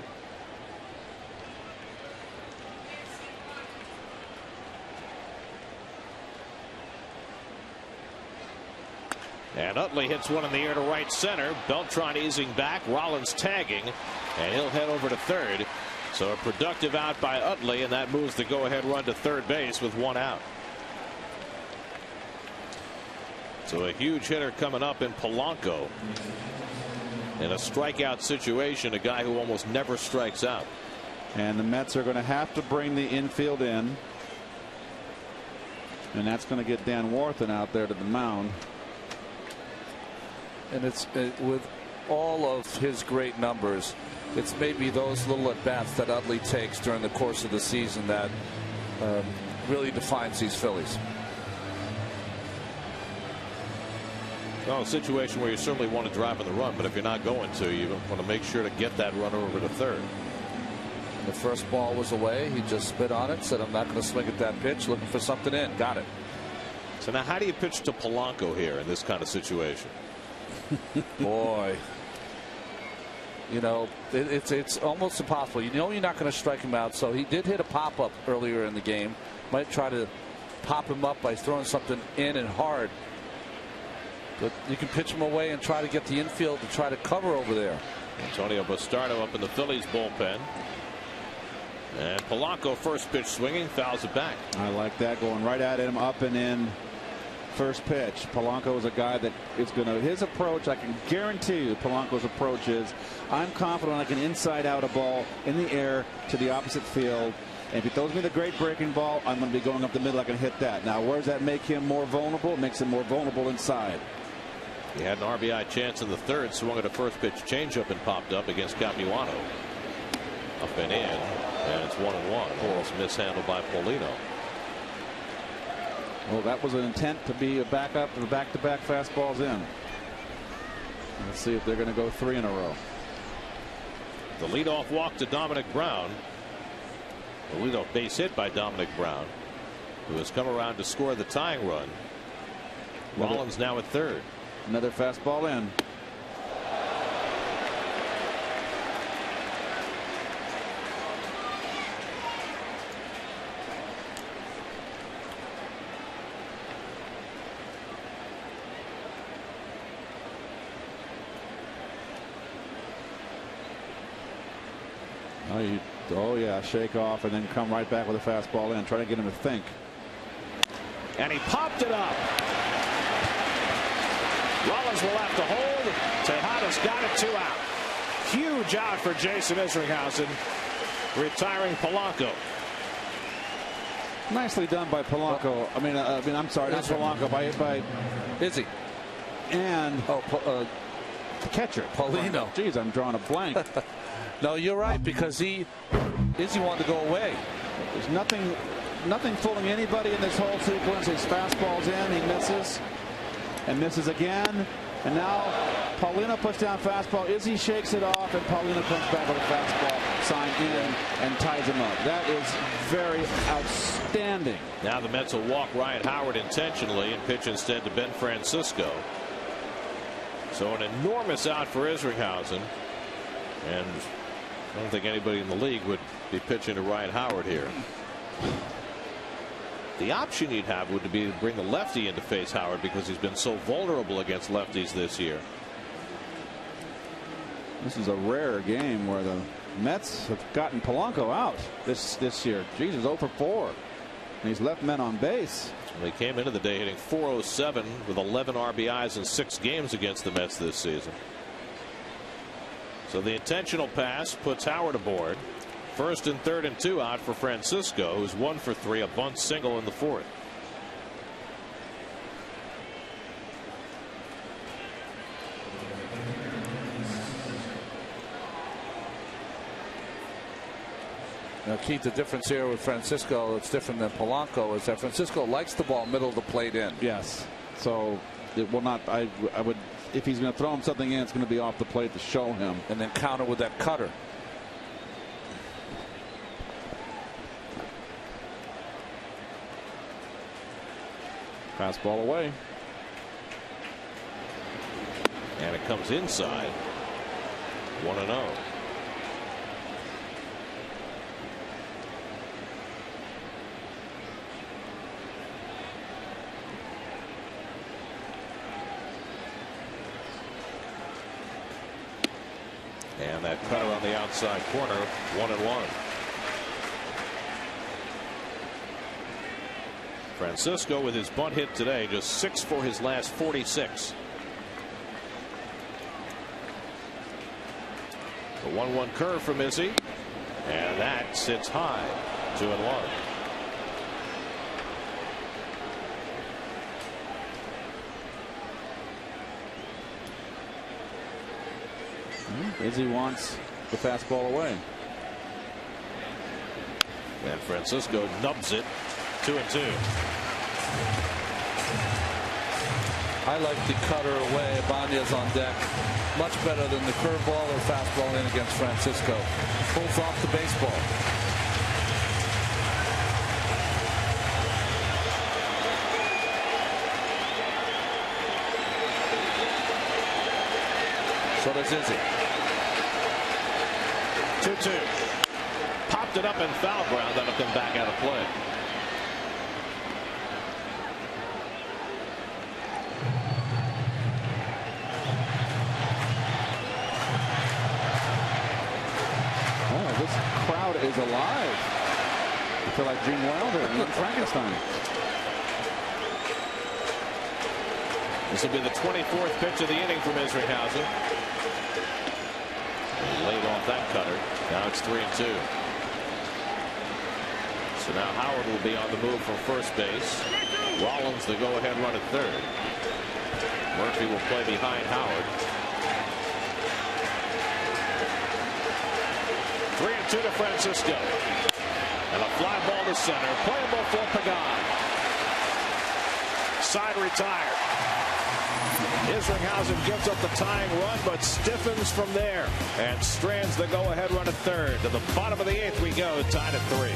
And Utley hits one in the air to right center. Beltran easing back. Rollins tagging. And he'll head over to third. So a productive out by Utley, and that moves the go-ahead run to third base with 1 out. So a huge hitter coming up in Polanco. In a strikeout situation, a guy who almost never strikes out. And the Mets are going to have to bring the infield in. And that's going to get Dan Warthen out there to the mound. And it's with all of his great numbers, it's maybe those little at-bats that Utley takes during the course of the season that really defines these Phillies. Well, a situation where you certainly want to drive on the run, but if you're not going to, you want to make sure to get that runner over to third. The first ball was away. He just spit on it, said, I'm not going to swing at that pitch, looking for something in. Got it. So now how do you pitch to Polanco here in this kind of situation? Boy. You know, it's almost impossible. You know you're not going to strike him out, so he did hit a pop-up earlier in the game. Might try to pop him up by throwing something in and hard. But you can pitch him away and try to get the infield to try to cover over there. Antonio Bastardo up in the Phillies bullpen. And Polanco first pitch swinging, fouls it back. I like that, going right at him, up and in. First pitch. Polanco is a guy that is going to, his approach, I can guarantee you Polanco's approach is, I'm confident I can inside out a ball in the air to the opposite field. And if he throws me the great breaking ball, I'm going to be going up the middle. I can hit that. Now, where does that make him more vulnerable? It makes him more vulnerable inside. He had an RBI chance in the third, swung at a first pitch changeup and popped up against Capuano. Up and in, and it's 1-1. Ball's mishandled by Paulino. Well, that was an intent to be a backup to the back-to-back fastballs in. Let's see if they're going to go 3 in a row. The leadoff walk to Dominic Brown. The leadoff base hit by Dominic Brown, who has come around to score the tying run. Rollins now at third. Another fastball in. Oh yeah, shake off and then come right back with a fastball in, try to get him to think. And he popped it up. Rollins will have to hold. Tejada's got it, 2 out. Huge out for Jason Isringhausen, retiring Polanco. Nicely done by Polanco. I mean, I'm sorry, not Polanco, by Izzy. And the catcher, Paulino. Geez, I'm drawing a blank. No, you're right, because Izzy wanted to go away. There's nothing fooling anybody in this whole sequence. His fastball's in, he misses, and misses again. And now Paulino puts down fastball. Izzy shakes it off, and Paulino comes back with a fastball sign in and ties him up. That is very outstanding. Now the Mets will walk Ryan Howard intentionally and pitch instead to Ben Francisco. So an enormous out for Isringhausen. And I don't think anybody in the league would be pitching to Ryan Howard here. The option you'd have would be to bring the lefty in to face Howard, because he's been so vulnerable against lefties this year. This is a rare game where the Mets have gotten Polanco out this year. Jesus, 0 for 4. And he's left men on base. They came into the day hitting .407 with 11 RBIs in 6 games against the Mets this season. So the intentional pass puts Howard aboard. First and third and 2 out for Francisco, who's 1 for 3, a bunt single in the 4th. Now, Keith, the difference here with Francisco, it's different than Polanco, is that Francisco likes the ball middle of the plate in. Yes. So it will not, I would, if he's going to throw him something in, it's going to be off the plate to show him. And then counter with that cutter. Fastball away. And it comes inside. 1-0. And that cutter on the outside corner, 1-1. Francisco with his bunt hit today, just 6 for his last 46. The 1-1 curve from Izzy, and that sits high, 2-1. Izzy wants the fastball away. And Francisco nubs it, 2-2. I like the cutter away. Ibanez on deck. Much better than the curveball or fastball in against Francisco. Pulls off the baseball. So does Izzy. 2-2. Popped it up in foul ground. That'll come back out of play. Oh, this crowd is alive. I feel like Gene Wilder and Frankenstein. This will be the 24th pitch of the inning from Isringhausen. Laid off that cutter. Now it's 3-2. So now Howard will be on the move from first base. Rollins the go-ahead run at third. Murphy will play behind Howard. 3-2 to Francisco. And a fly ball to center. Playable for Pagan. Side retired. Isringhausen gives up the tying run, but stiffens from there and strands the go-ahead run at third. To the bottom of the 8th we go, tied at 3.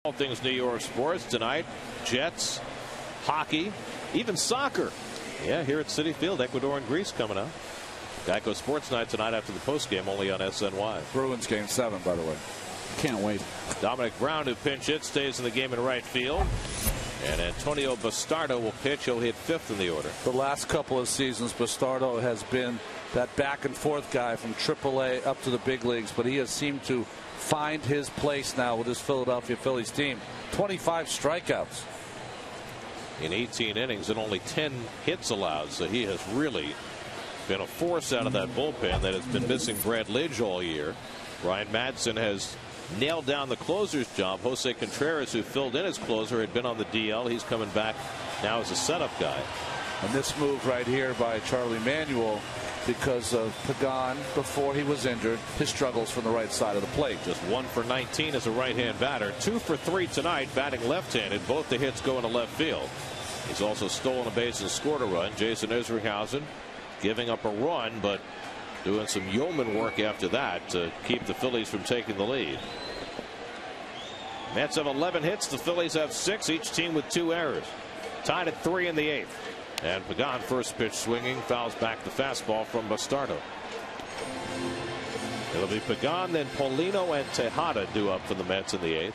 All things New York sports tonight. Jets, hockey, even soccer. Yeah, here at Citi Field, Ecuador and Greece coming up. Geico Sports Night tonight after the postgame, only on SNY. Bruins game 7, by the way. Can't wait. Dominic Brown, who pinch hit, stays in the game in right field. And Antonio Bastardo will pitch. He'll hit 5th in the order. The last couple of seasons, Bastardo has been that back and forth guy from AAA up to the big leagues, but he has seemed to find his place now with his Philadelphia Phillies team. 25 strikeouts in 18 innings and only 10 hits allowed. So he has really been a force out of that bullpen that has been missing Brad Lidge all year. Ryan Madsen has nailed down the closer's job. Jose Contreras, who filled in as closer, had been on the DL. He's coming back now as a setup guy. And this move right here by Charlie Manuel, because of Pagan before he was injured, his struggles from the right side of the plate. Just 1 for 19 as a right-hand batter. 2 for 3 tonight, batting left-handed. Both the hits go into left field. He's also stolen a base and scored a run. Jason Isringhausen giving up a run, but doing some yeoman work after that to keep the Phillies from taking the lead. Mets have 11 hits. The Phillies have 6. Each team with 2 errors. Tied at 3 in the 8th. And Pagan, first pitch swinging, fouls back the fastball from Bastardo. It'll be Pagan, then Paulino and Tejada due up for the Mets in the 8th.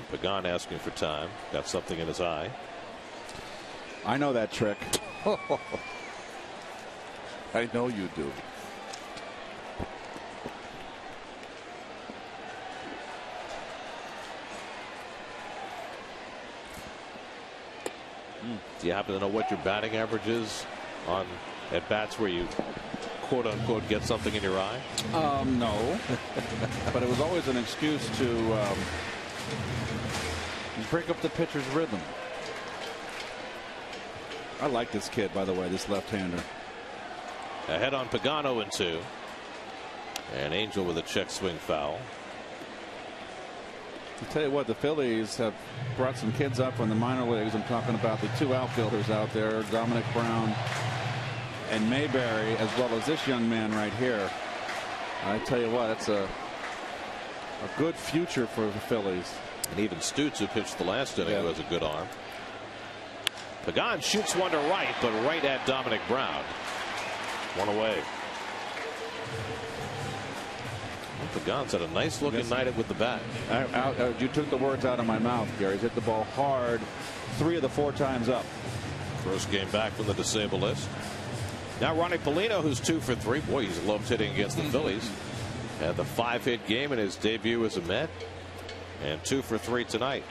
And Pagan asking for time. Got something in his eye. I know that trick. I know you do. Do you happen to know what your batting average is on at bats where you quote unquote get something in your eye? No. But it was always an excuse to break up the pitcher's rhythm. I like this kid, by the way, this left-hander. Ahead on Pagano in 2. And Angel with a check swing foul. I'll tell you what, the Phillies have brought some kids up from the minor leagues. I'm talking about the 2 outfielders out there, Dominic Brown and Mayberry, as well as this young man right here. I tell you what, it's a good future for the Phillies. And even Stutz, who pitched the last inning, who has a good arm. Pagan shoots one to right, but right at Dominic Brown. One away. Pagan's had a nice looking night with the bat. You took the words out of my mouth, Gary. He's hit the ball hard 3 of the 4 times up. First game back from the disabled list. Now Ronnie Polino, who's 2 for 3. Boy, he's loved hitting against the Phillies. Had the 5-hit game in his debut as a Met. And 2 for 3 tonight.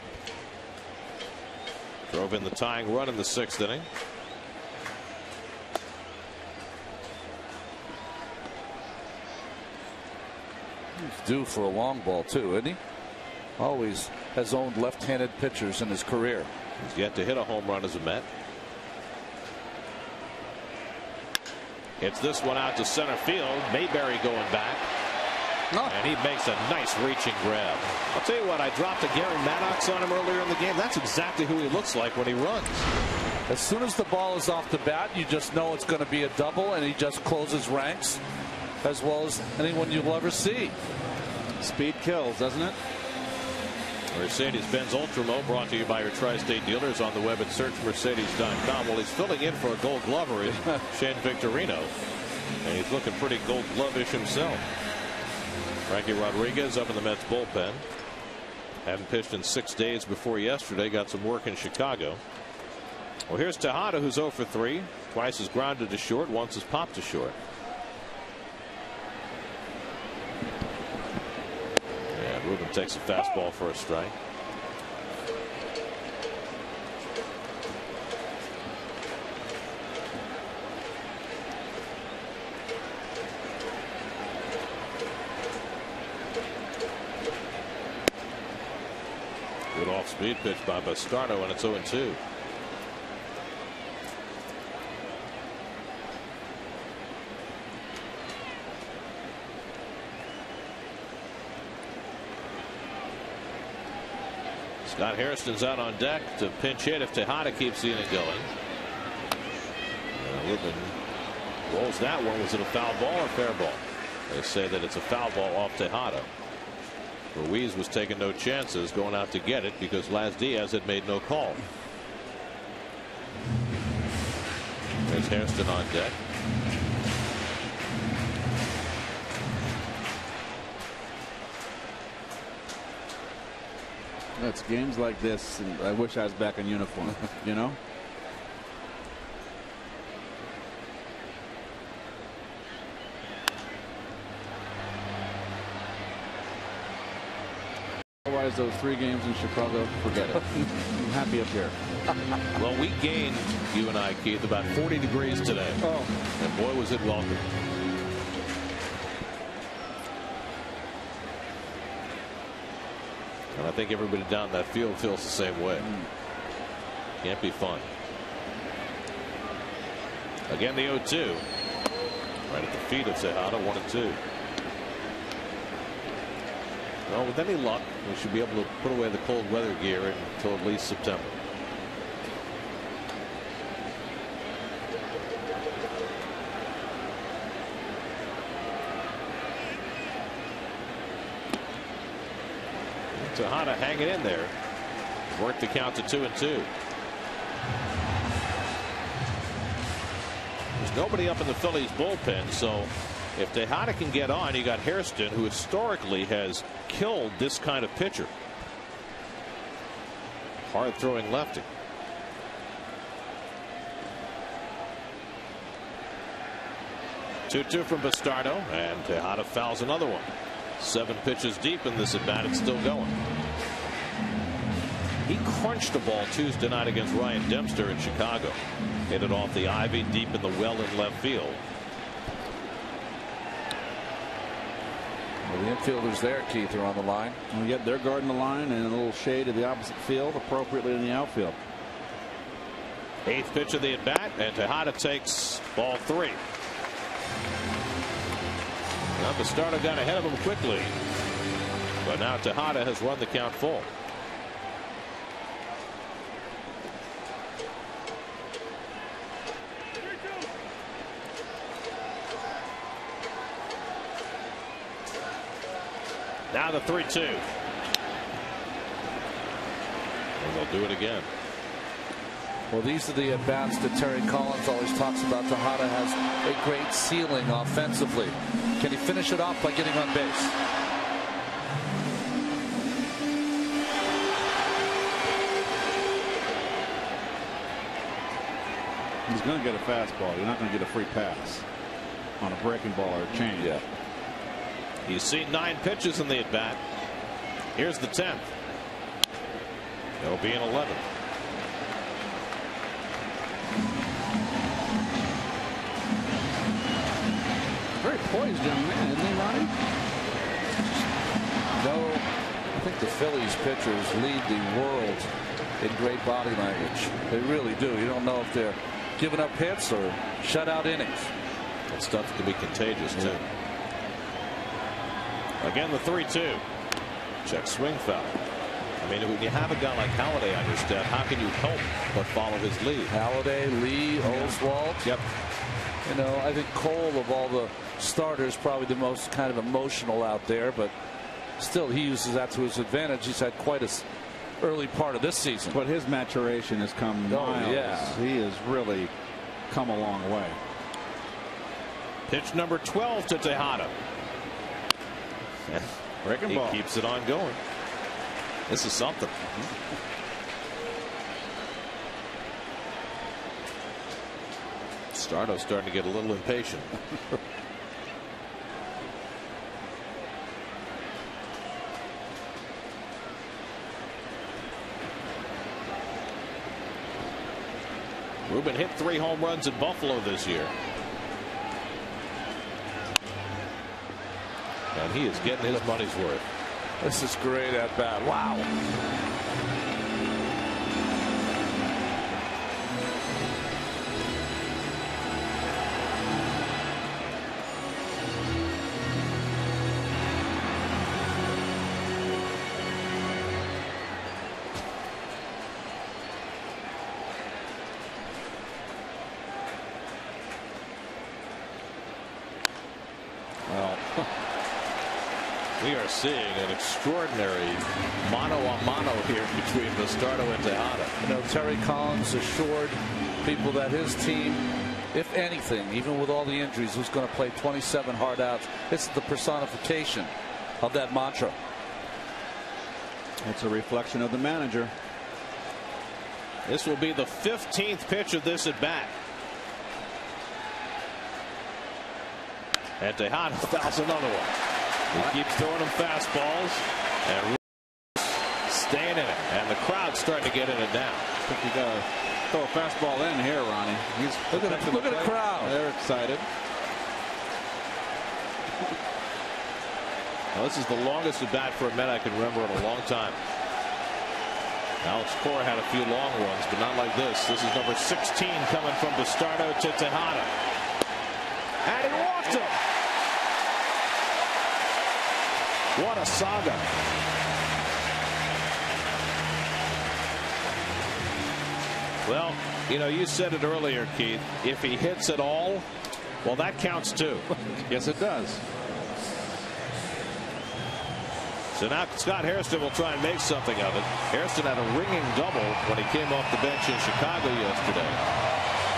Drove in the tying run in the 6th inning. He's due for a long ball too, isn't he? Always has owned left-handed pitchers in his career. He's yet to hit a home run as a Met. Hits this one out to center field. Mayberry going back. And he makes a nice reaching grab. I'll tell you what, I dropped a Gary Maddox on him earlier in the game. That's exactly who he looks like when he runs. As soon as the ball is off the bat, you just know it's going to be a double, and he just closes ranks as well as anyone you'll ever see. Speed kills, doesn't it? Mercedes-Benz Ultramo brought to you by your tri-state dealers on the web at searchmercedes.com. Well, he's filling in for a Gold Glover is Shane Victorino, and he's looking pretty Gold Glove-ish himself. Frankie Rodriguez up in the Mets bullpen. Hadn't pitched in 6 days before yesterday. Got some work in Chicago. Well, here's Tejada, who's 0 for 3. Twice has grounded to short, once has popped to short. And Ruben takes a fastball for a strike. Good off-speed pitch by Bastardo, and it's 0-2. Scott Hairston's out on deck to pinch hit if Tejada keeps the inning going. Ruben rolls that one. Was it a foul ball or fair ball? They say that it's a foul ball off Tejada. Ruiz was taking no chances going out to get it because Laz Diaz had made no call. There's Hairston on deck. It's games like this, and I wish I was back in uniform, you know? Otherwise, those 3 games in Chicago, forget it. I'm happy up here. Well, we gained, you and I, Keith, about 40 degrees today. Oh. And boy, was it welcome. And I think everybody down that field feels the same way. Can't be fun. Again, the 0-2. Right at the feet of Tejada, 1-2. Well, with any luck, we should be able to put away the cold weather gear until at least September. Tejada hanging in there. Worked the count to 2-2. There's nobody up in the Phillies bullpen, so if Tejada can get on, you got Hairston, who historically has killed this kind of pitcher. hard throwing lefty. Two from Bastardo, and Tejada fouls another one. 7 pitches deep in this at bat. It's still going. He crunched a ball Tuesday night against Ryan Dempster in Chicago. Hit it off the ivy deep in the well in left field. Well, the infielders there, Keith, are on the line. Well, yep, they're guarding the line and a little shade of the opposite field appropriately in the outfield. 8th pitch of the at bat, and Tejada takes ball 3. Now Bastardo got ahead of him quickly, but now Tejada has run the count full. Now the 3-2. And they'll do it again. Well, these are the at-bats that Terry Collins always talks about. Tejada has a great ceiling offensively. Can he finish it off by getting on base? He's going to get a fastball. You're not going to get a free pass on a breaking ball or a change. Yeah. He's seen 9 pitches in the at bat. Here's the 10th. It'll be an 11th. Very poised young man, isn't he, Ronnie? No, I think the Phillies pitchers lead the world in great body language. They really do. You don't know if they're giving up hits or shutout innings. That stuff can be contagious too. Again, the 3-2. Check swing foul. I mean, when you have a guy like Halladay on your staff, how can you help but follow his lead? Halladay, Lee, Oswalt. Yep. You know, I think Cole, of all the starters, probably the most kind of emotional out there, but still he uses that to his advantage. He's had quite a early part of this season. But his maturation has come miles. Yeah. He has really come a long way. Pitch number 12 to Tejada. Breaking He ball. keeps it on going. This is something. Stardo's starting to get a little impatient. Ruben hit 3 home runs in Buffalo this year. And he is getting his money's worth. This is great at bat. Wow. Well, we are seeing an extraordinary mano-a-mano here between Bastardo and Tejada. You know, Terry Collins assured people that his team, if anything, even with all the injuries, was going to play 27 hard outs. It's the personification of that mantra. It's a reflection of the manager. This will be the 15th pitch of this at bat. And Tejada fouls another one. He keeps throwing him fastballs and staying in it. And the crowd's starting to get in it now. I think you got to throw a fastball in here, Ronnie. Look at the crowd. They're excited. Now, this is the longest at bat for a Met I can remember in a long time. Alex Cora had a few long ones, but not like this. This is number 16 coming from Bastardo to Tejada. And he walked him. What a saga. Well, you know, you said it earlier, Keith. If he hits at all, well, that counts too. Yes, it does. So now Scott Hairston will try and make something of it. Hairston had a ringing double when he came off the bench in Chicago yesterday.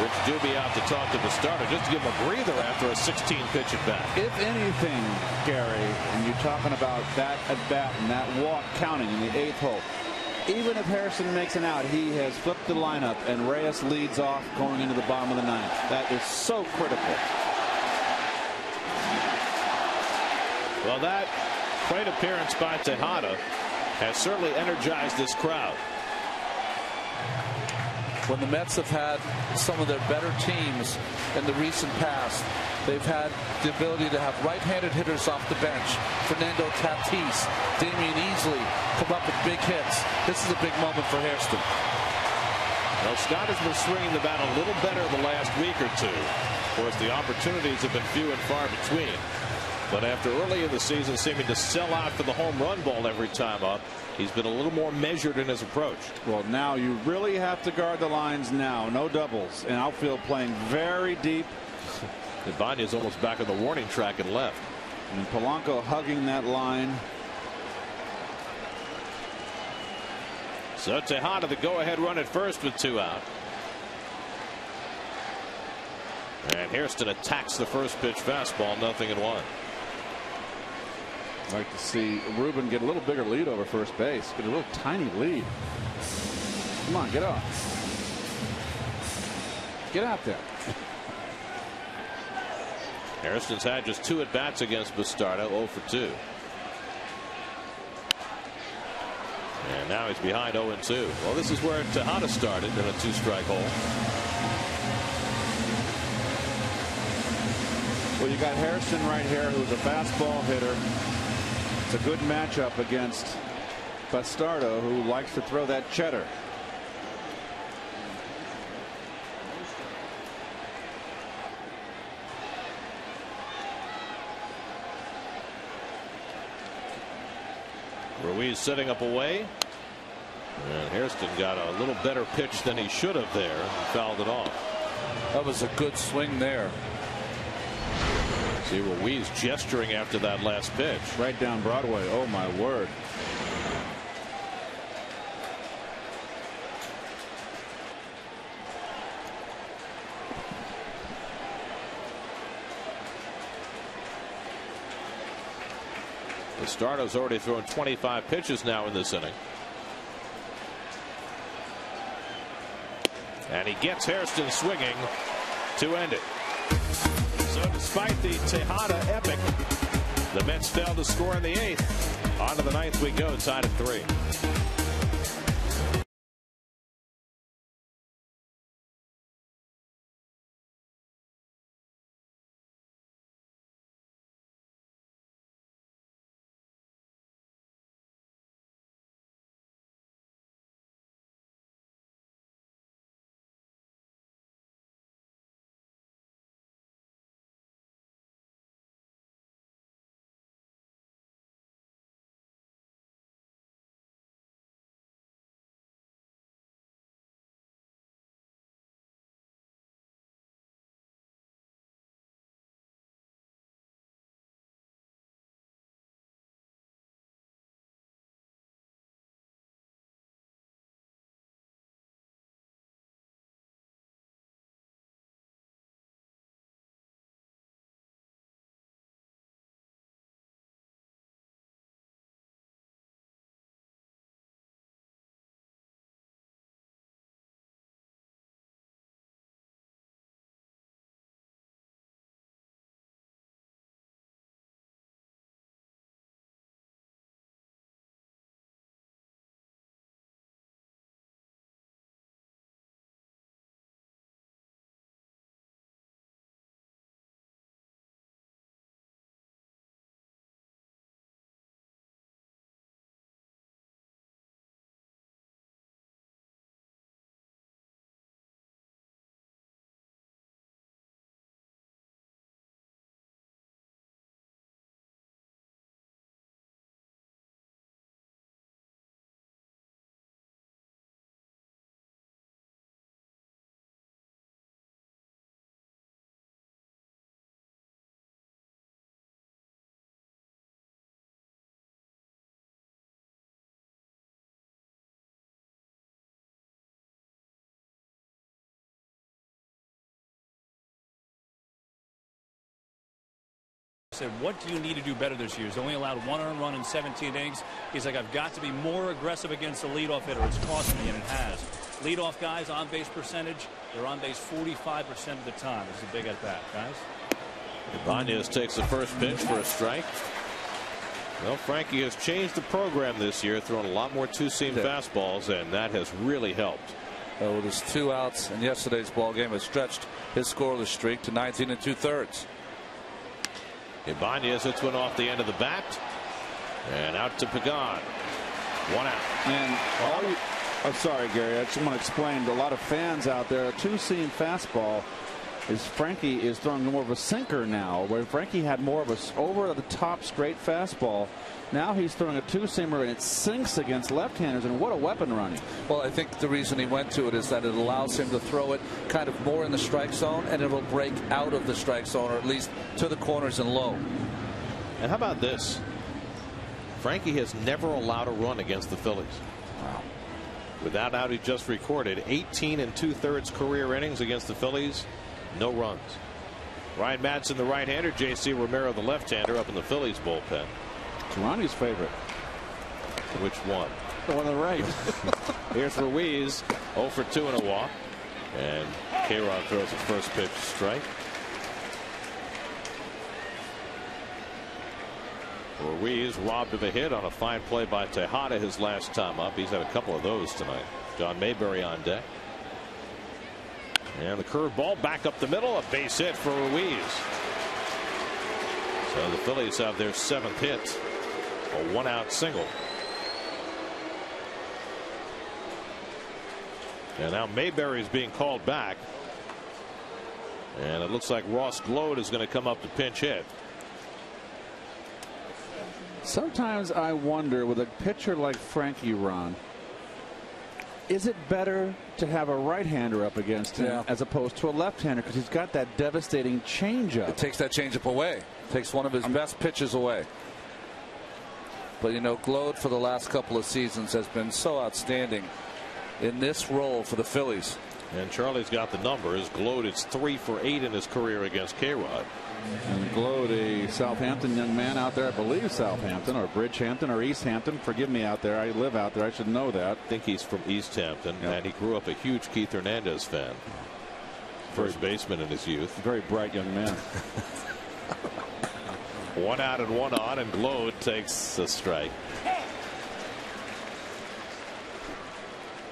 Rich Doobie out to talk to Bastardo just to give him a breather after a 16-pitch at bat. If anything, Gary, and you're talking about that at bat and that walk counting in the 8th hole, Even if Harrison makes an out, he has flipped the lineup, and Reyes leads off going into the bottom of the ninth. That is so critical. Well, that plate appearance by Tejada has certainly energized this crowd. When the Mets have had some of their better teams in the recent past, they've had the ability to have right-handed hitters off the bench. Fernando Tatis, Damian Easley come up with big hits. This is a big moment for Hairston. Well, Scott has been swinging the bat a little better the last week or two. Of course, the opportunities have been few and far between. But after early in the season seeming to sell out for the home run ball every time up, he's been a little more measured in his approach. Well, now you really have to guard the lines now. No doubles. And outfield playing very deep. Ibanez almost back on the warning track and left. And Polanco hugging that line. So Tejada the go-ahead run at first with 2 out. And Hairston attacks the first pitch fastball, 0-1. I'd like to see Ruben get a little bigger lead over first base. Get a little tiny lead. Come on, get up. Get out there. Hairston's had just 2 at-bats against Bastardo, 0 for 2. And now he's behind 0-2. Well, this is where Tejada started in a 2-strike hole. Well, you got Harrison right here, who's a fastball hitter. It's a good matchup against Bastardo, who likes to throw that cheddar. Ruiz setting up away. And Hairston got a little better pitch than he should have there and fouled it off. That was a good swing there. See Ruiz gesturing after that last pitch. Right down Broadway. Oh, my word. Bastardo's already thrown 25 pitches now in this inning. And he gets Hairston swinging to end it. So despite the Tejada epic, the Mets failed to score in the 8th. On to the 9th we go, tied at 3. said, what do you need to do better this year? He's only allowed 1 earned run in 17 innings. He's like, I've got to be more aggressive against the leadoff hitter. It's cost me, and it has. Leadoff guys, on-base percentage, they're on base 45% of the time. This is a big at-bat, guys. Ibanez takes the first pitch for a strike. Well, Frankie has changed the program this year, throwing a lot more two-seam fastballs, and that has really helped. With his 2 outs in yesterday's ball game, has stretched his scoreless streak to 19 2/3. Ibanez hits one off the end of the bat, and out to Pagan. 1 out. And I'm sorry, Gary. I just want to explain to a lot of fans out there. A two-seam fastball is Frankie is throwing more of a sinker now, where Frankie had more of a over-the-top straight fastball. Now he's throwing a two-seamer, and it sinks against left-handers, and what a weapon running. Well, I think the reason he went to it is that it allows him to throw it kind of more in the strike zone, and it'll break out of the strike zone, or at least to the corners and low. And how about this? Frankie has never allowed a run against the Phillies. Wow. With that out he just recorded, 18 2/3 career innings against the Phillies. No runs. Ryan Madson, the right-hander. J.C. Romero, the left-hander, up in the Phillies bullpen. It's Ronnie's favorite. Which one? The one on the right. Here's Ruiz, 0 for 2 and a walk. And K-Rod throws his first pitch strike. Ruiz robbed of a hit on a fine play by Tejada his last time up. He's had a couple of those tonight. John Mayberry on deck. And the curveball back up the middle, a base hit for Ruiz. So the Phillies have their 7th hit, a 1-out single. And now Mayberry is being called back. And it looks like Ross Gload is going to come up to pinch hit. Sometimes I wonder, with a pitcher like Frankie, Ron, is it better to have a right-hander up against him as opposed to a left-hander, because he's got that devastating changeup? It takes that changeup away. Takes one of his best pitches away. But, you know, Gload for the last couple of seasons has been so outstanding in this role for the Phillies. And Charlie's got the numbers. Gload is 3 for 8 in his career against K-Rod. And Gload, a Southampton young man out there, I believe Southampton or Bridgehampton or East Hampton. Forgive me out there. I live out there. I should know that. I think he's from East Hampton, and he grew up a huge Keith Hernandez fan. First baseman in his youth. Very bright young man. 1 out and 1 on, and Gload takes a strike.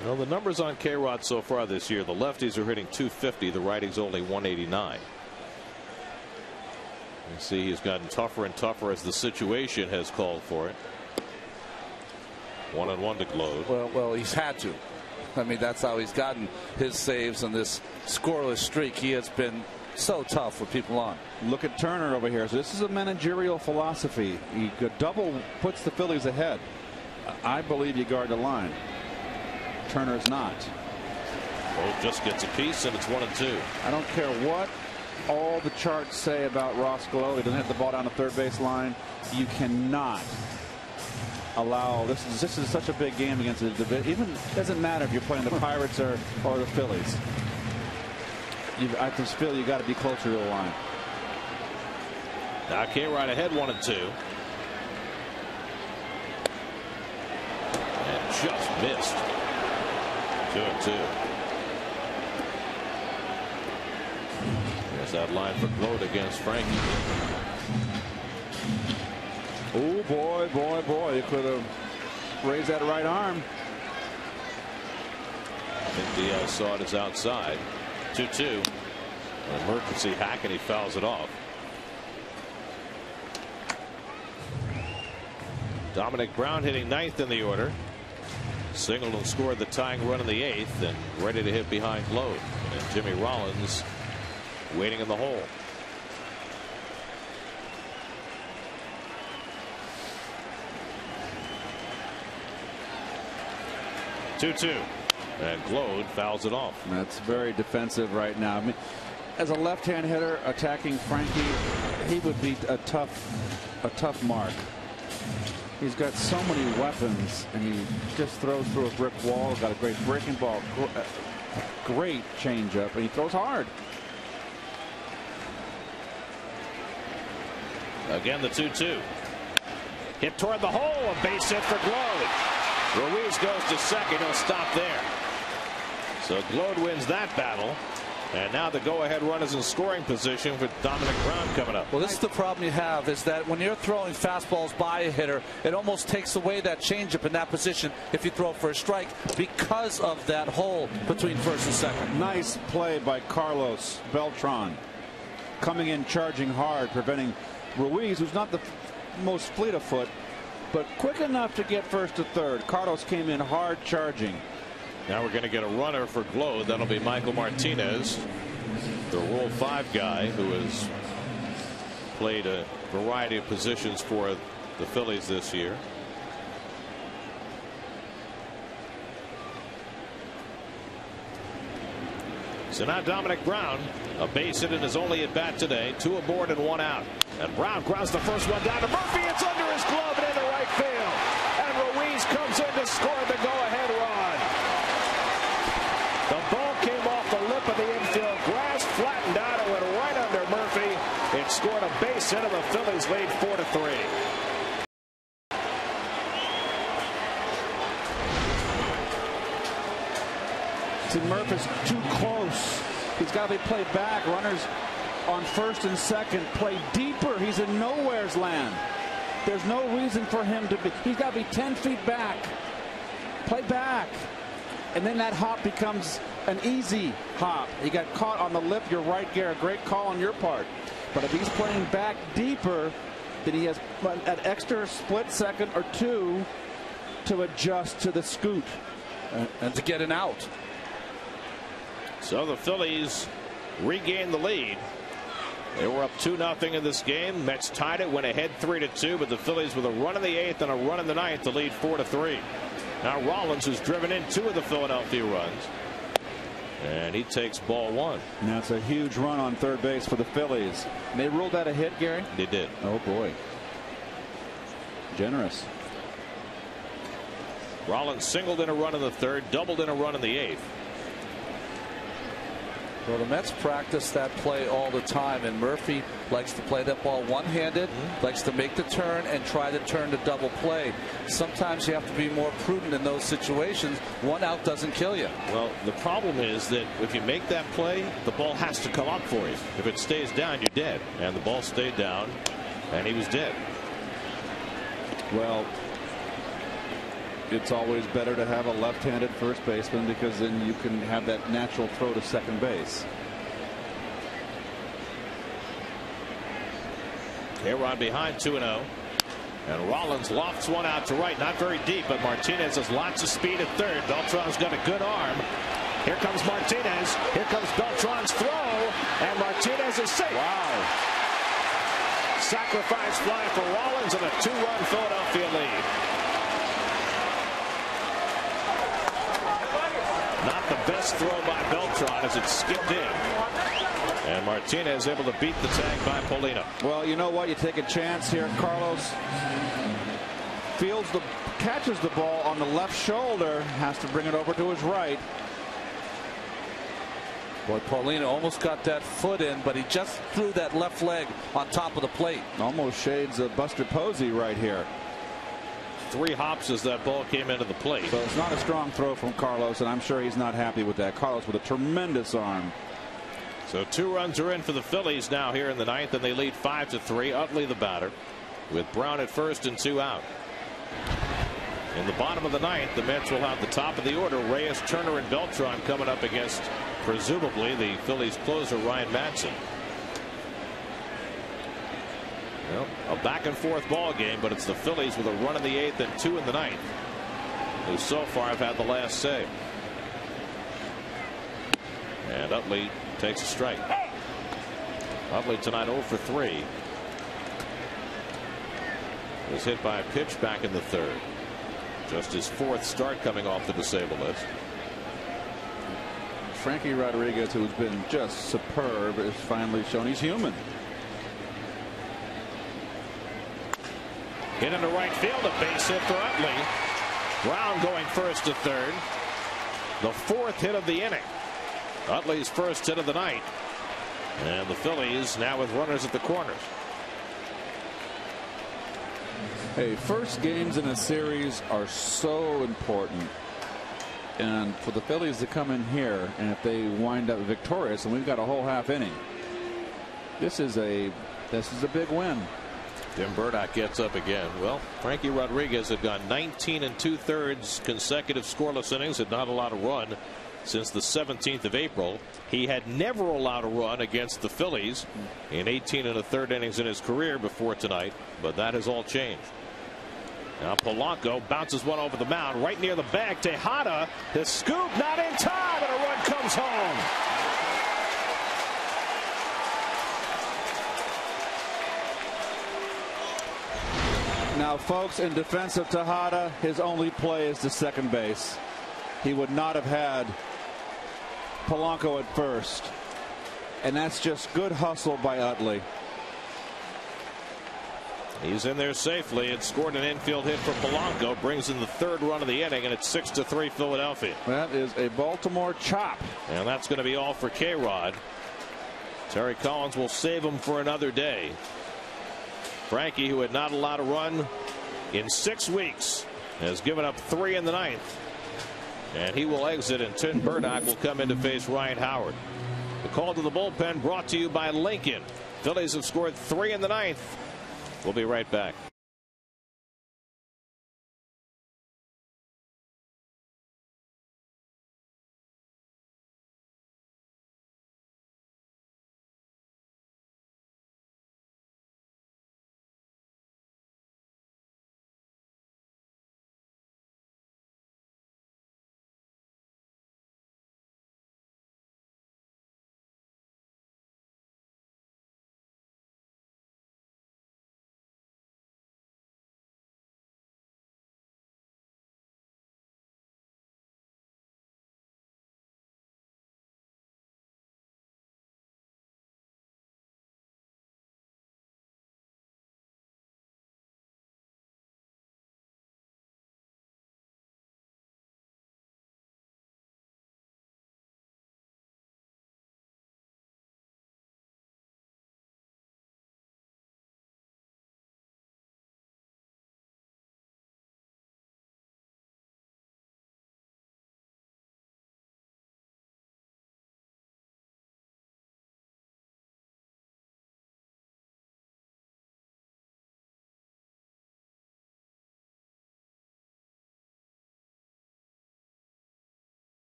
You know, the numbers on K-Rod so far this year, the lefties are hitting 250, the righties only 189. You see he's gotten tougher and tougher as the situation has called for it. 1-1 to Gload. Well, he's had to. I mean, that's how he's gotten his saves in this scoreless streak. He has been so tough with people on. Look at Turner over here. So this is a managerial philosophy. He double puts the Phillies ahead. I believe you guard the line. Turner's not. Well, just gets a piece, and it's 1-2. I don't care what all the charts say about Ross Gload. He doesn't hit the ball down the third base line. You cannot allow this is such a big game against the division. Even doesn't matter if you're playing the Pirates or the Phillies. I just feel you got to be closer to the line. Now K-Rod ahead 1-2. And just missed. 2-2. There's that line for Gload against Frankie. Oh boy, he could have raised that right arm. I think Diaz saw it as outside. 2-2. An emergency hack, and he fouls it off. Dominic Brown hitting 9th in the order. Singled and scored the tying run in the 8th, and ready to hit behind Gload. And Jimmy Rollins waiting in the hole. Two. And Gload fouls it off. That's very defensive right now. I mean, as a left-hand hitter attacking Frankie, he would be a tough mark. He's got so many weapons, and he just throws through a brick wall. Got a great breaking ball, great changeup, and he throws hard. Again, the 2-2. Hit toward the hole. A base hit for Glode. Ruiz goes to second. He'll stop there. So Glode wins that battle. And now the go-ahead run is in scoring position with Dominic Brown coming up. Well, this is the problem you have, is that when you're throwing fastballs by a hitter, it almost takes away that changeup in that position if you throw for a strike because of that hole between first and second. Nice play by Carlos Beltran. Coming in charging hard, preventing Ruiz, who's not the most fleet of foot, but quick enough to get first to third. Carlos came in hard charging. Now we're going to get a runner for Glode. That'll be Michael Martinez, the Rule 5 guy who has played a variety of positions for the Phillies this year. So now Dominic Brown, a base hit in his only at bat today. 2 aboard and 1 out. And Brown grounds the first one down to Murphy. It's under his glove and into right field. And Ruiz comes in to score the go-ahead run. The ball came off the lip of the infield grass, flattened out, and went right under Murphy. It scored a base hit, and the Phillies lead 4-3. See, Murphy's too close. He's got to be played back. Runners on first and second. Play deeper. He's in nowhere's land. There's no reason for him to be. He's got to be 10 feet back. Play back. And then that hop becomes an easy hop. He got caught on the lip. You're right, Garrett. Great call on your part. But if he's playing back deeper, then he has an extra split second or two to adjust to the scoot and to get an out. So the Phillies regain the lead. They were up 2-0 in this game. Mets tied it, went ahead 3-2, but the Phillies with a run in the 8th and a run in the 9th to lead 4-3. Now Rollins has driven in 2 of the Philadelphia runs. And he takes ball 1. And that's a huge run on third base for the Phillies. And they ruled that a hit, Gary? They did. Oh, boy. Generous. Rollins singled in a run in the 3rd, doubled in a run in the 8th. Well, the Mets practice that play all the time, and Murphy likes to play that ball one-handed, likes to make the turn and try to turn to double play. Sometimes you have to be more prudent in those situations. 1 out doesn't kill you. Well, the problem is that if you make that play, the ball has to come up for you. If it stays down, you're dead. And the ball stayed down, and he was dead. Well, it's always better to have a left-handed first baseman because then you can have that natural throw to second base. A-Rod behind 2-0. And Rollins lofts one out to right. Not very deep, but Martinez has lots of speed at third. Beltran's got a good arm. Here comes Martinez. Here comes Beltran's throw. And Martinez is safe. Wow. Sacrifice fly for Rollins and a 2-run Philadelphia lead. Not the best throw by Beltran as it skipped in. And Martinez able to beat the tag by Polina. Well, you know what? You take a chance here. Carlos catches the ball on the left shoulder, has to bring it over to his right. Boy, Paulino almost got that foot in, but he just threw that left leg on top of the plate. Almost shades of Buster Posey right here. 3 hops as that ball came into the plate. So it's not a strong throw from Carlos, and I'm sure he's not happy with that. Carlos with a tremendous arm. So 2 runs are in for the Phillies now here in the 9th, and they lead 5-3. Utley the batter with Brown at first and 2 out. In the bottom of the 9th, the Mets will have the top of the order. Reyes, Turner, and Beltran coming up against presumably the Phillies closer Ryan Madson. Well, a back and forth ball game, but it's the Phillies with a run in the 8th and 2 in the 9th, who so far have had the last say. And Utley takes a strike. Utley tonight 0 for 3. Was hit by a pitch back in the 3rd. Just his 4th start coming off the disabled list. Frankie Rodriguez, who's been just superb, has finally shown he's human. Hit into right field, a base hit for Utley. Brown going first to third. The 4th hit of the inning. Utley's first hit of the night. And the Phillies now with runners at the corners. Hey, first games in a series are so important. And for the Phillies to come in here, and if they wind up victorious, and we've got a whole half inning, this is a big win. Tim Burdock gets up again. Well, Frankie Rodriguez had gone 19 2/3 consecutive scoreless innings, had not allowed a run since the 17th of April. He had never allowed a run against the Phillies in 18 1/3 innings in his career before tonight, but that has all changed. Now Polanco bounces one over the mound right near the bag. Tejada, the scoop, not in time, and a run comes home. Now, folks, in defense of Tejada, his only play is to second base. He would not have had Polanco at first. And that's just good hustle by Utley. He's in there safely. It scored an infield hit for Polanco, brings in the third run of the inning, and it's 6-3 Philadelphia. That is a Baltimore chop. And that's going to be all for K-Rod. Terry Collins will save him for another day. Frankie, who had not allowed a run in 6 weeks, has given up 3 in the 9th. And he will exit, and Tim Burdock will come in to face Ryan Howard. The call to the bullpen brought to you by Lincoln. Phillies have scored 3 in the 9th. We'll be right back.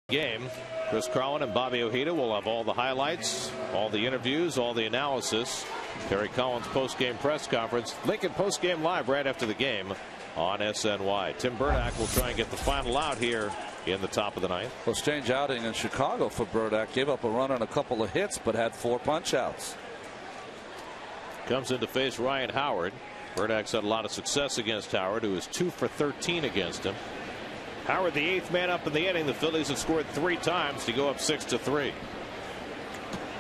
Game. Chris Carlin and Bobby Ojeda will have all the highlights, all the interviews, all the analysis. Terry Collins post-game press conference. Lincoln post-game live right after the game on SNY. Tim Burdock will try and get the final out here in the top of the 9th. Well, strange outing in Chicago for Burdock. Gave up a run on a couple of hits, but had 4 punch-outs. Comes in to face Ryan Howard. Burdock's had a lot of success against Howard, who is 2 for 13 against him. Howard, the 8th man up in the inning. The Phillies have scored 3 times to go up 6-3.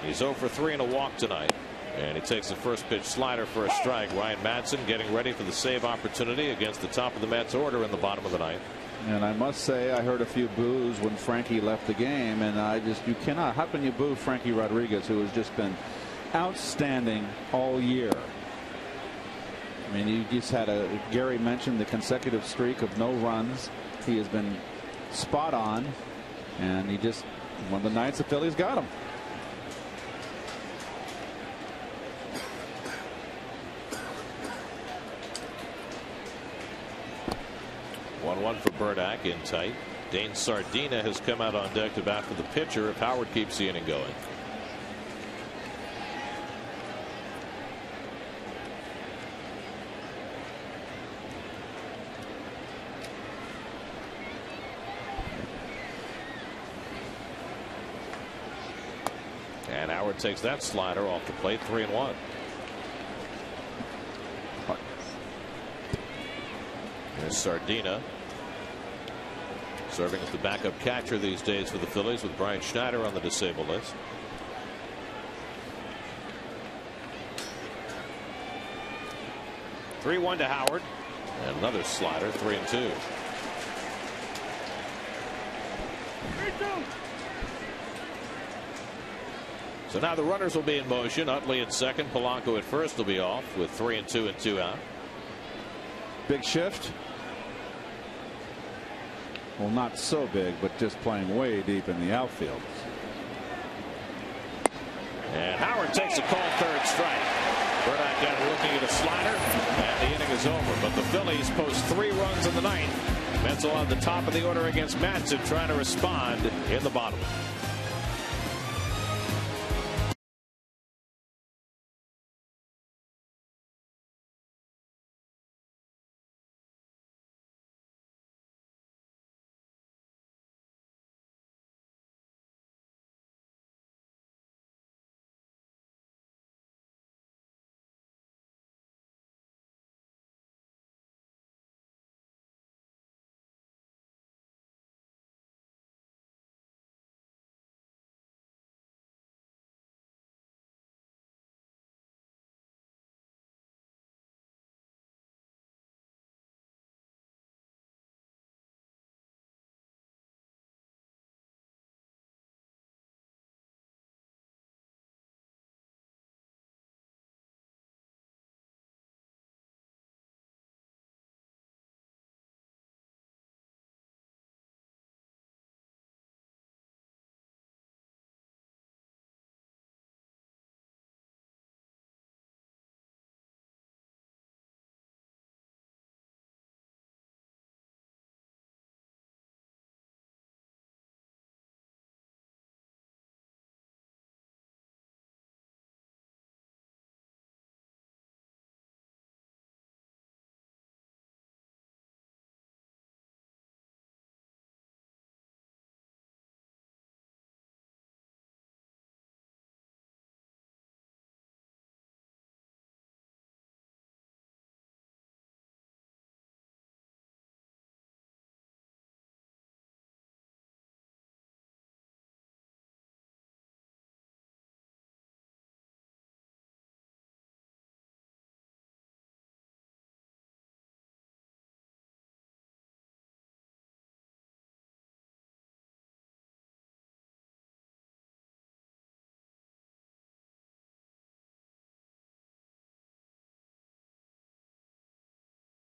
He's 0 for 3 and a walk tonight. And he takes the first pitch slider for a strike. Ryan Madsen getting ready for the save opportunity against the top of the Mets order in the bottom of the 9th. And I must say, I heard a few boos when Frankie left the game, and you cannot. How can you boo Frankie Rodriguez, who has just been outstanding all year? I mean, you just had Gary mentioned the consecutive streak of no runs. He has been spot on, and he just, one of the nights the Phillies got him. One for Burdock in tight. Dane Sardina has come out on deck to bat for the pitcher if Howard keeps the inning going. Howard takes that slider off the plate. 3-1. Here's Sardina, serving as the backup catcher these days for the Phillies, with Brian Schneider on the disabled list. (3-1) to Howard, and another slider. 3-2. So now the runners will be in motion. Utley at second, Polanco at first will be off with 3-2 and 2 out. Big shift. Well, not so big, but just playing way deep in the outfield. And Howard takes a called third strike. Burnett got looking at a slider, and the inning is over. But the Phillies post 3 runs in the ninth. Menzel on the top of the order against Madsen, trying to respond in the bottom.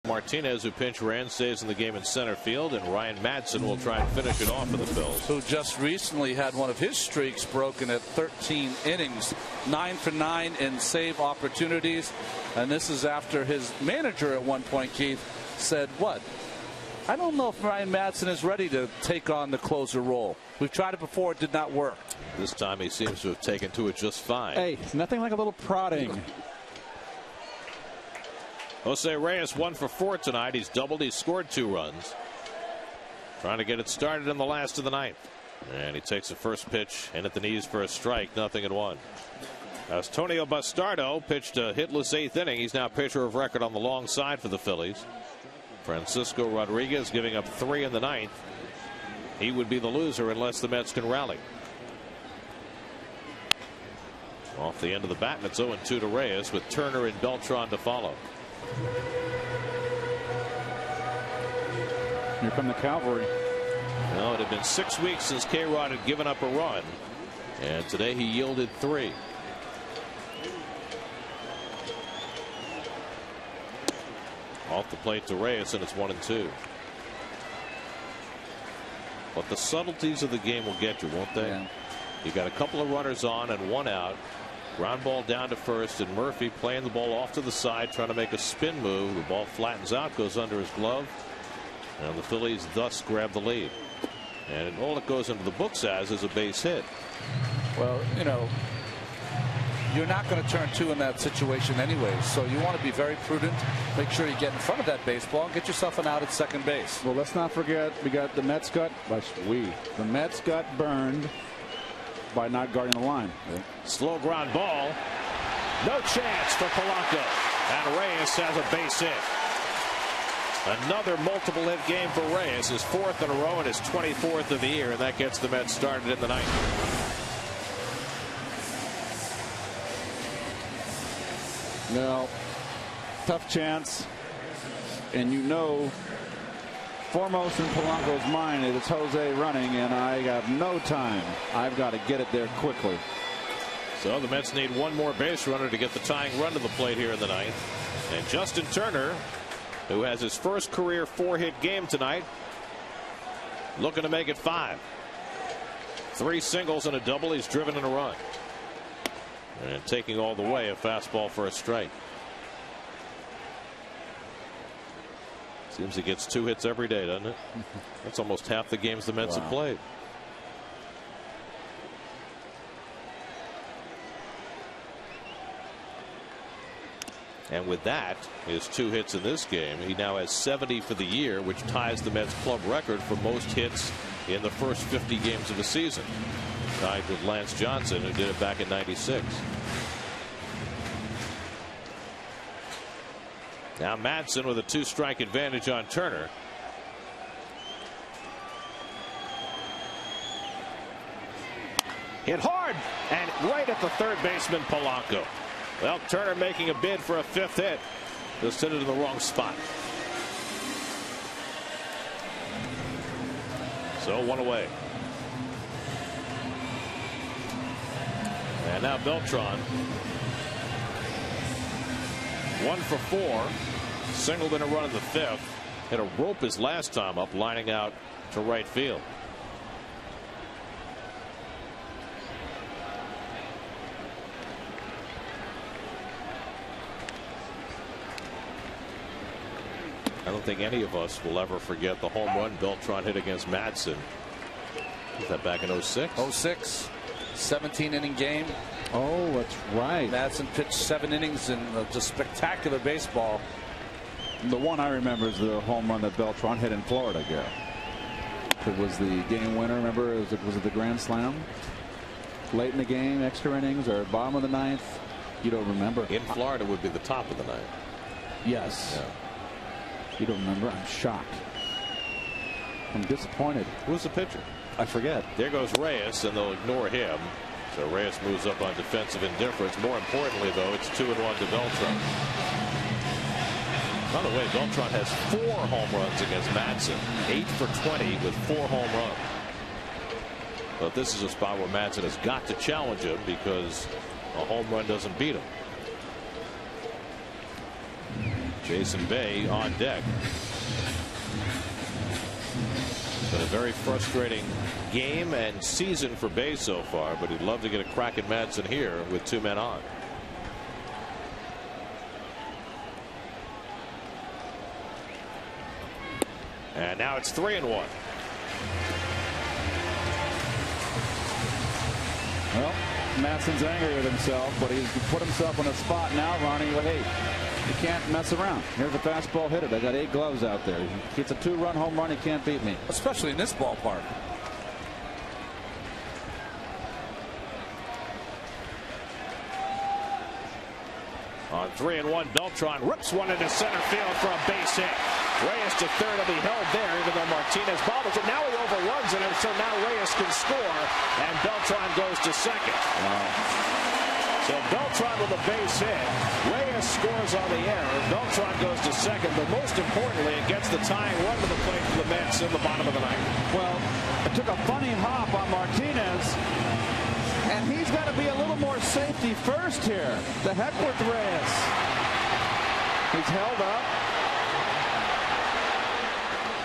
Martinez, who pinch ran, stays in the game in center field, and Ryan Madsen will try and finish it off for the Phils. Who just recently had one of his streaks broken at 13 innings, 9 for 9 in save opportunities. And this is after his manager at one point, Keith, said, what? I don't know if Ryan Madsen is ready to take on the closer role. We've tried it before. It did not work. This time he seems to have taken to it just fine. Hey, nothing like a little prodding. Jose Reyes 1 for 4 tonight. He's doubled. He's scored 2 runs. Trying to get it started in the last of the ninth. And he takes the first pitch in at the knees for a strike. 0-1. Antonio Bastardo pitched a hitless 8th inning. He's now pitcher of record on the long side for the Phillies. Francisco Rodriguez giving up 3 in the ninth. He would be the loser unless the Mets can rally. Off the end of the bat, and it's 0-2 to Reyes with Turner and Beltran to follow. Here come the cavalry. Well, it had been 6 weeks since K-Rod had given up a run, and today he yielded 3. Off the plate to Reyes, and it's 1-2. But the subtleties of the game will get you, won't they? Yeah. You got a couple of runners on and 1 out. Ground ball down to first, and Murphy playing the ball off to the side, trying to make a spin move. The ball flattens out, goes under his glove, and the Phillies thus grab the lead. And all it goes into the books as is a base hit. Well, you know, you're not going to turn 2 in that situation anyway, so you want to be very prudent. Make sure you get in front of that baseball and get yourself an out at second base. Well, let's not forget we got the Mets got the Mets got burned by not guarding the line. Slow ground ball. No chance for Polanco. And Reyes has a base hit. Another multiple hit game for Reyes, his 4th in a row and his 24th of the year, and that gets the Mets started in the ninth. Well, tough chance, and you know, foremost in Polanco's mind is it's Jose running, and I have no time. I've got to get it there quickly. So the Mets need one more base runner to get the tying run to the plate here in the ninth. And Justin Turner, who has his first career 4-hit game tonight, looking to make it 5. 3 singles and a double. He's driven in a run. And taking all the way, a fastball for a strike. Seems he gets 2 hits every day, doesn't it? That's almost half the games the Mets have played. And with that, his 2 hits in this game, he now has 70 for the year, which ties the Mets club record for most hits in the first 50 games of a season. Tied with Lance Johnson, who did it back in '96. Now Madsen with a 2-strike advantage on Turner. Hit hard and right at the third baseman Polanco. Well, Turner making a bid for a 5th hit. Just hit it in the wrong spot. So 1 away. And now Beltran. 1 for 4. Singled in a run in the 5th. Hit a rope his last time up, lining out to right field. I don't think any of us will ever forget the home run Beltran hit against Madsen. Was that back in 06? 06. 17-inning game. Oh, that's right. Madsen pitched 7 innings in just spectacular baseball. The one I remember is the home run that Beltran hit in Florida, Gary. It was the game winner. Remember, was it the Grand Slam? Late in the game, extra innings, or bottom of the 9th? You don't remember? In Florida would be the top of the 9th. Yes. Yeah. You don't remember? I'm shocked. I'm disappointed. Who's the pitcher? I forget. There goes Reyes, and they'll ignore him. So Reyes moves up on defensive indifference. More importantly, though, it's 2-1 to Beltran. By the way, Beltran has 4 home runs against Madsen. 8 for 20 with 4 home runs. But this is a spot where Madsen has got to challenge him because a home run doesn't beat him. Jason Bay on deck. It's been a very frustrating game and season for Bay so far, but he'd love to get a crack at Madsen here with 2 men on. And now it's 3-1. Well, Madsen's angry with himself, but he's put himself in a spot now, Ronnie. Well, hey, you can't mess around. Here's a fastball, hit it. I got 8 gloves out there. He gets a 2-run home run. He can't beat me. Especially in this ballpark. On 3-1, Beltran rips one into center field for a base hit. Reyes to third will be held there, even though Martinez bobbles it. Now he overruns it, and so now Reyes can score, and Beltran goes to second. So Beltran with a base hit. Reyes scores on the error. Beltran goes to second, but most importantly, it gets the tying run to the plate for the Mets in the bottom of the ninth. Well, it took a funny hop on Martinez, and he's got to be a little more safety first here. The heck with Reyes. He's held up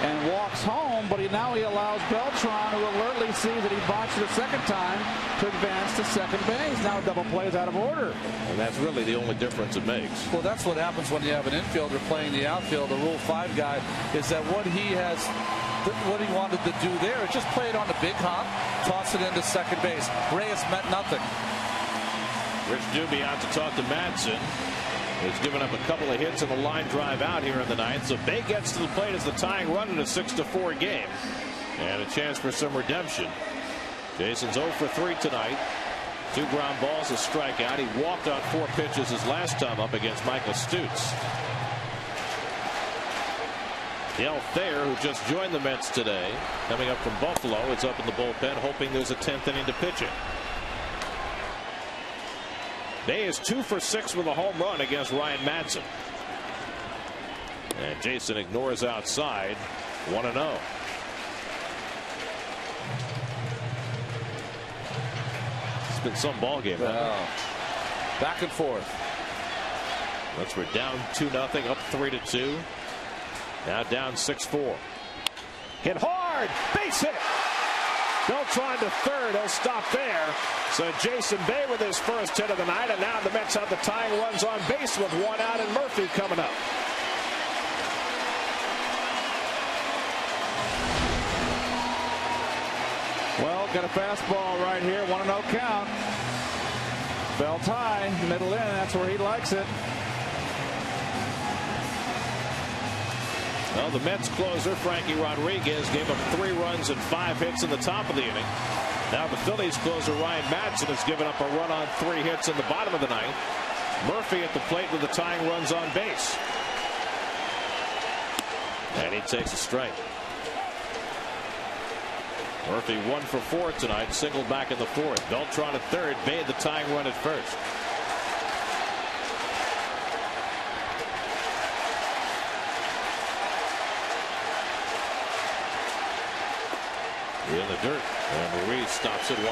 and walks home, but now he allows Beltran, who alertly sees that he botched it a second time, to advance to second base. Now double play is out of order. And that's really the only difference it makes. Well, that's what happens when you have an infielder playing the outfield. The Rule 5 guy is that what he wanted to do there is just play it on the big hop, toss it into second base. Reyes meant nothing. Rich Doobie out to talk to Madsen. He's given up a couple of hits in the line drive out here in the ninth. So Bay gets to the plate as the tying run in a 6-4 game. And a chance for some redemption. Jason's 0 for 3 tonight. 2 ground balls, a strikeout. He walked on 4 pitches his last time up against Michael Stutz. Dale Thayer, who just joined the Mets today, coming up from Buffalo, is up in the bullpen, hoping there's a 10th inning to pitch it. Bay is 2 for 6 with a home run against Ryan Madson. And Jason ignores outside. 1-0. It's been some ball game. Back and forth. Once we're down 2-0, up 3-2. Now down 6-4. Hit hard. Base hit. Beltran to third. He'll stop there. So Jason Bay with his first hit of the night. And now the Mets have the tying runs on base with 1 out and Murphy coming up. Well, got a fastball right here. 1-0 count. Belt high. Middle in. That's where he likes it. Well, the Mets closer, Frankie Rodriguez, gave up 3 runs and 5 hits in the top of the inning. Now the Phillies closer, Ryan Madson, has given up a run on 3 hits in the bottom of the ninth. Murphy at the plate with the tying runs on base. And he takes a strike. Murphy 1 for 4 tonight, singled back in the 4th. Beltran at third, Bay the tying run at first. In the dirt, and Ruiz stops it 1-1.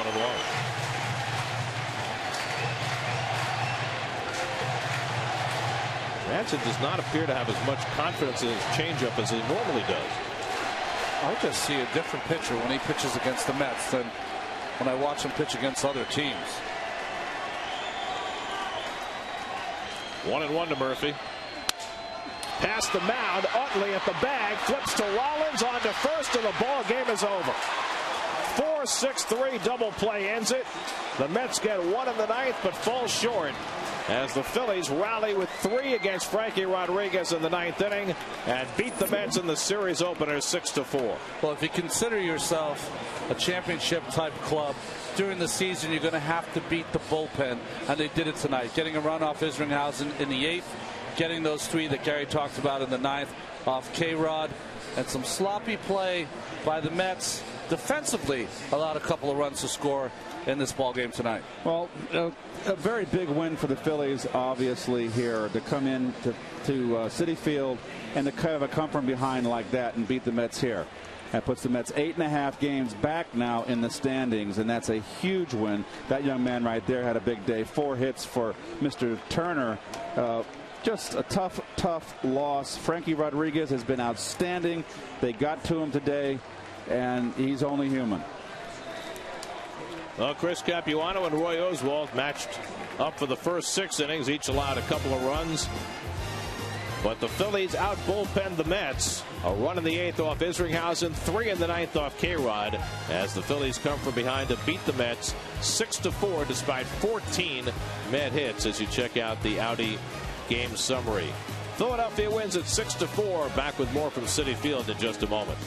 Madson does not appear to have as much confidence in his changeup as he normally does. I just see a different pitcher when he pitches against the Mets than when I watch him pitch against other teams. 1-1 to Murphy. Past the mound, Utley at the bag, flips to Rollins on to first, and the ball game is over. 4-6-3 double play ends it. The Mets get 1 in the ninth, but fall short as the Phillies rally with 3 against Frankie Rodriguez in the 9th inning and beat the Mets in the series opener 6-4. Well, if you consider yourself a championship type club during the season, you're going to have to beat the bullpen, and they did it tonight, getting a run off Isringhausen in the 8th, getting those 3 that Gary talked about in the 9th off K-Rod, and some sloppy play by the Mets defensively allowed a couple of runs to score in this ball game tonight. Well, a very big win for the Phillies, obviously, here to come in to Citi Field and to kind of come from behind like that and beat the Mets here. That puts the Mets 8.5 games back now in the standings, and that's a huge win. That young man right there had a big day. 4 hits for Mr. Turner. Just a tough loss. Frankie Rodriguez has been outstanding. They got to him today, and he's only human. Well, Chris Capuano and Roy Oswalt matched up for the first 6 innings. Each allowed a couple of runs. But the Phillies out bullpen the Mets. A run in the 8th off Isringhausen, 3 in the 9th off K-Rod, as the Phillies come from behind to beat the Mets 6-4 despite 14 Met hits, as you check out the Audi game summary. Philadelphia wins at 6-4. Back with more from Citi Field in just a moment.